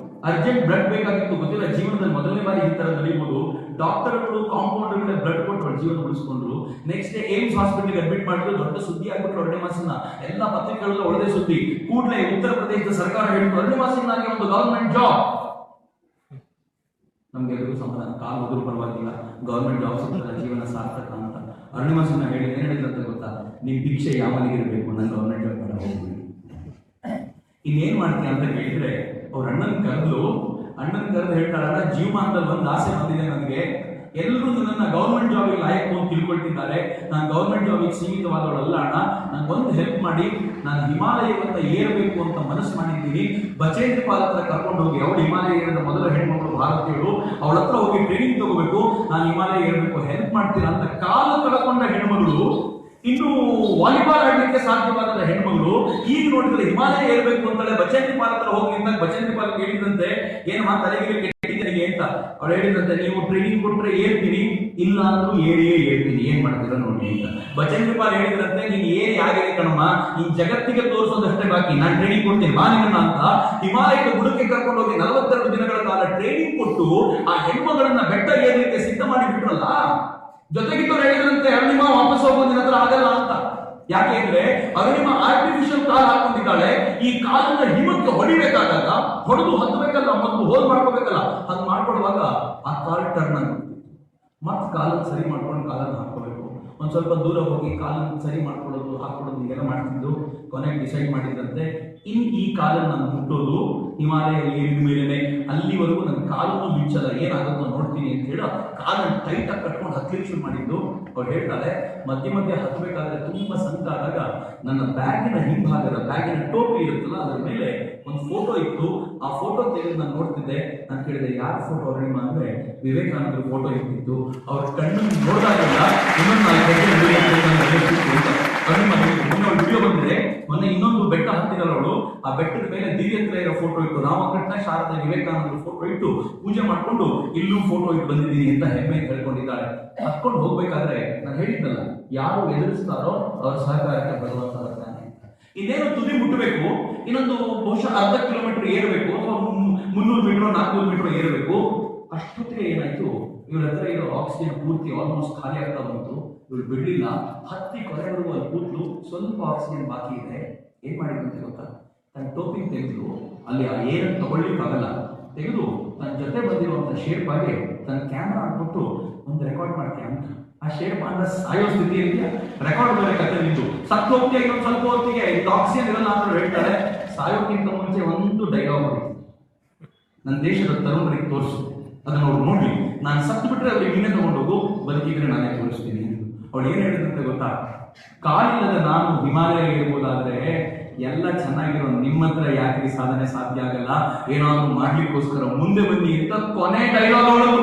ಅರ್ಜೆಂಟ್ ಬ್ಲಡ್ ಬೇಕಾಗಿತ್ತು. ಗೊತ್ತಿಲ್ಲ, ಜೀವನದಲ್ಲಿ ಮೊದಲನೇ ಬಾರಿ ಈ ತರ ನಡೆಯುವುದು. ಡಾಕ್ಟರ್ಗಳು ಕಾಂಪೌಂಡರ್ಗಳೇ ಬ್ಲಡ್ ಕೊಟ್ಟು ಅವ್ರ ಜೀವನ ಉಳಿಸ್ಕೊಂಡ್ರು. ನೆಕ್ಸ್ಟ್ ಡೇ ಏಮ್ಸ್ ಹಾಸ್ಪಿಟಲ್ಗೆ ಅಡ್ಮಿಟ್ ಮಾಡಿದ್ರು. ದೊಡ್ಡ ಸುದ್ದಿ ಆಗ್ಬಿಟ್ಟು ಅರುಣಿಮಾಸಿನ ಎಲ್ಲ ಪತ್ರಿಕೆಗಳಲ್ಲಿ ಒಳ್ಳೆ ಸುದ್ದಿ. ಕೂಡಲೇ ಉತ್ತರ ಪ್ರದೇಶದ ಸರ್ಕಾರ ಹೇಳಿದ್ರು, ಅರುಣಿಮಾಸಿನಾಗೆ ಒಂದು ಗವರ್ಮೆಂಟ್ ಜಾಬ್. ನಮ್ಗೆಲ್ಲರಿಗೂ ಸಮಾಧಾನ, ಕಾಲು ಹೋದ್ರೂ ಪರವಾಗಿಲ್ಲ, ಗವರ್ಮೆಂಟ್ ಜಾಬ್ ಸಿಗ್ತಲ್ಲ, ಜೀವನ ಸಾರ್ಥಕ ಅಂತ. ಅರುಣಿಮಾಸಿನ ಹೇಳಿ ಏನ್ ಹೇಳಿದ್ರಂತ ಗೊತ್ತಾ, ನಿಮ್ ಭಿಕ್ಷೆ ಯಾವ ಮನೆಗೆ ಇರಬೇಕು, ನನ್ನ ಗವರ್ಮೆಂಟ್ ಜಾಬ್ ಬೇಡ, ಹೋಗ್ಬಿಡಿ. ಇನ್ನೇನ್ ಮಾಡ್ತೀಯ ಅಂತ ಕೇಳಿದ್ರೆ, ಅವ್ರ ಅಣ್ಣನ ಕರೆದು ಹೇಳ್ತಾರಲ್ಲ, ಜೀವಮಾನದಲ್ಲಿ ಒಂದು ಆಸೆ ಬಂದಿದೆ ನನಗೆ, ಎಲ್ಲರೂ ನನ್ನ ಗೌರ್ಮೆಂಟ್ ಜಾಬಿಗೆ ಲಾಯಕು ಅಂತ ತಿಳ್ಕೊಳ್ತಿದ್ದಾರೆ, ನಾನು ಗೌರ್ಮೆಂಟ್ ಜಾಬಿಗೆ ಸೀಮಿತವಾದವಳಲ್ಲ ಅಣ್ಣ, ನನಗೊಂದು ಹೆಲ್ಪ್ ಮಾಡಿ, ನಾನು ಹಿಮಾಲಯವನ್ನ ಏರಬೇಕು ಅಂತ ಮನಸ್ಸು ಮಾಡಿದ್ದೀನಿ. ಬಚೇಂದ್ರ ಪಾಲ್ ಹತ್ರ ಕರ್ಕೊಂಡು ಹೋಗಿ, ಅವಳು ಹಿಮಾಲಯ ಏರಿದ ಮೊದಲ ಹೆಣ್ಮಗಳು ಭಾರತೀಯಳು, ಅವಳ ಹತ್ರ ಹೋಗಿ ಟ್ರೈನಿಂಗ್ ತಗೋಬೇಕು, ನಾನು ಹಿಮಾಲಯ ಏರಬೇಕು, ಹೆಲ್ಪ್ ಮಾಡ್ತೀರಾ ಅಂತ ಕಾಲು ಕಳ್ಕೊಂಡ ಹೆಣ್ಮಗಳು, ಇನ್ನು ವಾಲಿಬಾಲ್ ಆಡಲಿಕ್ಕೆ ಸಾಧ್ಯವಾದ ಹೆಣ್ಮಗಳು, ಈಗ ನೋಡಿದ್ರೆ ಹಿಮಾಲಯ ಏರ್ಬೇಕು ಅಂತಾಳೆ. ಬಚೇಂದ್ರ ಪಾಲ್ ಹತ್ರ ಹೋಗಿ ನಿಂತಾಗ ಬಚೇಂದ್ರ ಪಾಲ್ ಹೇಳಿದಂತೆ, ಏನಮ್ಮ ತಲೆಗೆ ಕೆಟ್ಟಿದ್ದೀನಿ ಅಂತ. ಅವ್ರು ಹೇಳಿದಂತೆ, ನೀವು ಟ್ರೈನಿಂಗ್ ಕೊಟ್ರೆ ಏರ್ತೀನಿ, ಇಲ್ಲ ಅಂದ್ರೂ ಏರ್ತೀನಿ, ಏನ್ ಮಾಡ್ತೀರ ನೋಡಿ ಅಂತ. ಬಚೇಂದ್ರ ಪಾಲ್ ಹೇಳಿದ್ರಂತೆ, ನೀನ್ ಯಾಕೆ ಕಣಮ್ಮ, ಈ ಜಗತ್ತಿಗೆ ತೋರಿಸೋದಷ್ಟೇ ಬಾಕಿ, ನಾನು ಟ್ರೈನಿಂಗ್ ಕೊಡ್ತೀನಿ ಬಾನಿಗನ್ನ ಅಂತ. ಹಿಮಾಲಯದ ಬುಡಕ್ಕೆ ಕರ್ಕೊಂಡು ಹೋಗಿ 42 ದಿನಗಳ ಕಾಲ ಟ್ರೈನಿಂಗ್ ಕೊಟ್ಟು ಆ ಹೆಣ್ಮಗಳನ್ನ ಬೆಟ್ಟ ಏರ್ಲಿಕ್ಕೆ ಸಿದ್ಧ ಮಾಡಿ ಬಿಟ್ರಲ್ಲ. ಜೊತೆಗಿದ್ದವ್ರು ಹೇಳಿದ್ರಂತೆ, ಅರುಣಿಮಾ ವಾಪಸ್ ಹೋಗೋದು ನಿನ್ನ ಹತ್ರ ಆಗಲ್ಲ ಅಂತ. ಯಾಕೆ ಅಂದ್ರೆ ಅರುಣಿಮಾ ಆರ್ಟಿಫಿಷಿಯಲ್ ಕಾಲ್ ಹಾಕೊಂಡಿದ್ದಾಳೆ. ಈ ಕಾಲನ್ನ ಹಿಮಕ್ಕೆ ಹೊಡಿಬೇಕಾದಾಗ ಹೊಡೆದು ಹತ್ತಬೇಕಲ್ಲ, ಮತ್ತು ಹೋಲ್ ಮಾಡ್ಕೋಬೇಕಲ್ಲ, ಅದು ಮಾಡ್ಕೊಳ್ಳುವಾಗ ಆ ಕಾಲ್ ಟರ್ನ್ ಆಗುತ್ತೆ. ಮತ್ತೆ ಕಾಲನ್ನು ಸರಿ ಮಾಡ್ಕೊಂಡು ಕಾಲನ್ನು ಹಾಕೋಬೇಕು. ಒಂದ್ ಸ್ವಲ್ಪ ದೂರ ಹೋಗಿ ಕಾಲನ್ನು ಸರಿ ಮಾಡ್ಕೊಳ್ಳೋದು, ಹಾಕೊಳ್ಳೋದು, ಹೀಗೆಲ್ಲ ಮಾಡ್ತಿದ್ದು ಕೊನೆಗೆ ಡಿಸೈಡ್ ಮಾಡಿದ್ರಂತೆ, ಈ ಕಾಲನ್ನು ನಾನು ಮುಟ್ಟೋದು ಹಿಮಾಲಯ ಏರಿದ ಮೇಲೆನೆ, ಅಲ್ಲಿವರೆಗೂ ನನ್ನ ಕಾಲನ್ನು ಮಿಂಚಲ್ಲ, ಏನಾಗುತ್ತೋ ನೋಡ್ತೀನಿ ಅಂತ ಹೇಳಿ ಕಾಲನ್ನು ಟೈಟ್ ಆಗಿ ಕಟ್ಕೊಂಡು ಹತ್ತಲಿಕ್ಕೆ ಶುರು ಮಾಡಿದ್ದು. ಅವ್ರು ಹೇಳ್ತಾರೆ, ಮಧ್ಯೆ ಮಧ್ಯೆ ಹತ್ತಬೇಕಾದ್ರೆ ತುಂಬಾ ಸಂಕಟ ಆದಾಗ ನನ್ನ ಬ್ಯಾಗಿನ ಹಿಂಭಾಗದ ಬ್ಯಾಗಿನ ಟೋಪಿ ಇರುತ್ತಲ್ಲ, ಅದರ ಮೇಲೆ ಒಂದು ಫೋಟೋ ಇತ್ತು. ಆ ಫೋಟೋ ತೆಗೆದು ನಾನು ನೋಡ್ತಿದ್ದೆ. ನಾನು ಕೇಳಿದೆ, ಯಾರ ಫೋಟೋ ಅರುಣಿಮಾ ಅಂದ್ರೆ ವಿವೇಕಾನಂದರ ಫೋಟೋ ಇರ್ತಿತ್ತು. ಅವ್ರ ಕಣ್ಣನ್ನು ನೋಡಿದಾಗೆಲ್ಲ ವಿಡಿಯೋ ಬಂದಿದೆ. ಮೊನ್ನೆ ಇನ್ನೊಂದು ಬೆಟ್ಟ ಹತ್ತಿರಲ್ಲ ಅವಳು, ಆ ಬೆಟ್ಟದ ಮೇಲೆ ದಿವ್ಯತ್ರ ಇರೋ ಫೋಟೋ ಇಟ್ಟು, ರಾಮಕೃಷ್ಣ, ಶಾರದಾ, ವಿವೇಕಾನಂದರ ಫೋಟೋ ಇಟ್ಟು ಪೂಜೆ ಮಾಡ್ಕೊಂಡು ಇಲ್ಲೂ ಫೋಟೋ ಇಟ್ಟು ಬಂದಿದ್ದೀನಿ ಅಂತ ಹೆಮ್ಮೆ ಹೇಳ್ಕೊಂಡಿದ್ದಾಳೆ. ಹತ್ಕೊಂಡು ಹೋಗ್ಬೇಕಾದ್ರೆ ನಾನು ಹೇಳಿದ್ದಲ್ಲ, ಯಾರು ಎದುರಿಸ್ತಾರೋ ಅವರ ಸಹಕಾರಕ್ಕೆ ಭಗವಂತ ಬರ್ತಾನೆ. ಇನ್ನೇನು ತುದಿ ಮುಟ್ಟಬೇಕು, ಇನ್ನೊಂದು ಬಹುಶಃ ಅರ್ಧ ಕಿಲೋಮೀಟರ್ ಏರಬೇಕು, ಅಥವಾ 300 ಮೀಟರ್ 400 ಮೀಟರ್ ಏರಬೇಕು. ಅಷ್ಟೊತ್ತಿಗೆ ಏನಾಯ್ತು, ಇವ್ರ ಹತ್ರ ಇರೋ ಆಕ್ಸಿಜನ್ ಪೂರ್ತಿ ಆಲ್ಮೋಸ್ಟ್ ಖಾಲಿ ಆಗ್ತಾ ಬಂತು. ಇವ್ರು ಬಿಡ್ಲಿಲ್ಲ, ಹತ್ತಿ ಕೊನೆವರೆಗೂ ಅಲ್ಲಿ ಕೂತ್ಲು. ಸ್ವಲ್ಪ ಆಕ್ಸಿಜನ್ ಬಾಕಿ ಇದೆ. ಏನ್ ಮಾಡಿದಂತ ಗೊತ್ತಾ, ತನ್ನ ಟೋಪಿ ತೆಗೆದು, ಅಲ್ಲಿ ಆ ಏರನ್ನು ತಗೊಳ್ಳಿಕ್ಕಾಗಲ್ಲ, ತೆಗೆದು ತನ್ನ ಜೊತೆ ಬಂದಿರುವಂತ ಶೇರ್ಪಾಗೆ ತನ್ನ ಕ್ಯಾಮ್ರಾ ಹಾಕ್ಬಿಟ್ಟು ಒಂದು ರೆಕಾರ್ಡ್ ಮಾಡ್ತೀಯ ಅಂತ. ಆ ಶೇರ್ಪ ಅಂದ್ರೆ ಸಾಯೋ ಸ್ಥಿತಿ ಇದೆಯಾ, ರೆಕಾರ್ಡ್ ಬರಕತ್ತೆ ನಿಂತು, ಸತ್ತು ಹೋಗ್ತೀಯ ಇನ್ನೊಂದು ಸ್ವಲ್ಪ ಹೊತ್ತಿಗೆ, ಆಕ್ಸಿಜನ್ ಇರಲ್ಲ ಅಂತ ಹೇಳ್ತಾರೆ. ಸಾಯೋಕ್ಕಿಂತ ಮುಂಚೆ ಒಂದು ಡೈಲಾಗ್ ಹೊಡಿತು, ನನ್ನ ದೇಶದ ತರುಣರಿಗೆ ತೋರಿಸು, ಅದನ್ನ ಅವ್ರು ನೋಡ್ಲಿ, ನಾನು ಸತ್ತು ಬಿಟ್ರೆ ಅವ್ರಿಗೆ ನೀನೇ ತಗೊಂಡೋಗು, ಬದುಕಿದ್ರೆ ನಾನೇ ತೋರಿಸ್ತೀನಿ. ಅವಳು ಏನ್ ಹೇಳಿದಂತೆ ಗೊತ್ತಾ, ಕಾಲಿಲ್ಲದ ನಾನು ಹಿಮಾಲಯ ಇರ್ಬೋದಾದ್ರೆ ಎಲ್ಲ ಚೆನ್ನಾಗಿರೋ ನಿಮ್ಮ ಹತ್ರ ಯಾಕೆ ಸಾಧನೆ ಸಾಧ್ಯ ಆಗಲ್ಲ, ಏನಾದ್ರು ಮಾಡ್ಲಿಕ್ಕೋಸ್ಕರ ಮುಂದೆ ಬನ್ನಿ ಅಂತ ಕೊನೆ ಡೈಲಾಗ್ ಅವಳದು.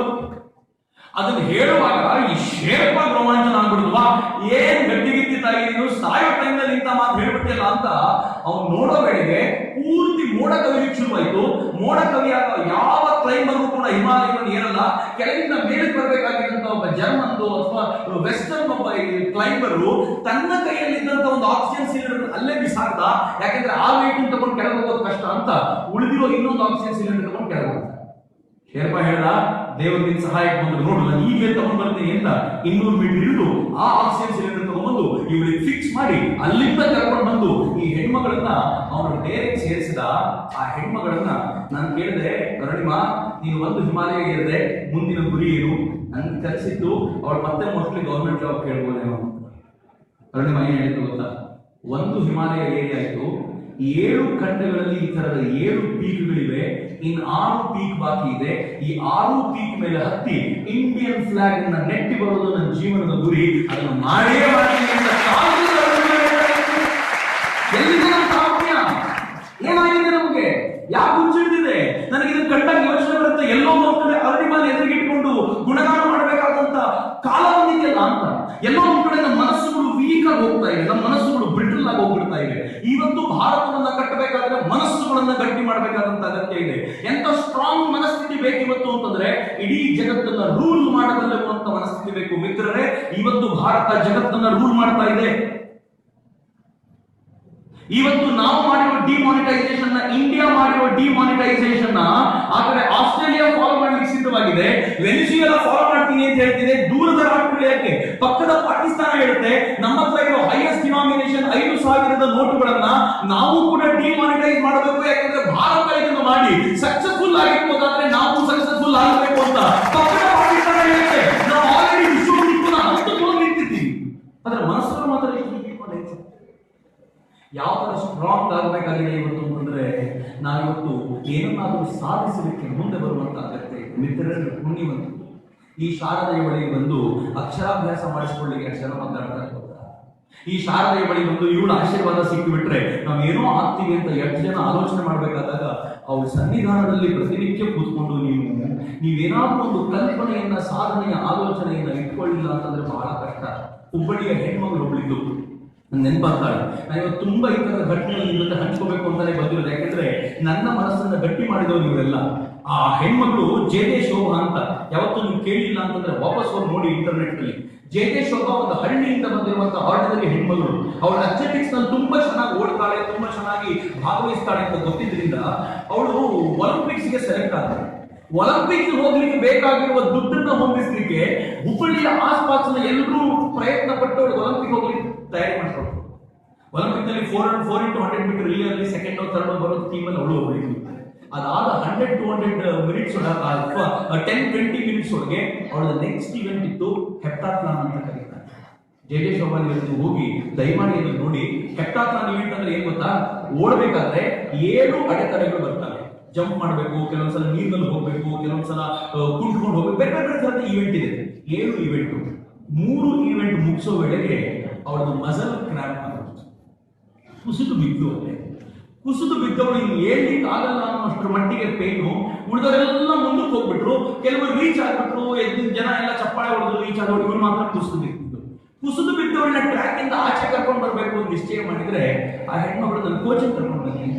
ಅದನ್ನ ಹೇಳುವಾಗ ಈ ಶೇರ್ಪ ರೋಮಾಂಚನ ಆಗ್ಬಿಡುವ, ಏನ್ ಗಟ್ಟಿಗಿತ್ತಿ ತಾಗಿದ್ರು ಸಾಯೋ ಟೈಮ್ನಲ್ಲಿ ಇಂಥ ಮಾತು ಹೇಳ್ಬಿಟ್ಟಿಲ್ಲ ಅಂತ ಅವ್ನು ನೋಡೋ ವೇಳೆಗೆ ಪೂರ್ತಿ ಮೋಡ ಕವಿಲಿಕ್ಕೆ ಶುರುವಾಯ್ತು. ಮೋಡ ಕವಿಯಾಗ ಯಾವ ಕ್ಲೈಂಬರ್ ಕೂಡ ಹಿಮಾಲಯವನ್ನು ಏರಲ್ಲ. ಕೆಳಗಿಂದ ಮೇಲೆ ಬರಬೇಕಾಗಿದ್ದಂತ ಒಬ್ಬ ಜರ್ಮನ್ದು ಅಥವಾ ವೆಸ್ಟರ್ನ್ ಒಬ್ಬ ಕ್ಲೈಂಬರು ತನ್ನ ಕೈಯಲ್ಲಿದ್ದಂತ ಒಂದು ಆಕ್ಸಿಜನ್ ಸಿಲಿಂಡರ್ ಅಲ್ಲೇ ಬಿಸಾಕ್ದ. ಯಾಕಂದ್ರೆ ಆ ವೇಟ್ ತಗೊಂಡು ಕೆಳಗೆ ಹೋಗೋದು ಕಷ್ಟ ಅಂತ ಉಳಿದಿರೋ ಇನ್ನೊಂದು ಆಕ್ಸಿಜನ್ ಸಿಲಿಂಡರ್ ತಗೊಂಡು ಕೆಳಗೆ ಹೋಗ್ತಾರೆ. ಶೇರ್ಪಾ ಹೇಳ್ದ, ದೇವರಿಂದ ಸಹಾಯಕ್ಕೆ ಬಂದು ನೋಡು ನಾನು ಈಗಲೇ ತಗೊಂಡ್ ಬರ್ತೀನಿ ಅಂತ 200 ಮೀಟರ್ ಇಳಿದು ಆ ಆಕ್ಸಿಜನ್ ಸಿಲಿಂಡರ್ ತಗೊಂಡ್ಬಂದು ಇವಳಿಗೆ ಫಿಕ್ಸ್ ಮಾಡಿ ಅಲ್ಲಿಂದ ಕರ್ಕೊಂಡು ಬಂದು ಈ ಹೆಣ್ಮಗಳನ್ನ ಅವನು ಡೇರೆಕ್ಟ್ ಸೇರಿಸಿದ. ಆ ಹೆಣ್ಮಗಳನ್ನ ನಾನು ಕೇಳಿದೆ, ಅರುಣಿಮಾ ನೀನು ಒಂದು ಹಿಮಾಲಯ ಏರಿದೆ, ಮುಂದಿನ ಗುರಿ ಏನು? ನನ್ ಕಲಿಸಿದ್ದು ಅವಳು ಮತ್ತೆ ಮೋಸ್ಟ್ಲಿ ಗೌರ್ಮೆಂಟ್ ಜಾಬ್ ಕೇಳ್ಬೋದೇನೋ. ಅರುಣಿಮಾ ಏನ್ ಹೇಳಿದ್ರು ಗೊತ್ತಾ? ಒಂದು ಹಿಮಾಲಯ ಏರಿ ಆಯ್ತು, 7 ಖಂಡಗಳಲ್ಲಿ ಈ ತರದ 7 ಪೀಕ್ಗಳಿವೆ, ಇನ್ 6 ಪೀಕ್ ಬಾಕಿ ಇದೆ. ಈ 6 ಪೀಕ್ ಮೇಲೆ ಹತ್ತಿ ಇಂಡಿಯನ್ ಫ್ಲಾಗ್ ಅನ್ನ ನೆಟ್ಟಿ ಬರೋದು ನನ್ನ ಜೀವನದ ಗುರಿ, ಅದನ್ನು ಮಾಡೇ ಮಾಡ್ತೀನಿ ಅಂತ ಎಲ್ಲಿದೆ ನಮ್ಮ ಸಾಮರ್ಥ್ಯ? ಏನಾಗಿದೆ ನಮಗೆ? ಯಾಕೆ ಹುಚ್ಚಿಡ್ತಿದೆ? ನನಗೆ ಇದನ್ನು ಕಂಡಾಗ ಯೋಚನೆ ಬರುತ್ತೆ, ಎಲ್ಲೋ ಒಂದ್ ಕಡೆ ಅರುಣಿಮಾನ ಎದುರಿಗಿಟ್ಕೊಂಡು ಗುಣಗಾನ ಮಾಡಬೇಕಾದಂತ ಕಾಲ ಬಂದಿದೆಯಲ್ಲ ಅಂತ. ಎಲ್ಲೋ ಒಂದ್ ಕಡೆ ನಮ್ಮ ಮನಸ್ಸುಗಳು ವೀಕ್ ಆಗಿ ಹೋಗ್ತಾ ಇವೆ, ನಮ್ಮ ಮನಸ್ಸುಗಳು ಬ್ರಿಟಲ್ ಆಗಿ ಹೋಗ್ಬಿಡ್ತಾ ಇವೆ. ಇವತ್ತು ಭಾರತವನ್ನ ಕಟ್ಟಬೇಕಾದ್ರೆ ಮನಸ್ಸುಗಳನ್ನ ಗಟ್ಟಿ ಮಾಡಬೇಕಾದಂತ ಅಗತ್ಯ ಇದೆ. ಎಂತ ಸ್ಟ್ರಾಂಗ್ ಮನಸ್ಥಿತಿ ಬೇಕು ಇವತ್ತು ಅಂತಂದ್ರೆ, ಇಡೀ ಜಗತ್ತನ್ನ ರೂಲ್ ಮಾಡಬಲ್ಲುವಂತ ಮನಸ್ಥಿತಿ ಬೇಕು. ಮಿತ್ರರೇ, ಇವತ್ತು ಭಾರತ ಜಗತ್ತನ್ನ ರೂಲ್ ಮಾಡ್ತಾ ಇದೆ. ಇವತ್ತು ನಾವು ಮಾಡಿರೋ ಡಿಮಾನಿಟೈಸೇಷನ್ ನ, ಇಂಡಿಯಾ ಮಾಡಿರೋ ಡಿಮಾನಿಟೈಸೇಷನ್ ಆ ಕಡೆ ಆಸ್ಟ್ರೇಲಿಯಾ ಫಾಲೋ ಮಾಡ್ಲಿಕ್ಕೆ ಸಿದ್ಧವಾಗಿದೆ, ವೆನಿಜುವೆಲಾ ಫಾಲೋ ಮಾಡ್ತೀನಿ ಅಂತ ಹೇಳ್ತಿದೆ. ದೂರದ ರಾಷ್ಟ್ರಗಳು ಯಾಕೆ? ಪಕ್ಕದ ಪಾಕಿಸ್ತಾನ ಹೇಳುತ್ತೆ ನಮ್ಮ ಹತ್ರ ಇರೋ ಹೈಯೆಸ್ಟ್ ಡಿನಾಮಿನೇಷನ್ 5,000 ನೋಟುಗಳನ್ನ ನಾವು ಕೂಡ ಡಿಮಾನಿಟೈಸ್ ಮಾಡಬೇಕು. ಯಾಕಂದ್ರೆ ಭಾರತ ಇದನ್ನು ಮಾಡಿ ಸಕ್ಸಸ್ಫುಲ್ ಆಗಿರ್ಬೋದಾದ್ರೆ ನಾವು ಸಕ್ಸಸ್ಫುಲ್ ಆಗಬೇಕು ಅಂತ ಪಕ್ಕದ ಪಾಕಿಸ್ತಾನ ಹೇಳುತ್ತೆ. ನಾವು ಆಲ್ರೆಡಿ ವಿಶ್ವಗುರುನ ಹಂತಕ್ಕೆ ನಿಂತಿದ್ದೀವಿ. ಅದರ ಮನಸ್ಸನ್ನು ಮಾತ್ರ ಯಾವ ತರ ಸ್ಟ್ರಾಂಗ್ ಆಗಬೇಕಾಗಿದೆ ಇವತ್ತು ಅಂತಂದ್ರೆ, ನಾವಿವತ್ತು ಏನನ್ನಾದರೂ ಸಾಧಿಸಲಿಕ್ಕೆ ಮುಂದೆ ಬರುವಂತ ಅಗತ್ಯ ಇದೆ. ಮಿತ್ರರನ್ನು ಪುಣ್ಯವಂತ ಈ ಶಾರದೆಯ ಬಳಿ ಬಂದು ಅಕ್ಷರಾಭ್ಯಾಸ ಮಾಡಿಸಿಕೊಳ್ಳಿಕ್ಕೆ ಕ್ಷಣ ಮಾತಾಡ್ತಾರೆ. ಈ ಶಾರದೆಯ ಬಳಿ ಬಂದು ಇವಳ ಆಶೀರ್ವಾದ ಸಿಕ್ಕಿಬಿಟ್ರೆ ನಾವು ಏನೋ ಆಗ್ತೀವಿ ಅಂತ ಎಷ್ಟು ಜನ ಆಲೋಚನೆ ಮಾಡಬೇಕಾದಾಗ, ಅವಳ ಸನ್ನಿಧಾನದಲ್ಲಿ ಪ್ರತಿನಿತ್ಯ ಕೂತ್ಕೊಂಡು ನೀವೇನಾದ್ರೂ ಒಂದು ಕಲ್ಪನೆಯನ್ನ, ಸಾಧನೆಯ ಆಲೋಚನೆಯನ್ನ ಇಟ್ಕೊಳ್ಳಿಲ್ಲ ಅಂತಂದ್ರೆ ಬಹಳ ಕಷ್ಟ. ಹುಬ್ಬಳ್ಳಿಯ ಹೆಣ್ಮಗಳು ಒಬ್ಬಳಿದ್ದು ನೆನಪಾಗ್ತಾಳೆ. ನಾನು ಇವತ್ತು ತುಂಬಾ ಈ ತರದ ಘಟನೆಗಳು ನಿಮ್ಮ ಜೊತೆ ಹಂಚ್ಕೋಬೇಕು ಅಂತಾನೆ ಬಂದಿರೋದು. ಯಾಕಂದ್ರೆ ನನ್ನ ಮನಸ್ಸನ್ನ ಗಟ್ಟಿ ಮಾಡಿದವರು ಇವರೆಲ್ಲ. ಆ ಹೆಣ್ಮಗಳು ಜೆ.ಕೆ. ಶೋಭಾ ಅಂತ, ಯಾವತ್ತೂ ನೀವು ಕೇಳಿಲ್ಲ ಅಂತಂದ್ರೆ ವಾಪಸ್ ಹೋಗಿ ನೋಡಿ ಇಂಟರ್ನೆಟ್ ನಲ್ಲಿ. ಜೆ.ಕೆ. ಶೋಭಾ ಒಂದು ಹಳ್ಳಿಯಿಂದ ಬಂದಿರುವಂತಹ ಆರ್ಡಿನರಿ ಹೆಣ್ಮಗಳು. ಅವಳು ಅಥ್ಲೆಟಿಕ್ಸ್ ನಲ್ಲಿ ತುಂಬಾ ಚೆನ್ನಾಗಿ ಓಡ್ತಾಳೆ, ತುಂಬಾ ಚೆನ್ನಾಗಿ ಭಾಗವಹಿಸ್ತಾಳೆ ಅಂತ ಗೊತ್ತಿದ್ರಿಂದ ಅವಳು ಒಲಿಂಪಿಕ್ಸ್ ಗೆ ಸೆಲೆಕ್ಟ್ ಆದಳು. ಒಲಿಂಪಿಕ್ಸ್ ಹೋಗ್ಲಿಕ್ಕೆ ಬೇಕಾಗಿರುವ ದುಡ್ಡನ್ನ ಹೊಂದಿಸ್ಲಿಕ್ಕೆ ಹುಬ್ಬಳ್ಳಿಯ ಆಸ್ಪಾಸ್ನ ಎಲ್ಲರೂ ಪ್ರಯತ್ನ ಪಟ್ಟು ಅವಳು ಒಲಿಂಪಿಕ್ ಹೋಗ್ಲಿಕ್ಕೆ ತಯಾರಿ ಮಾಡ್ಕೊಂಡು, ಒಲಿಂಪಿಕ್ ನಲ್ಲಿ 4x100 ಮೀಟರ್ ರಿಲೇ ಅಲ್ಲಿ ಸೆಕೆಂಡ್ ಥರ್ಡ್ ಬರೋ ಟೀಮ್ ಅಲ್ಲಿ ಅವಳು ಹೋಗ್ಲಿಕ್ಕೆ. ಅದಾದ 100-200 ಮಿನಿಟ್ಸ್ ಅಥವಾ 10-20 ಮಿನಿಟ್ಸ್ ಒಳಗೆ ಅವಳ ನೆಕ್ಸ್ಟ್ ಇವೆಂಟ್ ಇತ್ತು ಹೆಪ್ಟಾಥ್ಲಾನ್ ಅಂತ ಕರೀತಾರೆ. ಜೆ.ಕೆ. ಶೋಭಾ ನೀವು ಹೋಗಿ ದಯಮಾಡಿ ಅದನ್ನು ನೋಡಿ. ಹೆಪ್ಟಾಥ್ಲಾನ್ ಇವೆಂಟ್ ಅಂದ್ರೆ ಏನ್ ಗೊತ್ತಾ? ಓಡಬೇಕಾದ್ರೆ 7 ಅಡೆತಡೆಗಳು ಬರ್ತವೆ. ಜಂಪ್ ಮಾಡಬೇಕು, ಕೆಲವೊಂದ್ಸಲ ನೀರಿನಲ್ಲಿ ಹೋಗ್ಬೇಕು, ಕೆಲವೊಂದ್ಸಲ ಕುಂಟ್ಕೊಂಡು ಹೋಗ್ಬೇಕು, ಬೇರೆ ಬೇರೆ ತರದ ಈವೆಂಟ್ ಇದೆ. 7 ಈವೆಂಟ್, 3 ಈವೆಂಟ್ ಮುಗಿಸೋ ವೇಳೆಗೆ ಅವಳದು ಮಸಲ್ ಕ್ರ್ಯಾಂಪ್ ಆಗುತ್ತೆ, ಕುಸಿದು ಬಿದ್ದು. ಕುಸಿದು ಬಿದ್ದವಳು ಇನ್ನು ಏಳ್ಲಿಕ್ಕೆ ಆಗಲ್ಲ ಅನ್ನೋಷ್ಟರ ಮಟ್ಟಿಗೆ ಪೇನು. ಉಳಿದವರೆಲ್ಲ ಮುಂದಕ್ಕೆ ಹೋಗ್ಬಿಟ್ರು, ಕೆಲವರು ರೀಚ್ ಆಗ್ಬಿಟ್ರು, ಎದ್ದಿನ ಜನ ಎಲ್ಲ ಚಪ್ಪಾಳೆ ಹೊಡೆದ್ರು, ರೀಚ್ ಆದವರು. ಇವ್ರು ಮಾತ್ರ ಕುಸಿದು ಬಿದ್ದು. ಕುಸಿದು ಬಿದ್ದವಳನ್ನ ಟ್ರ್ಯಾಕ್ ಇಂದ ಆಚೆ ಕರ್ಕೊಂಡು ಬರ್ಬೇಕು ಅಂತ ನಿಶ್ಚಯ ಮಾಡಿದ್ರೆ ಆ ಹೆಣ್ಮಗಳು ನನ್ನ ಕೋಚಿಂಗ್ ಕರ್ಕೊಂಡು ಬನ್ನಿ,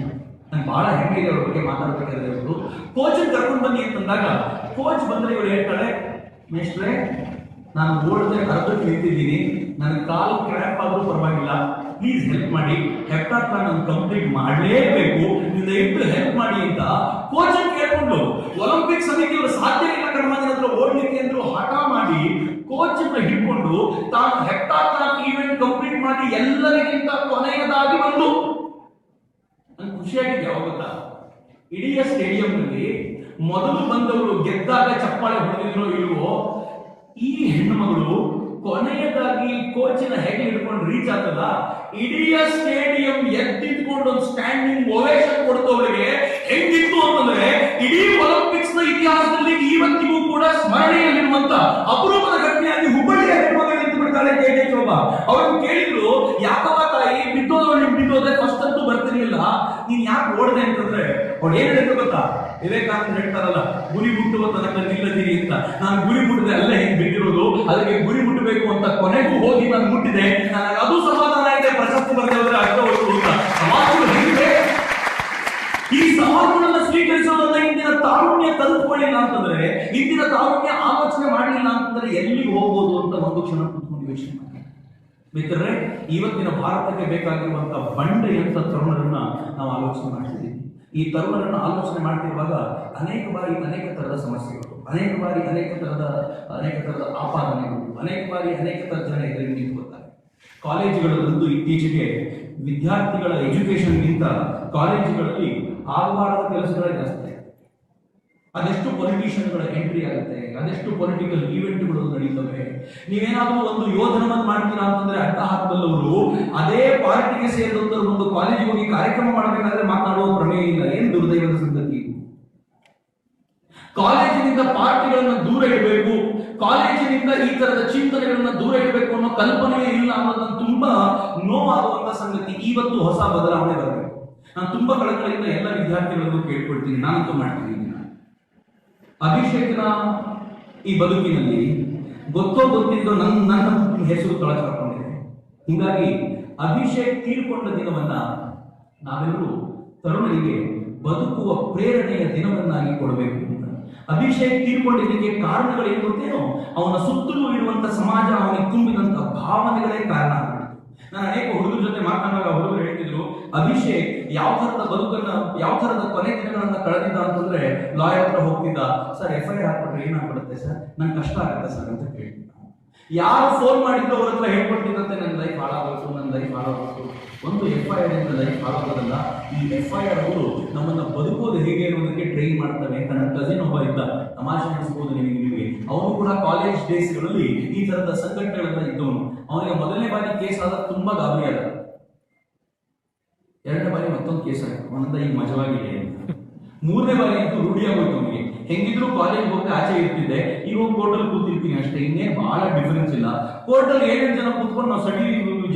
ನಾನು ಬಹಳ ಹೆಮ್ಮೆ ಇದೆ ಅವ್ರ ಬಗ್ಗೆ ಮಾತಾಡ್ಬೇಕಾದ್ರೆ. ಅವರು ಕೋಚಿಂಗ್ ಕರ್ಕೊಂಡು ಬನ್ನಿ ಅಂತಂದಾಗ ಕೋಚ್ ಬಂದ್ರೆ ಇವರು ಹೇಳ್ತಾಳೆ, ಮೇಷ್ಟ್ರೆ ನಾನು ಓಡದೆ ಅರ್ಧಕ್ಕೆ ನಿಂತಿದ್ದೀನಿ, ನನ್ನ ಕಾಲು ಕ್ರ್ಯಾಂಪ್ ಆದ್ರೂ ಪರವಾಗಿಲ್ಲ, ಪ್ಲೀಸ್ ಹೆಲ್ಪ್ ಮಾಡಿ, ಹೆಪ್ಟಾಥ್ಲಾನ್ ನಾನು ಕಂಪ್ಲೀಟ್ ಮಾಡಲೇಬೇಕು, ದಯವಿಟ್ಟು ಹೆಲ್ಪ್ ಮಾಡಿ ಅಂತ ಕೋಚಿಂಗ್ ಕೇಳ್ಕೊಂಡು ಒಲಿಂಪಿಕ್ ಸಮಿತಿಯವರು ಸಾಧ್ಯ ಇಲ್ಲ ಕರ್ಮದ ಹತ್ರ ಓಡ್ಲಿಕ್ಕೆ ಅಂದ್ರು ಹಠ ಮಾಡಿ ಕೋಚನ್ನ ಹಿಡ್ಕೊಂಡು ತಾನು ಹೆಪ್ಟಾಥ್ಲಾನ್ ಈವೆಂಟ್ ಕಂಪ್ಲೀಟ್ ಮಾಡಿ ಎಲ್ಲರಿಗಿಂತ ಕೊನೆಯದಾಗಿ ಬಂದು. ನನ್ಗೆ ಖುಷಿಯಾಗಿದ್ದೆ ಯಾವಾಗ ಗೊತ್ತಾ? ಇಡೀ ಸ್ಟೇಡಿಯಂನಲ್ಲಿ ಮೊದಲು ಬಂದವರು ಗೆದ್ದಾಗ ಚಪ್ಪಾಳೆ ಹೊಡೆದಿದ್ರು ಇಲ್ವೋ, ಈ ಹೆಣ್ಣು ಮಗಳು ಕೊನೆಯದಾಗಿ ಕೋಚಿನ ಹೆಗೆ ಹಿಡ್ಕೊಂಡು ರೀಚ್ ಆಗ್ತದ, ಇಡೀ ಸ್ಟೇಡಿಯಂ ಎದ್ದಿಟ್ಕೊಂಡು ಒಂದು ಸ್ಟ್ಯಾಂಡಿಂಗ್ ಓವೇಷನ್ ಕೊಡ್ತವಳಿಗೆ ಹೆಂಗಿತ್ತು ಅಂತಂದ್ರೆ, ಇಡೀ ಒಲಿಂಪಿಕ್ಸ್ ನ ಇತಿಹಾಸದಲ್ಲಿ ಇವತ್ತಿಗೂ ಕೂಡ ಸ್ಮರಣೆಯಲ್ಲಿರುವಂತ ಅಪರೂಪದ ಘಟನೆಯಾಗಿ ಹುಬ್ಬಳ್ಳಿಯ ಹೆಣ್ಮಗಳು ನಿಂತು ಬಿಡ್ತಾಳೆ ಜೆ.ಕೆ. ಶೋಭಾ. ಅವ್ರನ್ನ ಕೇಳಿದ್ರು, ಯಾಕವ ತಾಯಿ ಬಿದ್ದೋದವಳು ಬಿದ್ದೋದ್ರೆ ಫಸ್ಟ್ ಅಂತೂ ಬರ್ತಿರ್ಲಿಲ್ಲ, ನೀನ್ ಯಾಕೆ ಓಡದೆ ಅಂತಂದ್ರೆ ಅವ್ಳು ಏನ್ ಹೇಳಿದ್ರು ಗೊತ್ತಾ? ವಿವೇಕಾನಂದ ಹೇಳ್ತಾರಲ್ಲ, ಗುರಿ ಮುಟ್ಟುವ ತನಕ ನಿಲ್ಲದಿರಿ ಅಂತ. ನಾನು ಗುರಿ ಮುಟ್ಟದೆ ಅಲ್ಲ ಹೆಂಗ್ ಬಿಟ್ಟಿರೋದು, ಅದಕ್ಕೆ ಗುರಿ ಮುಟ್ಟಬೇಕು ಅಂತ ಕೊನೆಗೂ ಹೋಗಿ ನಾನು ಮುಟ್ಟಿದೆ, ನನಗೆ ಅದು ಸಮಾಧಾನ ಇದೆ, ಪ್ರಶಸ್ತಿ ಬರೆದವರೆ ಅರ್ಥವತ್ತು ಅಂತ. ಸವಾಲುಗಳು ಹೇಗಿದೆ, ಈ ಸವಾಲುಗಳನ್ನು ಸ್ವೀಕರಿಸೋದನ್ನ ಇಂದಿನ ತಾರುಣ್ಯ ಕಲ್ತ್ಕೊಳ್ಳಿಲ್ಲ ಅಂತಂದ್ರೆ, ಇಂದಿನ ತಾರುಣ್ಯ ಆಲೋಚನೆ ಮಾಡಲಿಲ್ಲ ಅಂತಂದ್ರೆ ಎಲ್ಲಿಗೆ ಹೋಗ್ಬೋದು ಅಂತ ಒಂದು ಕ್ಷಣ ಕೂತ್ಕೊಂಡು ಯೋಚನೆ ಮಾಡಿ. ಮಿತ್ರರೇ, ಇವತ್ತಿನ ಭಾರತಕ್ಕೆ ಬೇಕಾಗಿರುವಂತಹ ಬಂಡೆಯಂತ ತರುಣರನ್ನ ನಾವು ಆಲೋಚನೆ ಮಾಡ್ತಿದ್ದೀವಿ. ಈ ತರುಣರನ್ನ ಆಲೋಚನೆ ಮಾಡ್ತಿರುವಾಗ ಅನೇಕ ಬಾರಿ ಅನೇಕ ತರದ ಸಮಸ್ಯೆಗಳು, ಅನೇಕ ಬಾರಿ ಅನೇಕ ತರದ ಆಪಾದನೆಗಳು, ಅನೇಕ ಬಾರಿ ಅನೇಕ ತರದ ಜನ ಎದುರಿಗೆ ನಿಂತುಕೊಳ್ತಾರೆ. ಕಾಲೇಜುಗಳಲ್ಲಂತೂ ಇತ್ತೀಚೆಗೆ ವಿದ್ಯಾರ್ಥಿಗಳ ಎಜುಕೇಶನ್ಗಿಂತ ಕಾಲೇಜುಗಳಲ್ಲಿ ಆಗಬಾರದ ಕೆಲಸಗಳೇ ಜಾಸ್ತಿ. ಅದೆಷ್ಟು ಪೊಲಿಟಿಷಿಯನ್ಗಳ ಎಂಟ್ರಿ ಆಗುತ್ತೆ, ಅದೆಷ್ಟು ಪೊಲಿಟಿಕಲ್ ಈವೆಂಟ್ಗಳು ನಡೀತವೆ. ನೀವೇನಾದ್ರೂ ಒಂದು ಯೋಧನವನ್ನು ಮಾಡ್ತೀರಾ ಅಂತಂದ್ರೆ ಅಡ್ಡ ಹಾಕಬಲ್ಲವರು ಅದೇ ಪಾರ್ಟಿಗೆ ಸೇರಿದಂತವ್ರು ಒಂದು ಕಾಲೇಜಿಗೆ ಹೋಗಿ ಕಾರ್ಯಕ್ರಮ ಮಾಡಬೇಕಾದ್ರೆ ಮಾತನಾಡುವ ಪ್ರಮೇಯ ಇಲ್ಲ. ಏನು ದುರ್ದೈವದ ಸಂಗತಿ. ಕಾಲೇಜಿನಿಂದ ಪಾರ್ಟಿಗಳನ್ನ ದೂರ ಇಡಬೇಕು, ಕಾಲೇಜಿನಿಂದ ಈ ತರದ ಚಿಂತನೆಗಳನ್ನ ದೂರ ಇಡಬೇಕು ಅನ್ನೋ ಕಲ್ಪನೆಯೇ ಇಲ್ಲ ಅನ್ನೋದನ್ನ ತುಂಬಾ ನೋವಾಗುವಂತ ಸಂಗತಿ. ಇವತ್ತು ಹೊಸ ಬದಲಾವಣೆ ಬರಬೇಕು. ನಾನು ತುಂಬಾ ಕಳಕಳಿಯಿಂದ ಎಲ್ಲ ವಿದ್ಯಾರ್ಥಿಗಳಿಗೂ ಕೇಳ್ಕೊಳ್ತೀನಿ, ನಾನಂತೂ ಮಾಡ್ತೀನಿ. ಅಭಿಷೇಕ್ನ ಈ ಬದುಕಿನಲ್ಲಿ ಗೊತ್ತೋ ಗೊತ್ತಿದ್ದೋ ನನ್ನ ಹೆಸರು ತೊಳಕ್ ಹಾಕೊಂಡಿದೆ. ಹೀಗಾಗಿ ಅಭಿಷೇಕ್ ತೀರ್ಕೊಂಡ ದಿನವನ್ನ ನಾವೆಲ್ಲರೂ ತರುಣರಿಗೆ ಬದುಕುವ ಪ್ರೇರಣೆಯ ದಿನವನ್ನಾಗಿ ಕೊಡಬೇಕು. ಅಭಿಷೇಕ್ ತೀರ್ಕೊಂಡಿದ್ದಕ್ಕೆ ಕಾರಣಗಳೇನು ಗೊತ್ತೇನೋ, ಅವನ ಸುತ್ತಲೂ ಇರುವಂತ ಸಮಾಜ ಅವನಿಗೆ ತುಂಬಿದಂತ ಭಾವನೆಗಳೇ ಕಾರಣ. ನಾನು ಅನೇಕ ಹುಡುಗರ ಜೊತೆ ಮಾತನಾಡುವಾಗ ಹುಡುಗರು ಹೇಳ್ತಿದ್ರು, ಅಭಿಷೇಕ್ ಯಾವ ತರದ ಬದುಕನ್ನ, ಯಾವ ತರದ ಕೊನೆ ದಿನಗಳನ್ನ ಕಳೆದಿದ್ದ ಅಂತಂದ್ರೆ ಲಾಯರ್ ಹತ್ರ ಹೋಗ್ತಿದ್ದ, ಸರ್ FIR ಹಾಕ್ಬಿಟ್ರೆ ಏನಾಗ್ಬಿಡುತ್ತೆ ಸರ್, ನಂಗೆ ಕಷ್ಟ ಆಗುತ್ತೆ ಸರ್ ಅಂತ ಕೇಳ್ತಿದ್ದ. ಯಾರು ಫೋನ್ ಮಾಡಿದ್ರು ಅವ್ರ ಹತ್ರ ಹೇಳ್ಕೊಟ್ಟಿದ್ದಂತೆ ನನ್ನ ಲೈಫ್ ಹಾಳಾಗಬೇಕು, ನನ್ನ ಲೈಫ್ ಹಾಳಾಗಬೇಕು. ಒಂದು FIR ಇಂದ ಲೈಫ್ ಹಾಳಾಗೋದಲ್ಲ, ಈ FIR ಅವರು ನಮ್ಮನ್ನ ಬದುಕೋದು ಹೇಗೆ ಅನ್ನೋದಕ್ಕೆ ಟ್ರೈನ್ ಮಾಡ್ತವೆ ಅಂತ. ನನ್ನ ಕಸಿನ್ ಒಬ್ಬ ಇದ್ದ, ತಮಾಷೆ ಅನಿಸ್ಬೋದು ನಿಮಗೆ, ಅವನು ಕೂಡ ಕಾಲೇಜ್ ಡೇಸ್ಗಳಲ್ಲಿ ಈ ತರದ ಸಂಘಟನೆಗಳನ್ನ ಇದ್ದವನು. ಅವನಿಗೆ ಮೊದಲನೇ ಬಾರಿ ಕೇಸ್ ಆದ ತುಂಬಾ ಗಾಬರಿ ಆದ, ಎರಡನೇ ಬಾರಿ ಮತ್ತೊಂದು ಕೇಸ್ ಆಯ್ತು, ಅವನಿಂದ ಈಗ ಮಜವಾಗಿದೆ. ಮೂರನೇ ಬಾರಿ ಅಂತೂ ರೂಢಿಯಾಗೋಯ್ತು ಅವನಿಗೆ. ಹೆಂಗಿದ್ರು ಕಾಲೇಜ್ ಹೋಗಿ ಆಚೆ ಇರ್ತಿದ್ದೆ, ಈಗ ಹೋಗಿ ಕೋರ್ಟಲ್ಲಿ ಕೂತಿರ್ತೀನಿ ಅಷ್ಟೇ, ಇನ್ನೇನು ಬಹಳ ಡಿಫರೆನ್ಸ್ ಇಲ್ಲ. ಕೋರ್ಟಲ್ಲಿ 7 ಜನ ಕೂತ್ಕೊಂಡು ನಾವು ಸ್ಟಡಿ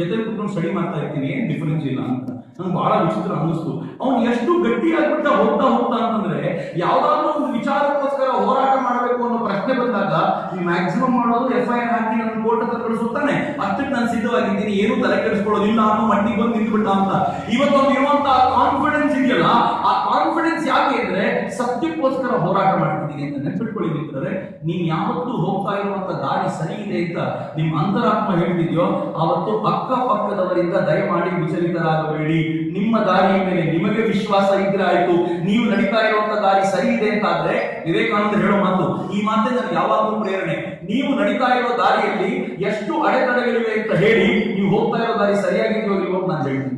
ಜೊತೆ ಕೂತ್ಕೊಂಡು ಸ್ಟಡಿ ಮಾಡ್ತಾ ಇರ್ತೀನಿ, ಏನ್ ಡಿಫರೆನ್ಸ್ ಇಲ್ಲ ಅಂತ ನಂಗೆ ಬಹಳ ವಿಚಿತ್ರ ಅನ್ನಿಸ್ತು. ಅವ್ನು ಎಷ್ಟು ಗಟ್ಟಿ ಆಗ್ಬಿಟ್ಟ ಹೋಗ್ತಾ ಅಂತಂದ್ರೆ, ಯಾವ್ದಾದ್ರು ಒಂದು ವಿಚಾರಕ್ಕೋಸ್ಕರ ಹೋರಾಟ ಮಾಡಬೇಕು ಅನ್ನೋ ಪ್ರಶ್ನೆ ಬಂದಾಗ ನೀವು ಮ್ಯಾಕ್ಸಿಮಮ್ ಮಾಡೋದು FIR ಹಾಕಿ ನನ್ನ ಕೋರ್ಟ್ ಹತ್ರ ಕಳಿಸುತ್ತಾನೆ, ಅಷ್ಟಕ್ಕೆ ನಾನು ಸಿದ್ಧವಾಗಿದ್ದೀನಿ, ಏನು ತಲೆ ಕೆಡಿಸ್ಕೊಳ್ಳೋದಿಲ್ಲ ಅನ್ನೋ ಮಟ್ಟಿಗೆ ಬಂದು ನಿಂತ್ಬಿಟ್ಟ ಅಂತ. ಇವತ್ತು ಅವ್ನು ಇರುವಂತಹ ಕಾನ್ಫಿಡೆನ್ಸ್ ಇದೆಯಲ್ಲ, ಆ ಕಾನ್ಫಿಡೆನ್ಸ್ ಯಾಕೆ ಅಂದ್ರೆ ಸತ್ಯಕ್ಕೋಸ್ಕರ ಹೋರಾಟ ಮಾಡ್ತಿದ್ದೀನಿ ಅಂತ ನೆನ್ಪಿಟ್ಕೊಳ್ಳಿದ್ರೆ. ನೀನ್ ಯಾವತ್ತೂ ಹೋಗ್ತಾ ಇರುವಂತ ದಾರಿ ಸರಿ ಇದೆ ಅಂತ ನಿಮ್ ಅಂತರಾತ್ಮ ಹೇಳ್ತಿದ್ಯೋ, ಅವತ್ತು ಅಕ್ಕಪಕ್ಕದವರಿಂದ ದಯಮಾಡಿ ವಿಚಲಿತರಾಗಬೇಡಿ. ನಿಮ್ಮ ದಾರಿಯ ಮೇಲೆ ನಿಮಗೆ ವಿಶ್ವಾಸ ಇದ್ರೆ ಆಯ್ತು. ನೀವು ನಡೀತಾ ಇರುವಂತ ದಾರಿ ಸರಿ ಇದೆ ಅಂತ ಆದ್ರೆ, ವಿವೇಕಾನಂದ ಹೇಳೋ ಮಾತು, ಈ ಮಾತೆ ನನಗೆ ಯಾವಾಗಲೂ ಪ್ರೇರಣೆ. ನೀವು ನಡೀತಾ ಇರೋ ದಾರಿಯಲ್ಲಿ ಎಷ್ಟು ಅಡೆತಡೆಗಳಿವೆ ಅಂತ ಹೇಳಿ ನೀವು ಹೋಗ್ತಾ ಇರೋ ದಾರಿ ಸರಿಯಾಗಿದೆಯೋ ಇಲ್ವೋ ನಾನು ಹೇಳ್ತೀನಿ.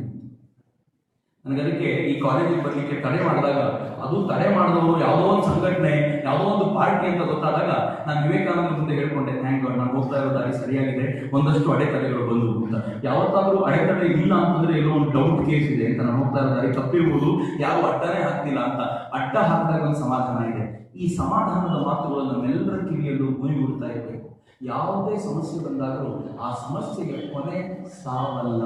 ನನಗದಕ್ಕೆ ಈ ಕಾಲೇಜಿಗೆ ಬರ್ಲಿಕ್ಕೆ ತಡೆ ಮಾಡಿದಾಗ, ಅದು ತಡೆ ಮಾಡಿದವರು ಯಾವುದೋ ಒಂದು ಸಂಘಟನೆ, ಯಾವುದೋ ಒಂದು ಪಾರ್ಟಿ ಅಂತ ಗೊತ್ತಾದಾಗ ನಾನು ವಿವೇಕಾನಂದ ಮುಂದೆ ಹೇಳ್ಕೊಂಡೆ, ಥ್ಯಾಂಕ್ ಗಾಡ್ ನಾನು ಹೋಗ್ತಾ ಇರೋ ದಾರಿ ಸರಿಯಾಗಿದೆ, ಒಂದಷ್ಟು ಅಡೆತಡೆಗಳು ಬಂದು ಅಂತ. ಯಾವತ್ತಾದ್ರೂ ಅಡೆತಡೆ ಇಲ್ಲ ಅಂತಂದ್ರೆ ಎಲ್ಲೋ ಒಂದು ಡೌಟ್ ಕೇಸ್ ಇದೆ ಅಂತ, ನಾನು ಹೋಗ್ತಾ ಇರೋ ದಾರಿ ತಪ್ಪಿರ್ಬೋದು, ಯಾರು ಅಡ್ಡನೇ ಹಾಕ್ತಿಲ್ಲ ಅಂತ. ಅಡ್ಡ ಹಾಕಿದಾಗ ಒಂದು ಸಮಾಧಾನ ಇದೆ. ಈ ಸಮಾಧಾನದ ಮಾತುಗಳು ನಮ್ಮೆಲ್ಲರ ಕಿವಿಯಲ್ಲೂ ಗುರಿಗುಡ್ತಾ ಇರಬೇಕು. ಯಾವುದೇ ಸಮಸ್ಯೆ ಬಂದಾಗಲೂ ಆ ಸಮಸ್ಯೆಗೆ ಕೊನೆ ಸಾವಲ್ಲ.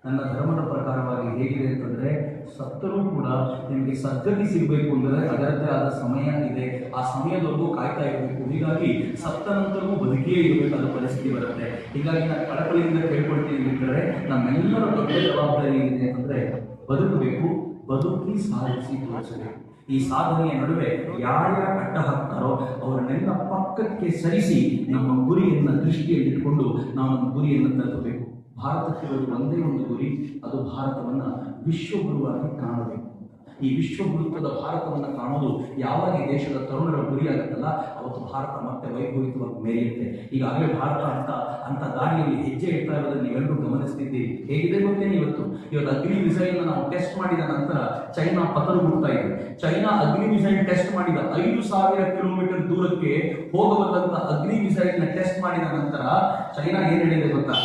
ನನ್ನ ಧರ್ಮದ ಪ್ರಕಾರವಾಗಿ ಹೇಗಿದೆ ಅಂತಂದ್ರೆ, ಸತ್ತರೂ ಕೂಡ ನಿಮಗೆ ಸದ್ಗತಿ ಸಿಗಬೇಕು ಅಂದರೆ ಅದರದ್ದೇ ಆದ ಸಮಯ ಇದೆ. ಆ ಸಮಯದವರೆಗೂ ಕಾಯ್ತಾ ಇರಬೇಕು. ಹೀಗಾಗಿ ಸತ್ತ ನಂತರವೂ ಬದುಕಿಯೇ ಇರಬೇಕಾದ ಪರಿಸ್ಥಿತಿ ಬರುತ್ತೆ. ಹೀಗಾಗಿ ನಾನು ಕಳಕಳಿಯಿಂದ ಕೇಳ್ಕೊಳ್ತೀನಿ ಅಂತಂದ್ರೆ, ನಮ್ಮೆಲ್ಲರ ದೊಡ್ಡ ಜವಾಬ್ದಾರಿ ಏನಿದೆ ಅಂತಂದ್ರೆ, ಬದುಕಬೇಕು, ಬದುಕಿ ಸಾಧಿಸಿ ತೋರಿಸಬೇಕು. ಈ ಸಾಧನೆಯ ನಡುವೆ ಯಾರ್ಯಾರು ಅಡ್ಡ ಹಾಕ್ತಾರೋ ಅವರನ್ನೆಲ್ಲ ಪಕ್ಕಕ್ಕೆ ಸರಿಸಿ ನಮ್ಮ ಗುರಿಯನ್ನ ದೃಷ್ಟಿಯಲ್ಲಿಟ್ಟುಕೊಂಡು ನಾವು ನಮ್ಮ ಗುರಿಯನ್ನು ತಲುಪಬೇಕು. ಭಾರತಕ್ಕಿರೋದು ಒಂದೇ ಒಂದು ಗುರಿ, ಅದು ಭಾರತವನ್ನ ವಿಶ್ವಗುರುವಾಗಿ ಕಾಣಬೇಕು. ಈ ವಿಶ್ವಗುರುತ್ವದ ಭಾರತವನ್ನ ಕಾಣೋದು ಯಾವಾಗ ಈ ದೇಶದ ತರುಣರ ಗುರಿ ಆಗುತ್ತಲ್ಲ, ಅವತ್ತು ಭಾರತ ಮತ್ತೆ ವೈಭವಿತವಾಗಿ ಮೇಲೆಯುತ್ತೆ. ಈಗಾಗಲೇ ಭಾರತ ಅಂತ ದಾರಿಯಲ್ಲಿ ಹೆಜ್ಜೆ ಇಡ್ತಾ ಇರೋದನ್ನು ನೀವೆಲ್ಲರೂ ಗಮನಿಸ್ತಿದ್ದೀರಿ. ಹೇಗಿದೆ ಗೊತ್ತೇನೆ, ಇವತ್ತು ಅಗ್ನಿ ಮಿಸೈಲ್ ನಾವು ಟೆಸ್ಟ್ ಮಾಡಿದ ನಂತರ ಚೈನಾ ಪತನಗೊಳ್ತಾ ಇದೆ. ಚೈನಾ ಅಗ್ನಿ ಮಿಸೈಲ್ ಟೆಸ್ಟ್ ಮಾಡಿದ 5,000 ಕಿಲೋಮೀಟರ್ ದೂರಕ್ಕೆ ಹೋಗಬಲ್ಲಂತ ಅಗ್ನಿ ಮಿಸೈಲ್ ನ ಟೆಸ್ಟ್ ಮಾಡಿದ ನಂತರ ಚೈನಾ ಏನ್ ಹೇಳಿದೆ ಗೊತ್ತಾ?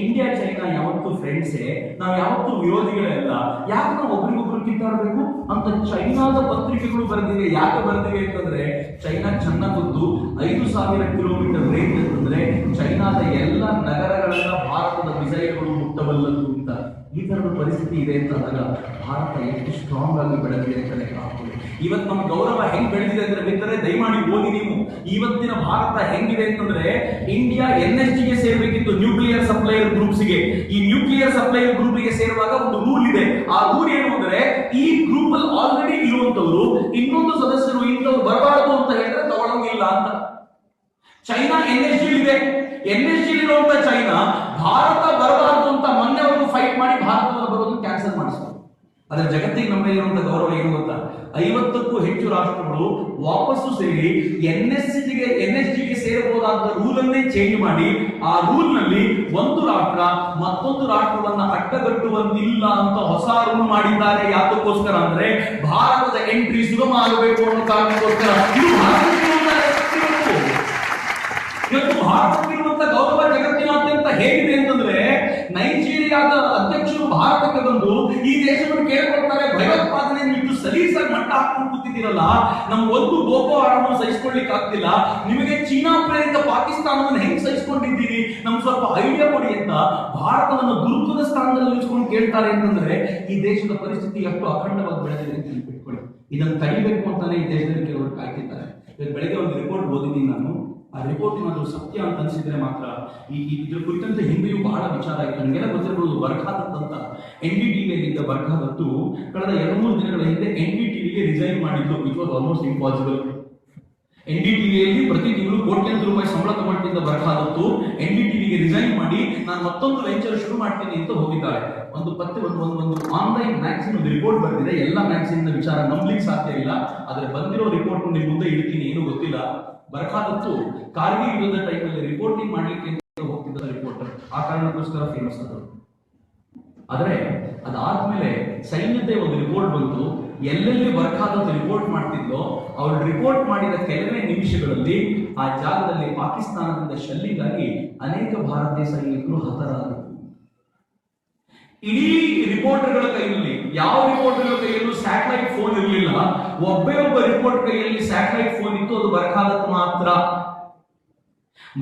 ಇಂಡಿಯಾ ಚೈನಾ ಯಾವತ್ತೂ ಫ್ರೆಂಡ್ಸೇ, ನಾವು ಯಾವತ್ತೂ ವಿರೋಧಿಗಳೆಲ್ಲ, ಯಾಕೆ ನಾವು ಒಬ್ರಿಗೊಬ್ರು ಕಿತ್ತಾಡಬೇಕು ಅಂತ ಚೈನಾದ ಪತ್ರಿಕೆಗಳು ಬರೆದಿವೆ. ಯಾಕೆ ಬರೆದಿವೆ ಅಂತಂದ್ರೆ, ಚೈನಾ ಚೆನ್ನಾಗಿ ಗೊತ್ತು 5,000 ಕಿಲೋಮೀಟರ್ ರೇಂಜ್ ಅಂತಂದ್ರೆ ಚೈನಾದ ಎಲ್ಲ ನಗರಗಳನ್ನ ಭಾರತದ ಮಿಸೈಲ್ಗಳು ಮುಟ್ಟಬಲ್ಲದು ಅಂತ. ಈ ತರದ ಪರಿಸ್ಥಿತಿ ಇದೆ ಅಂತಂದಾಗ ಭಾರತ ಎಷ್ಟು ಸ್ಟ್ರಾಂಗ್ ಆಗಿ ಬೆಳೆದಿದೆ ಅಂತ ಲೆಕ್ಕ ಹಾಕೊಳ್ಳಿ. ಇವತ್ತು ನಮ್ಮ ಗೌರವ ಹೆಂಗ್ ಬೆಳೆದಿದೆ ಅಂದ್ರೆ ಮಿತ್ರರೇ, ದಯಮಾಡಿ ಓದಿ ನೀವು. ಇವತ್ತಿನ ಭಾರತ ಹೆಂಗಿದೆ ಅಂತಂದ್ರೆ, ಇಂಡಿಯಾ NSG ಗೆ ಸೇರ್ಬೇಕಿತ್ತು, ನ್ಯೂಕ್ಲಿಯರ್ ಸಪ್ಲೈಯರ್ ಗ್ರೂಪ್ಸ್ಗೆ. ಈ ನ್ಯೂಕ್ಲಿಯರ್ ಸಪ್ಲೈಯರ್ ಗ್ರೂಪ್ಗೆ ಸೇರುವಾಗ ಒಂದು ರೂಲ್ ಇದೆ. ಆ ರೂಲ್ ಏನು ಅಂದ್ರೆ, ಈ ಗ್ರೂಪ್ ಅಲ್ಲಿ ಆಲ್ರೆಡಿ ಇರುವಂತವರು ಇನ್ನೊಂದು ಸದಸ್ಯರು ಚೈನಾ NSG ಇದೆ. NSG ಇರುವಂತ ಚೈನಾ ಭಾರತ ಬರಬಾರದು ಅಂತ ಮೊನ್ನೆವರೆಗೂ ಫೈಟ್ ಮಾಡಿ ಭಾರತವನ್ನು ಬರೋದು ಕ್ಯಾನ್ಸಲ್ ಮಾಡಿಸ್ತಾರೆ. ಆದ್ರೆ ಜಗತ್ತಿಗೆ ನಮ್ಮ ಮೇಲೆ ಇರುವಂತ ಗೌರವ ಏನು ಗೊತ್ತಾ? 50ಕ್ಕೂ ಹೆಚ್ಚು ರಾಷ್ಟ್ರಗಳು ವಾಪಸ್ಸು ಸೇರಿ NSGಗೆ ಸೇರಬಹುದಾದ ರೂಲ್ ಅನ್ನೇ ಚೇಂಜ್ ಮಾಡಿ ಆ ರೂಲ್ ನಲ್ಲಿ ಒಂದು ರಾಷ್ಟ್ರ ಮತ್ತೊಂದು ರಾಷ್ಟ್ರವನ್ನ ಅಡ್ಡಗಟ್ಟುವಂತಿಲ್ಲ ಅಂತ ಹೊಸ ರೂಲ್ ಮಾಡಿದ್ದಾರೆ. ಯಾತಕ್ಕೋಸ್ಕರ ಅಂದ್ರೆ ಭಾರತದ ಎಂಟ್ರಿ ಸುಗಮ ಆಗಬೇಕು ಅನ್ನೋ ಕಾರಣಕ್ಕೋಸ್ಕರ. ಇವತ್ತು ಭಾರತಕ್ಕಿರುವಂತ ಗೌರವ ಜಗತ್ತಿನಾದ್ಯಂತ ಹೇಗಿದೆ ಅಂತಂದ್ರೆ, ನೈಜೀರಿಯಾದ ಅಧ್ಯಕ್ಷರು ಭಾರತಕ್ಕೆ ಬಂದು ಈ ದೇಶವನ್ನು ಕೇಳ್ಕೊಳ್ತಾರೆ, ಭಯೋತ್ಪಾದನೆ ಬಿಟ್ಟು ಸಲೀಸಾಗಿ ಮಟ್ಟ ಹಾಕೊಂಡು ಕೂತಿದ್ದೀರಲ್ಲ, ನಮ್ ಒಂದು ಬೋಕೋ ಹರಾಮ್ ಸಹಿಸ್ಕೊಳ್ಳಿಕ್ ಆಗ್ತಿಲ್ಲ, ನಿಮಗೆ ಚೀನಾ ಪ್ರೇರಿತ ಪಾಕಿಸ್ತಾನವನ್ನು ಹೆಂಗ್ ಸಹಿಸ್ಕೊಂಡಿದ್ದೀರಿ, ನಮ್ಗೆ ಸ್ವಲ್ಪ ಐಡಿಯಾ ಕೊಡಿ ಅಂತ ಭಾರತವನ್ನು ಗುರುತ್ವದ ಸ್ಥಾನದಲ್ಲಿ ನಿಲ್ಸ್ಕೊಂಡು ಕೇಳ್ತಾರೆ ಅಂತಂದ್ರೆ ಈ ದೇಶದ ಪರಿಸ್ಥಿತಿ ಎಷ್ಟು ಅಖಂಡವಾಗಿ ಬೆಳೆದಿದೆ ಅಂತ ನೆನಪಿಟ್ಕೊಳ್ಳಿ. ಇದನ್ನು ತಡಿಬೇಕು ಅಂತಾನೆ ಈ ದೇಶದಲ್ಲಿ ಕೆಲವರು ಕಾಯ್ತಿದ್ದಾರೆ. ಇವತ್ತು ಬೆಳಗ್ಗೆ ಒಂದು ರಿಪೋರ್ಟ್ ಓದಿದ್ದೀನಿ ನಾನು. ಆ ರಿಪೋರ್ಟ್ ಏನಾದ್ರು ಸತ್ಯ ಅಂತ ಅನಿಸಿದ್ರೆ ಮಾತ್ರ ಇದ್ರ ಕುರಿತಂತೆ ಹಿಂದೆಯೂ ಬಹಳ ವಿಚಾರ ಆಯಿತು. ನನಗೆಲ್ಲ ಗೊತ್ತಿರಬಹುದು, ಬರ್ಖಾದತ್ ಅಂತ NDTVಯಲ್ಲಿದ್ದ ಬರ್ಖಾದತ್ತು ಕಳೆದ 2-3 ದಿನಗಳ ಹಿಂದೆ NDTVಗೆ ರಿಸೈನ್ ಮಾಡಿದ್ದು. It was almost impossible. NDTVಯಲ್ಲಿ ಪ್ರತಿ ತಿಂಗಳು ಕೋಟ್ಯಾಂತರ ರೂಪಾಯಿ ಸಂಬಳ ತಗೊಂಡಿದ್ದ ಬರ್ಖಾದತ್ತು NDTVಗೆ ರಿಸೈನ್ ಮಾಡಿ ನಾನು ಮತ್ತೊಂದು ವೆಂಚರ್ ಶುರು ಮಾಡ್ತೀನಿ ಅಂತ ಹೋಗಿದ್ದಾರೆ. ಒಂದು ಆನ್ಲೈನ್ ಮ್ಯಾಗ್ಝಿನ್ ಒಂದು ರಿಪೋರ್ಟ್ ಬಂದಿದೆ. ಎಲ್ಲ ಮ್ಯಾಗ್ಝಿನ್ ವಿಚಾರ ನಂಬಲಿಕ್ಕೆ ಸಾಧ್ಯ ಇಲ್ಲ, ಆದ್ರೆ ಬಂದಿರೋ ರಿಪೋರ್ಟ್ ನಿಮ್ಮ ಮುಂದೆ ಇಡ್ತೀನಿ, ಏನು ಗೊತ್ತಿಲ್ಲ. ಬರ್ಖಾದತ್ತು ಕಾರ್ಗಿಲ್ ಯುದ್ಧದ ಟೈಮಲ್ಲಿ ರಿಪೋರ್ಟಿಂಗ್ ಮಾಡ್ಲಿಕ್ಕೆ ಹೋಗ್ತಿದ್ದ ರಿಪೋರ್ಟರ್, ಆ ಕಾರಣಕ್ಕೋಸ್ಕರ ಫೇಮಸ್ ಆದರು. ಆದ್ರೆ ಅದಾದ್ಮೇಲೆ ಸೈನ್ಯದೇ ಒಂದು ರಿಪೋರ್ಟ್ ಬಂತು. ಎಲ್ಲೆಲ್ಲಿ ಬರ್ಖಾದತ್ತು ರಿಪೋರ್ಟ್ ಮಾಡ್ತಿದ್ಲೋ ಅವಳು ರಿಪೋರ್ಟ್ ಮಾಡಿದ ಕೆಲವೇ ನಿಮಿಷಗಳಲ್ಲಿ ಆ ಜಾಗದಲ್ಲಿ ಪಾಕಿಸ್ತಾನದಿಂದ ಶೆಲ್ಲಿಗಾಗಿ ಅನೇಕ ಭಾರತೀಯ ಸೈನಿಕರು ಹತರಾದರು. ಇಡೀ ರಿಪೋರ್ಟರ್ಗಳ ಕೈಯಲ್ಲಿ, ಯಾವ ರಿಪೋರ್ಟರ್ಗಳ ಕೈಯಲ್ಲೂ ಸ್ಯಾಟಲೈಟ್ ಫೋನ್ ಇರಲಿಲ್ಲ. ಒಬ್ಬ ರಿಪೋರ್ಟ್ ಕೈಯಲ್ಲಿ ಸ್ಯಾಟಲೈಟ್ ಫೋನ್ ಇತ್ತು, ಅದು ಬರ್ಖಾದತ್ತು ಮಾತ್ರ.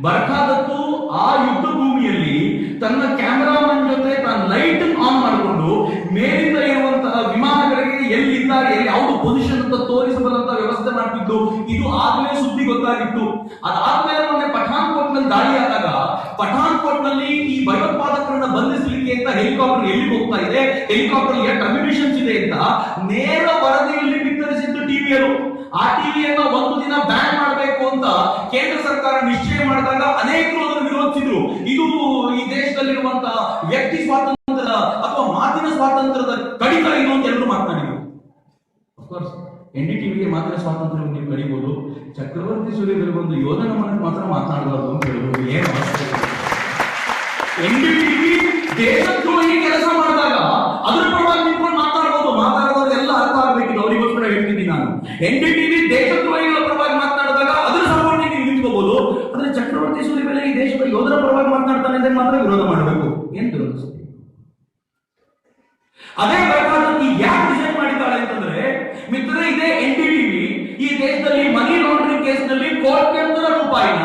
ಬರ್ಖಾದತ್ತು ಆ ಯುದ್ಧ ಭೂಮಿಯಲ್ಲಿ ತನ್ನ ಕ್ಯಾಮೆರಾಮನ್ ಜೊತೆ ತನ್ನ ಲೈಟ್ ಆನ್ ಮಾಡಿಕೊಂಡು ಮೇಲಿಂದ ಇರುವಂತಹ ವಿಮಾನಗಳಿಗೆ ಎಲ್ಲಿದ್ದಾರೆ, ಎಲ್ಲಿ ಯಾವುದು ಪೊಸಿಷನ್ ಅಂತ ತೋರಿಸಬಲ್ಲಂತ ವ್ಯವಸ್ಥೆ ಮಾಡ್ತಿದ್ದು. ಇದು ಆಗ್ಲೇ ಸುದ್ದಿ ಗೊತ್ತಾಗಿತ್ತು. ಅದಾದ್ಮೇಲೆ ಮೊನ್ನೆ ಪಠಾನ್ಕೋಟ್ ನಲ್ಲಿ ದಾಳಿ ಆದಾಗ ಪಠಾನ್ಕೋಟ್ ನಲ್ಲಿ ಈ ಭಯೋತ್ಪಾದಕರನ್ನ ಬಂಧಿಸಲಿಕ್ಕೆ ಅಂತ ಹೆಲಿಕಾಪ್ಟರ್ ಎಲ್ಲಿಗೆ ಹೋಗ್ತಾ ಇದೆ, ಹೆಲಿಕಾಪ್ಟರ್ ಎಷ್ಟು ಅಮ್ಯುನಿಷನ್ಸ್ ಇದೆ ಅಂತ ನೇರ ವರದಿಯಲ್ಲಿ ಬಿತ್ತರಿಸಿದ್ದು ಟಿವಿಯರು. ಆ ಟಿವಿಯನ್ನ ಒಂದು ದಿನ ಬ್ಯಾನ್ ಮಾಡಬೇಕು ಅಂತ ಕೇಂದ್ರ ಸರ್ಕಾರ ನಿಶ್ಚಯ ಮಾಡಿದಾಗ ಅನೇಕರು ಅದನ್ನು ವಿರೋಧಿಸಿದ್ರು. ಇದು ಈ ದೇಶದಲ್ಲಿರುವಂತಹ ವ್ಯಕ್ತಿ ಸ್ವಾತಂತ್ರ್ಯದ ಅಥವಾ ಮಾತಿನ ಸ್ವಾತಂತ್ರ್ಯದ ಕಡಿತ ಇದು ಅಂತ ಎಲ್ಲರೂ ಮಾತನಾಡಿದ್ರು. ಅಫ್ಕೋರ್ಸ್ NDTVಗೆ ಮಾತಿನ ಸ್ವಾತಂತ್ರ್ಯವನ್ನು ನೀವು ಕಡಿಬಹುದು, ಚಕ್ರವರ್ತಿ ಸೂರ್ಯದಲ್ಲಿ ಒಂದು ಯೋಧನ ಮನಕ್ಕೆ ಮಾತ್ರ ಮಾತನಾಡಬಾರದು ಅಂತ ಹೇಳ್ಬೋದು. ಏನು ಅವಶ್ಯಕ? NDTV ದೇಶದ್ರೋಹಿ ಕೆಲಸ ಮಾಡಿದಾಗ ಅದ್ರ ಪರವಾಗಿ ನಿಂತ್ಕೊಂಡು ಮಾತಾಡೋದು ಎಲ್ಲ ಅರ್ಥ ಆಗ್ಬೇಕಿಲ್ಲ, ಅವರಿಗೋಸ್ಕರ ಹೇಳ್ತಿದ್ದೀನಿ ನಾನು. NDTV ದೇಶದ್ರೋಹಿಗಳ ಪರವಾಗಿ ಮಾತನಾಡಿದಾಗ ಅದ್ರ ಸಪೋರ್ಟ್ ನೀವು ನಿಂತ್ಕೋಬಹುದು. ಆದ್ರೆ ಚಕ್ರವರ್ತಿ ಸೂರ್ಯ ಮೇಲೆ ಈ ದೇಶದ ಯೋಧರ ಪರವಾಗಿ ಮಾತನಾಡ್ತಾನೆ ಅಂದ್ರೆ ಮಾತ್ರ ವಿರೋಧ ಮಾಡಬೇಕು. ಏನ್ ವಿರೋಧಿಸ್ತೀವಿ? ಅದೇ ಬರ್ಖಾದತ್ತು ಯಾಕೆ ಡಿಸೈನ್ ಮಾಡಿದ್ದಾಳೆ ಅಂತಂದ್ರೆ, ಮಿತ್ರರೇ, ಇದೇ NDTV ಈ ದೇಶದಲ್ಲಿ ಮನಿ ಲಾಂಡ್ರಿಂಗ್ ಕೇಸ್ನಲ್ಲಿ ಕೋಟ್ಯಾಂತರ ರೂಪಾಯಿನ,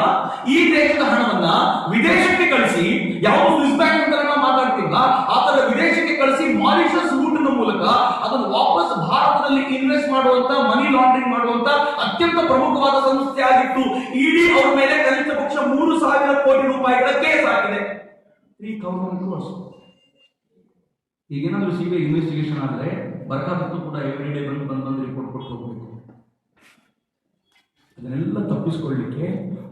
ಈ ದೇಶದ ಹಣವನ್ನ ವಿದೇಶಕ್ಕೆ ಕಳಿಸಿ, ಯಾವ ಸ್ವಿಸ್ ಬ್ಯಾಂಕ್ ಅಂತ ನಾವು ಮಾತಾಡ್ತೀವಲ್ಲ ಆ ತರ ವಿದೇಶಕ್ಕೆ ಕಳಿಸಿ ಮಾರಿಷಸ್ ರೂಟ್ ಮೂಲಕ ಅದನ್ನು ವಾಪಸ್ ಭಾರತದಲ್ಲಿ ಇನ್ವೆಸ್ಟ್ ಮಾಡುವಂತ, ಮನಿ ಲಾಂಡ್ರಿಂಗ್ ಮಾಡುವಂತ ಅತ್ಯಂತ ಪ್ರಮುಖವಾದ ಸಂಸ್ಥೆ ಆಗಿತ್ತು. ಇಡೀ ಅವ್ರ ಮೇಲೆ ಕನಿಷ್ಠ ಪಕ್ಷ 3,000 ಕೋಟಿ ರೂಪಾಯಿಗಳ ಕೇಸ್ ಆಗಿದೆ. 3,000 crores. ಈಗೇನಾದ್ರೂ CBI ಇನ್ವೆಸ್ಟಿಗೇಷನ್ ಆದ್ರೆ ಬರ್ಖಾದತ್ತು ಕೂಡ ಎವ್ರಿ ಡೇ ಬಂದು ರಿಪೋರ್ಟ್ ಕೊಟ್ಟು ಹೋಗ್ಬೇಕು. ಅದನ್ನೆಲ್ಲ ತಪ್ಪಿಸ್ಕೊಳ್ಳಿಕ್ಕೆ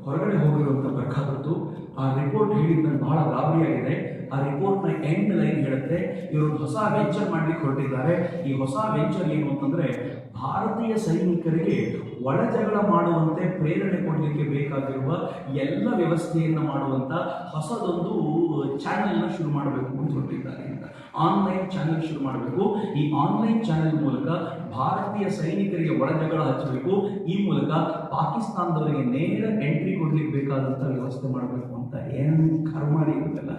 ಹೊರಗಡೆ ಹೋಗಿರುವಂತ ಬರ್ಖಾದತ್ತು ಆ ರಿಪೋರ್ಟ್ ಹೇಳಿದ ಬಹಳ ಗಾಬರಿಯಾಗಿದೆ. ಆ ರಿಪೋರ್ಟ್ ನ ಎಂಡ್ ಲೈನ್ ಹೇಳುತ್ತೆ, ಇವರು ಹೊಸ ವೆಂಚರ್ ಮಾಡ್ಲಿಕ್ಕೆ ಹೊರಟಿದ್ದಾರೆ. ಈ ಹೊಸ ವೆಂಚರ್ ಏನು ಅಂತಂದ್ರೆ, ಭಾರತೀಯ ಸೈನಿಕರಿಗೆ ಒಳ ಜಗಳ ಮಾಡುವಂತೆ ಪ್ರೇರಣೆ ಕೊಡಲಿಕ್ಕೆ ಬೇಕಾಗಿರುವ ಎಲ್ಲ ವ್ಯವಸ್ಥೆಯನ್ನ ಮಾಡುವಂತ ಹೊಸದೊಂದು ಚಾನೆಲ್ ಶುರು ಮಾಡಬೇಕು ಅಂತ ಹೊರಟಿದ್ದಾರೆ ಅಂತ. ಆನ್ಲೈನ್ ಚಾನೆಲ್ ಶುರು ಮಾಡಬೇಕು. ಈ ಆನ್ಲೈನ್ ಚಾನೆಲ್ ಮೂಲಕ ಭಾರತೀಯ ಸೈನಿಕರಿಗೆ ಒಳ ಜಗಳ ಹಚ್ಚಬೇಕು. ಈ ಮೂಲಕ ಪಾಕಿಸ್ತಾನದವರಿಗೆ ನೇರ ಎಂಟ್ರಿ ಕೊಡ್ಲಿಕ್ಕೆ ಬೇಕಾದಂತ ವ್ಯವಸ್ಥೆ ಮಾಡಬೇಕು ಅಂತ. ಏನು ಕರ್ಮಾಡಿ ಇರುತ್ತಲ್ಲ,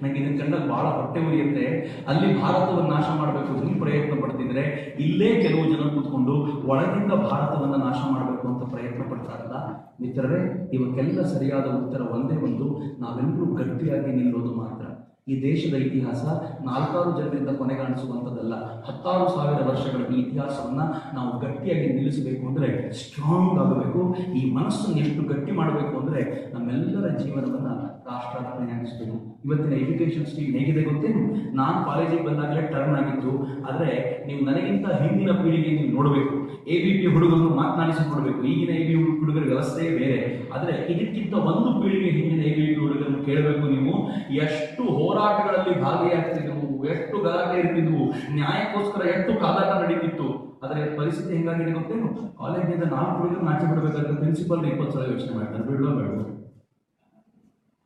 ನಂಗೆ ಇದನ್ನ ಕಂಡಾಗ ಬಹಳ ಹೊಟ್ಟೆ ಉರಿಯುತ್ತೆ. ಅಲ್ಲಿ ಭಾರತವನ್ನು ನಾಶ ಮಾಡಬೇಕು ಅಂತ ಪ್ರಯತ್ನ ಪಡ್ತಿದ್ರೆ, ಇಲ್ಲೇ ಕೆಲವು ಜನ ಕೂತ್ಕೊಂಡು ಒಳಗಿಂದ ಭಾರತವನ್ನ ನಾಶ ಮಾಡಬೇಕು ಅಂತ ಪ್ರಯತ್ನ ಪಡ್ತಾರಲ್ಲ ಮಿತ್ರರೇ, ಇವಕ್ಕೆಲ್ಲ ಸರಿಯಾದ ಉತ್ತರ ಒಂದೇ ಒಂದು, ನಾವೆಲ್ಲರೂ ಗಟ್ಟಿಯಾಗಿ ನಿಲ್ಲೋದು ಮಾತ್ರ. ಈ ದೇಶದ ಇತಿಹಾಸ 4 ಜನರಿಂದ ಕೊನೆಗಾಣಿಸುವಂಥದ್ದಲ್ಲ. 10,000 ವರ್ಷಗಳ ಈ ಇತಿಹಾಸವನ್ನ ನಾವು ಗಟ್ಟಿಯಾಗಿ ನಿಲ್ಲಿಸಬೇಕು ಅಂದ್ರೆ ಸ್ಟ್ರಾಂಗ್ ಆಗಬೇಕು. ಈ ಮನಸ್ಸನ್ನು ಎಷ್ಟು ಗಟ್ಟಿ ಮಾಡಬೇಕು ಅಂದ್ರೆ ನಮ್ಮೆಲ್ಲರ ಜೀವನವನ್ನ ರಾಷ್ಟ್ರವನ್ನು ನಡೆಸಬೇಕು. ಇವತ್ತಿನ ಎಜುಕೇಶನ್ ಸ್ಟ್ರೀಮ್ ಹೇಗಿದೆ ಗೊತ್ತೇನು? ನಾನು ಕಾಲೇಜಿಗೆ ಬಂದಾಗಲೇ ಟರ್ನ್ ಆಗಿತ್ತು. ಆದರೆ ನೀವು ನನಗಿಂತ ಹಿಂದಿನ ಪೀಳಿಗೆ ನೀವು ನೋಡಬೇಕು. ABP ಹುಡುಗರನ್ನು ಮಾತನಾಡಿಸಿ ನೋಡಬೇಕು. ಈಗಿನ ABP ಹುಡುಗರ ವ್ಯವಸ್ಥೆಯೇ ಬೇರೆ. ಆದರೆ ಇದಕ್ಕಿಂತ ಒಂದು ಪೀಳಿಗೆ ಹಿಂದಿನ ABP ಹುಡುಗರನ್ನು ಕೇಳಬೇಕು ನೀವು. ಎಷ್ಟು ಹೋರಾಟಗಳಲ್ಲಿ ಭಾಗಿಯಾಗ್ತಿದ್ವು, ಎಷ್ಟು ಗಲಾಟೆ ಇರ್ತಿದ್ವು, ನ್ಯಾಯಕ್ಕೋಸ್ಕರ ಎಷ್ಟು ಕಾದಾಟ ನಡೀತಿತ್ತು. ಆದರೆ ಪರಿಸ್ಥಿತಿ ಹೆಂಗಾಗಿದೆ ಗೊತ್ತೇನು? ಕಾಲೇಜಿನಿಂದ 4 ಹುಡುಗರು ನಾಚೆ ಬಿಡಬೇಕಾದ್ರೆ ಪ್ರಿನ್ಸಿಪಲ್ 20 ಸಲ ಯೋಚನೆ ಮಾಡ್ತಾರೆ, ಬಿಡೋ ಬೇಡ,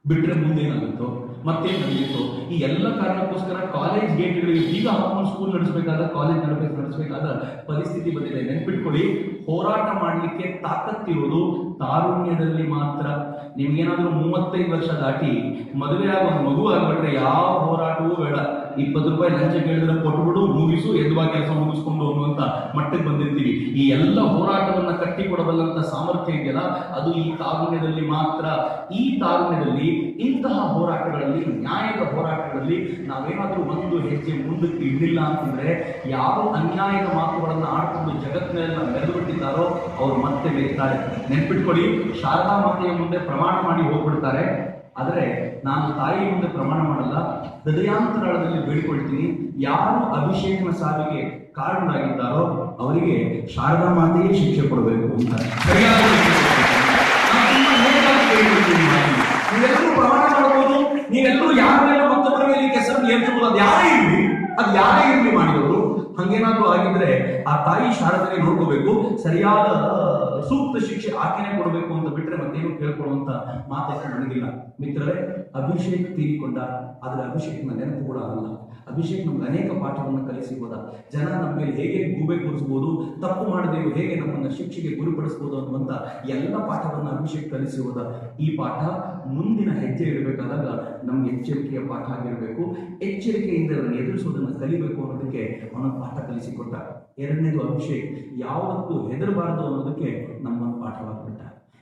ಬಿಟ್ರೆ ಮುಂದೇನಾಗುತ್ತೋ, ಮತ್ತೇನು ನಡೆಯುತ್ತೋ. ಈ ಎಲ್ಲ ಕಾರಣಕ್ಕೋಸ್ಕರ ಕಾಲೇಜ್ ಗೇಟ್ಗಳಿಗೆ ಬೀಗ ಹಾಕೊಂಡು ಸ್ಕೂಲ್ ನಡೆಸಬೇಕಾದ, ಕಾಲೇಜ್ ನಡೆಸಬೇಕಾದ ಪರಿಸ್ಥಿತಿ ಬಂದಿದೆ. ನೆನ್ಪಿಟ್ಕೊಳ್ಳಿ, ಹೋರಾಟ ಮಾಡಲಿಕ್ಕೆ ತಾಕತ್ತಿರೋದು ತಾರುಣ್ಯದಲ್ಲಿ ಮಾತ್ರ. ನಿಮ್ಗೇನಾದ್ರೂ 35 ವರ್ಷ ದಾಟಿ ಮದುವೆ ಆಗೋ ಒಂದು ಮಗು ಆಗ್ಬಿಟ್ರೆ ಯಾವ ಹೋರಾಟವೂ ಬೇಡ. 20 ರೂಪಾಯಿ ಲಂಚ ಕೇಳಿದ್ರೆ ಕೊಟ್ಬಿಡು, ಮುಗಿಸು, ಎದ್ವಾ ಕೆಲಸ ಮುಗಿಸ್ಕೊಂಡು ಅನ್ನುವಂತ ಮಟ್ಟಕ್ಕೆ ಬಂದಿರ್ತೀವಿ. ಈ ಎಲ್ಲ ಹೋರಾಟವನ್ನ ಕಟ್ಟಿಕೊಡಬಲ್ಲಂತ ಸಾಮರ್ಥ್ಯ ಇದೆಯಲ್ಲ, ಅದು ಈ ತಾರುಣ್ಯದಲ್ಲಿ ಮಾತ್ರ. ಈ ತಾರುಣ್ಯದಲ್ಲಿ ಇಂತಹ ಹೋರಾಟಗಳಲ್ಲಿ, ನ್ಯಾಯದ ಹೋರಾಟಗಳಲ್ಲಿ ನಾವೇನಾದ್ರೂ ಒಂದು ಹೆಜ್ಜೆ ಮುಂದಕ್ಕೆ ಇಡಲಿಲ್ಲ ಅಂತಂದ್ರೆ, ಯಾವ ಅನ್ಯಾಯದ ಮಾತುಗಳನ್ನು ಆಡ್ಕೊಂಡು ಜಗತ್ತಿನೆಲ್ಲ ಮೆರೆದುಬಿಟ್ಟಿದ್ದಾರೋ ಅವ್ರು ಮತ್ತೆ ಬೇಕಾರೆ. ನೆನ್ಪಿಟ್ಕೊಳ್ಳಿ, ಶಾರದಾ ಮಾತೆಯ ಮುಂದೆ ಪ್ರಮಾಣ ಮಾಡಿ ಹೋಗ್ಬಿಡ್ತಾರೆ. ಆದರೆ ನಾನು ತಾಯಿ ಮುಂದೆ ಪ್ರಮಾಣ ಮಾಡಲ್ಲ, ಹೃದಯಾಂತರಾಳದಲ್ಲಿ ಬೇಡಿಕೊಳ್ತೀನಿ, ಯಾರು ಅಭಿಷೇಕನ ಸಾವಿಗೆ ಕಾರಣರಾಗಿದ್ದಾರೋ ಅವರಿಗೆ ಶಾರದಾ ಮಾತೆಯೇ ಶಿಕ್ಷೆ ಕೊಡಬೇಕು ಅಂತ ಸರಿಯಾದ ನೀವೆಲ್ಲರೂ ಪ್ರಮಾಣ ಮಾಡಬಹುದು. ನೀವೆಲ್ಲರೂ ಯಾರ ಮೇಲೆ ಮತ್ತೊಬ್ಬರ ಮೇಲೆ ಕೆಸರನ್ನು ಏರ್ಸಬಹುದು. ಅದು ಯಾರೇ ಇರಲಿ ಮಾಡಿದವರು. ಹಂಗೇನಾದ್ರೂ ಆಗಿದ್ರೆ ಆ ತಾಯಿ ಶಾರದೆಗೆ ನೋಡ್ಕೋಬೇಕು, ಸರಿಯಾದ ಸೂಕ್ತ ಶಿಕ್ಷೆ ಆಕೆನೆ ಕೊಡಬೇಕು ಅಂತ ಬಿಟ್ರೆ ಮತ್ತೇನು ಕೇಳ್ಕೊಳ್ಳುವಂತ ಮಾತಕ್ಕೆ ನನಗಿಲ್ಲ. ಮಿತ್ರರೇ, ಅಭಿಷೇಕ್ ತೀರಿಕೊಂಡ, ಆದ್ರೆ ಅಭಿಷೇಕ್ನ ನೆನಪು ಕೂಡ ಆಗಲ್ಲ. ಅಭಿಷೇಕ್ ನಮ್ಗೆ ಅನೇಕ ಪಾಠವನ್ನು ಕಲಿಸಿ ಹೋದ. ಜನ ನಮ್ಮ ಮೇಲೆ ಹೇಗೆ ಗೂಬೆ ಕೂರಿಸಬಹುದು, ತಪ್ಪು ಮಾಡದೇವು ಹೇಗೆ ನಮ್ಮನ್ನ ಶಿಕ್ಷೆಗೆ ಗುರಿಪಡಿಸಬಹುದು ಅನ್ನುವಂತ ಎಲ್ಲ ಪಾಠವನ್ನು ಅಭಿಷೇಕ್ ಕಲಿಸಿ ಹೋದ. ಈ ಪಾಠ ಮುಂದಿನ ಹೆಜ್ಜೆ ಇಡಬೇಕಾದಾಗ ನಮ್ಗೆ ಎಚ್ಚರಿಕೆಯ ಪಾಠ ಆಗಿರಬೇಕು. ಎಚ್ಚರಿಕೆಯಿಂದ ಅದನ್ನು ಎದುರಿಸುವುದನ್ನು ಕಲಿಬೇಕು ಅನ್ನೋದಕ್ಕೆ ಅವನೊಂದು ಪಾಠ ಕಲಿಸಿಕೊಟ್ಟ. ಎರಡನೇದು, ಅಭಿಷೇಕ್ ಯಾವತ್ತೂ ಹೆದರಬಾರದು ಅನ್ನೋದಕ್ಕೆ ನಮ್ಮೊಂದು ಪಾಠವಾಗ್ಬಿಟ್ಟ.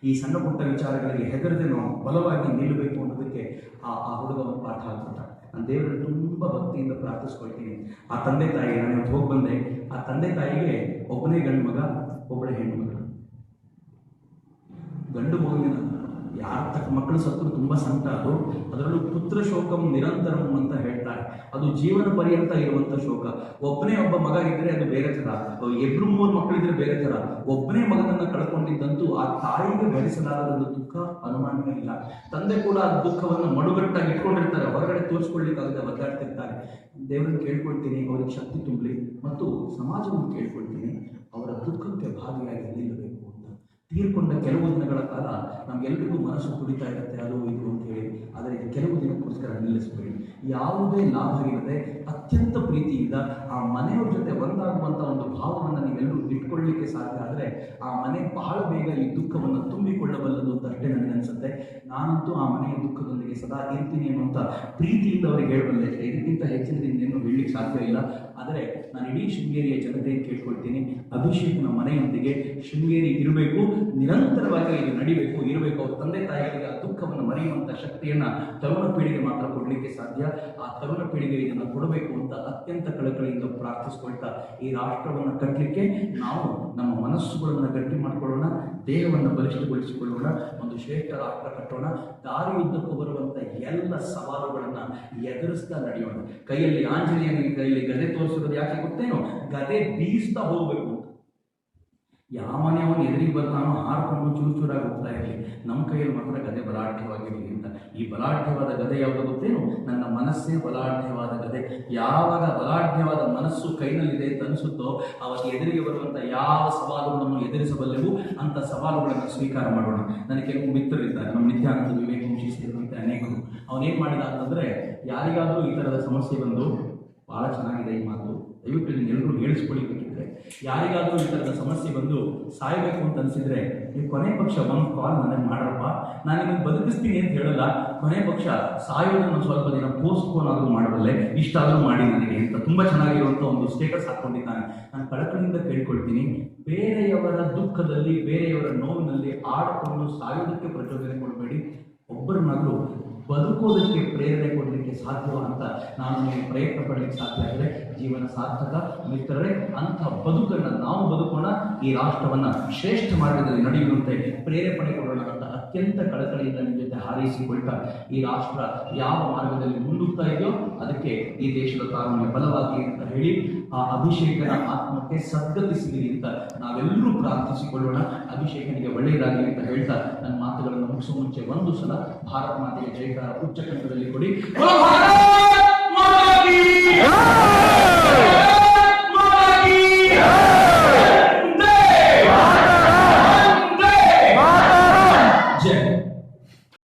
ಈ ಸಣ್ಣ ಪುಟ್ಟ ವಿಚಾರಗಳಿಗೆ ಹೆದರದೆ ನಾವು ಬಲವಾಗಿ ನಿಲ್ಲಬೇಕು ಅನ್ನೋದಕ್ಕೆ ಆ ಹುಡುಗ ಒಂದು ಪಾಠ ಆಗ್ಬಿಟ್ಟ. ನಾನು ದೇವರಲ್ಲಿ ತುಂಬ ಭಕ್ತಿಯಿಂದ ಪ್ರಾರ್ಥಿಸ್ಕೊಳ್ತೀನಿ. ಆ ತಂದೆ ತಾಯಿ, ನಾನು ಇವತ್ತು ಹೋಗಿ ಬಂದೆ, ಆ ತಂದೆ ತಾಯಿಗೆ ಒಬ್ಬನೇ ಗಂಡು ಮಗ, ಒಬ್ಬಳೇ ಹೆಣ್ಣು ಮಗ. ಗಂಡು ಮಗುವಿನ ಯಾರ ಮಕ್ಕಳು ಸತ್ರು ತುಂಬ ಸಂಕಟ. ಅದರಲ್ಲೂ ಪುತ್ರ ಶೋಕಂ ನಿರಂತರಂ ಅಂತ ಹೇಳ್ತಾರೆ. ಅದು ಜೀವನ ಪರ್ಯಂತ ಇರುವಂತ ಶೋಕ. ಒಬ್ಬನೇ ಒಬ್ಬ ಮಗ ಇದ್ರೆ ಅದು ಬೇರೆ ತರ, 2-3 ಮಕ್ಕಳಿದ್ರೆ ಬೇರೆ ತರ. ಒಬ್ಬನೇ ಮಗನನ್ನ ಕಳ್ಕೊಂಡಿದ್ದಂತೂ ಆ ತಾಯಿಗೆ ಭರಿಸಲಾಗದ ದುಃಖ ಅನುಮಾನವೇ ಇಲ್ಲ. ತಂದೆ ಕೂಡ ಆ ದುಃಖವನ್ನು ಮಡುಗಟ್ಟಾಗಿ ಇಟ್ಕೊಂಡಿರ್ತಾರೆ, ಹೊರಗಡೆ ತೋರಿಸ್ಕೊಳ್ಳಿಕ್ಕಾಗದೆ ಒದ್ದಾಡ್ತಿರ್ತಾರೆ. ದೇವರನ್ನು ಕೇಳ್ಕೊಳ್ತೀನಿ ಅವರಿಗೆ ಶಕ್ತಿ ತುಂಬಲಿ, ಮತ್ತು ಸಮಾಜವನ್ನು ಕೇಳ್ಕೊಳ್ತೀನಿ ಅವರ ದುಃಖಕ್ಕೆ ಭಾಗಿಯಾಗಿ ನಿಲ್ಲಬೇಕು ಅಂತ. ತೀರ್ಕೊಂಡ ಕೆಲವು ದಿನಗಳ ಕಾಲ ನಮ್ಗೆಲ್ರಿಗೂ ಮನಸ್ಸು ತುಡಿತಾ ಇರುತ್ತೆ, ಅದು ಇದು ಅಂತ ಹೇಳಿ. ಆದರೆ ಕೆಲವು ದಿನಕ್ಕೋಸ್ಕರ ನಿಲ್ಲಿಸಬೇಡಿ. ಯಾವುದೇ ಲಾಭ ಇಲ್ಲದೆ ಅತ್ಯಂತ ಪ್ರೀತಿಯಿಂದ ಆ ಮನೆಯವ್ರ ಜೊತೆ ಒಂದಾಗುವಂಥ ಒಂದು ಭಾವವನ್ನು ನೀವೆಲ್ಲರೂ ಇಟ್ಕೊಳ್ಳಿಕ್ಕೆ ಸಾಧ್ಯ ಆದರೆ ಆ ಮನೆ ಬಹಳ ಬೇಗ ಈ ದುಃಖವನ್ನು ತುಂಬಿಕೊಳ್ಳಬಲ್ಲದು ಅಂತ ಅಷ್ಟೇ ನನಗನ್ಸುತ್ತೆ. ನಾನಂತೂ ಆ ಮನೆಯ ದುಃಖದೊಂದಿಗೆ ಸದಾ ಇರ್ತೀನಿ ಅನ್ನುವಂಥ ಪ್ರೀತಿಯಿಂದ ಅವರಿಗೆ ಹೇಳಬಲ್ಲೆ. ಇದಕ್ಕಿಂತ ಹೆಚ್ಚಿನದಿಂದ ಏನು ಹೇಳಲಿಕ್ಕೆ ಸಾಧ್ಯ ಇಲ್ಲ. ಆದರೆ ನಾನು ಇಡೀ ಶೃಂಗೇರಿಯ ಜನತೆಯನ್ನು ಕೇಳ್ಕೊಳ್ತೀನಿ, ಅಭಿಷೇಕ್ನ ಮನೆಯೊಂದಿಗೆ ಶೃಂಗೇರಿ ಇರಬೇಕು, ನಿರಂತರವಾಗಿ ಇದು ನಡಿಬೇಕು, ಇರಬೇಕು. ಅವ್ರ ತಂದೆ ತಾಯಿಗಳಿಗೆ ಆ ದುಃಖವನ್ನು ಮರೆಯುವಂಥ ಶಕ್ತಿಯನ್ನು ತರುಣ ಪೀಳಿಗೆ ಮಾತ್ರ ಕೊಡಲಿಕ್ಕೆ ಸಾಧ್ಯ. ಆ ತರುಣ ಪೀಳಿಗೆ ಇದನ್ನು ಕೊಡಬೇಕು ಅಂತ ಅತ್ಯಂತ ಕಳಕಳಿಯಿಂದ ಪ್ರಾರ್ಥಿಸ್ಕೊಳ್ತಾ, ಈ ರಾಷ್ಟ್ರವನ್ನು ಕಟ್ಟಲಿಕ್ಕೆ ನಾವು ನಮ್ಮ ಮನಸ್ಸುಗಳನ್ನು ಗಟ್ಟಿ ಮಾಡಿಕೊಳ್ಳೋಣ, ದೇಹವನ್ನು ಬಲಿಷ್ಠಗೊಳಿಸಿಕೊಳ್ಳೋಣ, ಒಂದು ಶ್ರೇಷ್ಠ ರಾಷ್ಟ್ರ ಕಟ್ಟೋಣ. ದಾರಿಯುದ್ದಕ್ಕೂ ಬರುವಂಥ ಎಲ್ಲ ಸವಾಲುಗಳನ್ನು ಎದುರಿಸ್ತಾ ನಡೆಯೋಣ. ಕೈಯಲ್ಲಿ ಆಂಜನೇಯನಿಗೆ ಕೈಯಲ್ಲಿ ಗದೆ ತೋರಿಸಿರೋದು ಯಾಕೆ ಗೊತ್ತೇನೋ? ಗದೆ ಬೀಸ್ತಾ ಹೋಗ್ಬೇಕು. ಯಾವ ಮನೆಯವನು ಎದುರಿಗೆ ಬರ್ತಾನೋ ಹಾರ್ಕೊಂಡು ಚೂರಾಗಿ ಹೋಗ್ತಾ ಇರಲಿ, ನಮ್ಮ ಕೈಯಲ್ಲಿ ಮಾತ್ರ ಗದೆ ಬಲಾಢ್ಯವಾಗಿರಲಿ ಅಂತ. ಈ ಬಲಾಢ್ಯವಾದ ಗದೆ ಯಾವುದು ಗೊತ್ತೇನು? ನನ್ನ ಮನಸ್ಸೇ ಬಲಾಢ್ಯವಾದ ಗದೆ. ಯಾವಾಗ ಬಲಾಢ್ಯವಾದ ಮನಸ್ಸು ಕೈನಲ್ಲಿದೆ ಅಂತ ಅನಿಸುತ್ತೋ ಆವಾಗ ಎದುರಿಗೆ ಬರುವಂಥ ಯಾವ ಸವಾಲುಗಳನ್ನು ಎದುರಿಸಬಲ್ಲೆವು ಅಂತ ಸವಾಲುಗಳನ್ನು ಸ್ವೀಕಾರ ಮಾಡೋಣ. ನನಗೆ ಕೆಲವು ಮಿತ್ರರಿದ್ದಾರೆ, ನಮ್ಮ ನಿತ್ಯಾನಂದ ವಿವೇಕವಂಶಿ ಸೇರಿದಂತೆ ಅನೇಕರು. ಅವನೇನು ಮಾಡಿದ ಅಂತಂದರೆ, ಯಾರಿಗಾದರೂ ಈ ಥರದ ಸಮಸ್ಯೆ ಬಂದು, ಭಾಳ ಚೆನ್ನಾಗಿದೆ ಈ ಮಾತು, ದಯವಿಟ್ಟು ಎಲ್ಲರೂ ಹೇಳಿಸ್ಕೊಳ್ಬೇಕಿದ್ರೆ, ಯಾರಿಗಾದರೂ ಈ ಥರದ ಸಮಸ್ಯೆ ಬಂದು ಸಾಯಬೇಕು ಅಂತ ಅನಿಸಿದ್ರೆ ನೀವು ಕೊನೆ ಪಕ್ಷ ಒಂದು ಕಾಲ್ ನನಗೆ ಮಾಡಪ್ಪ, ನಾನು ನಿಮಗೆ ಬದುಕಿಸ್ತೀನಿ ಅಂತ ಹೇಳಲ್ಲ, ಕೊನೆ ಪಕ್ಷ ಸಾಯೋದನ್ನು ಸ್ವಲ್ಪ ದಿನ ಪೋಸ್ಟ್ಪೋನ್ ಆದರೂ ಮಾಡಬಲ್ಲೆ, ಇಷ್ಟಾದರೂ ಮಾಡಿ ನನಗೆ ಅಂತ ತುಂಬ ಚೆನ್ನಾಗಿರುವಂಥ ಒಂದು ಸ್ಟೇಟಸ್ ಹಾಕ್ಕೊಂಡಿದ್ದಾನೆ. ನಾನು ಕಳಕಳಿಯಿಂದ ಕೇಳ್ಕೊಳ್ತೀನಿ, ಬೇರೆಯವರ ದುಃಖದಲ್ಲಿ, ಬೇರೆಯವರ ನೋವಿನಲ್ಲಿ ಆಡಿಕೊಂಡು ಸಾಯೋದಕ್ಕೆ ಪ್ರಚೋದನೆ ಕೊಡಬೇಡಿ. ಒಬ್ಬರನ್ನಾಗಲೂ ಬದುಕೋದಕ್ಕೆ ಪ್ರೇರಣೆ ಕೊಡಲಿಕ್ಕೆ ಸಾಧ್ಯವ ಅಂತ ನಾನು ನೀವು ಪ್ರಯತ್ನ ಪಡಲಿಕ್ಕೆ ಸಾಧ್ಯ ಆದರೆ ಜೀವನ ಸಾರ್ಥಕ. ಮಿತ್ರರೇ, ಅಂಥ ಬದುಕನ್ನು ನಾವು ಬದುಕೋಣ, ಈ ರಾಷ್ಟ್ರವನ್ನ ಶ್ರೇಷ್ಠ ಮಾರ್ಗದಲ್ಲಿ ನಡೆಯುವಂತೆ ಪ್ರೇರೇಪಣೆ ಕೊಡೋಣ ಅಂತ ಅತ್ಯಂತ ಕಳಕಳಿಯಿಂದ ನಿಮ್ಮ ಜೊತೆ ಹಾರೈಸಿಕೊಳ್ತಾ, ಈ ರಾಷ್ಟ್ರ ಯಾವ ಮಾರ್ಗದಲ್ಲಿ ಮುನ್ನುಗ್ತಾ ಇದೆಯೋ ಅದಕ್ಕೆ ಈ ದೇಶದ ತಾರುಣ್ಯ ಬಲವಾಗಲಿ ಅಂತ ಹೇಳಿ, ಆ ಅಭಿಷೇಕನ ಆತ್ಮಕ್ಕೆ ಸದ್ಗತಿ ಸಿಗಲಿ ಅಂತ ನಾವೆಲ್ಲರೂ ಪ್ರಾರ್ಥಿಸಿಕೊಳ್ಳೋಣ. ಅಭಿಷೇಕನಿಗೆ ಒಳ್ಳೆಯದಾಗಲಿ ಅಂತ ಹೇಳ್ತಾ ನನ್ನ ಮಾತುಗಳನ್ನು ಮುಗಿಸುವ ಮುಂಚೆ ಒಂದು ಸಲ ಭಾರತ ಮಾತೆಗೆ ಜಯಕಾರ ಉಚ್ಚ ಕಂಠದಲ್ಲಿ ಕೊಡಿ.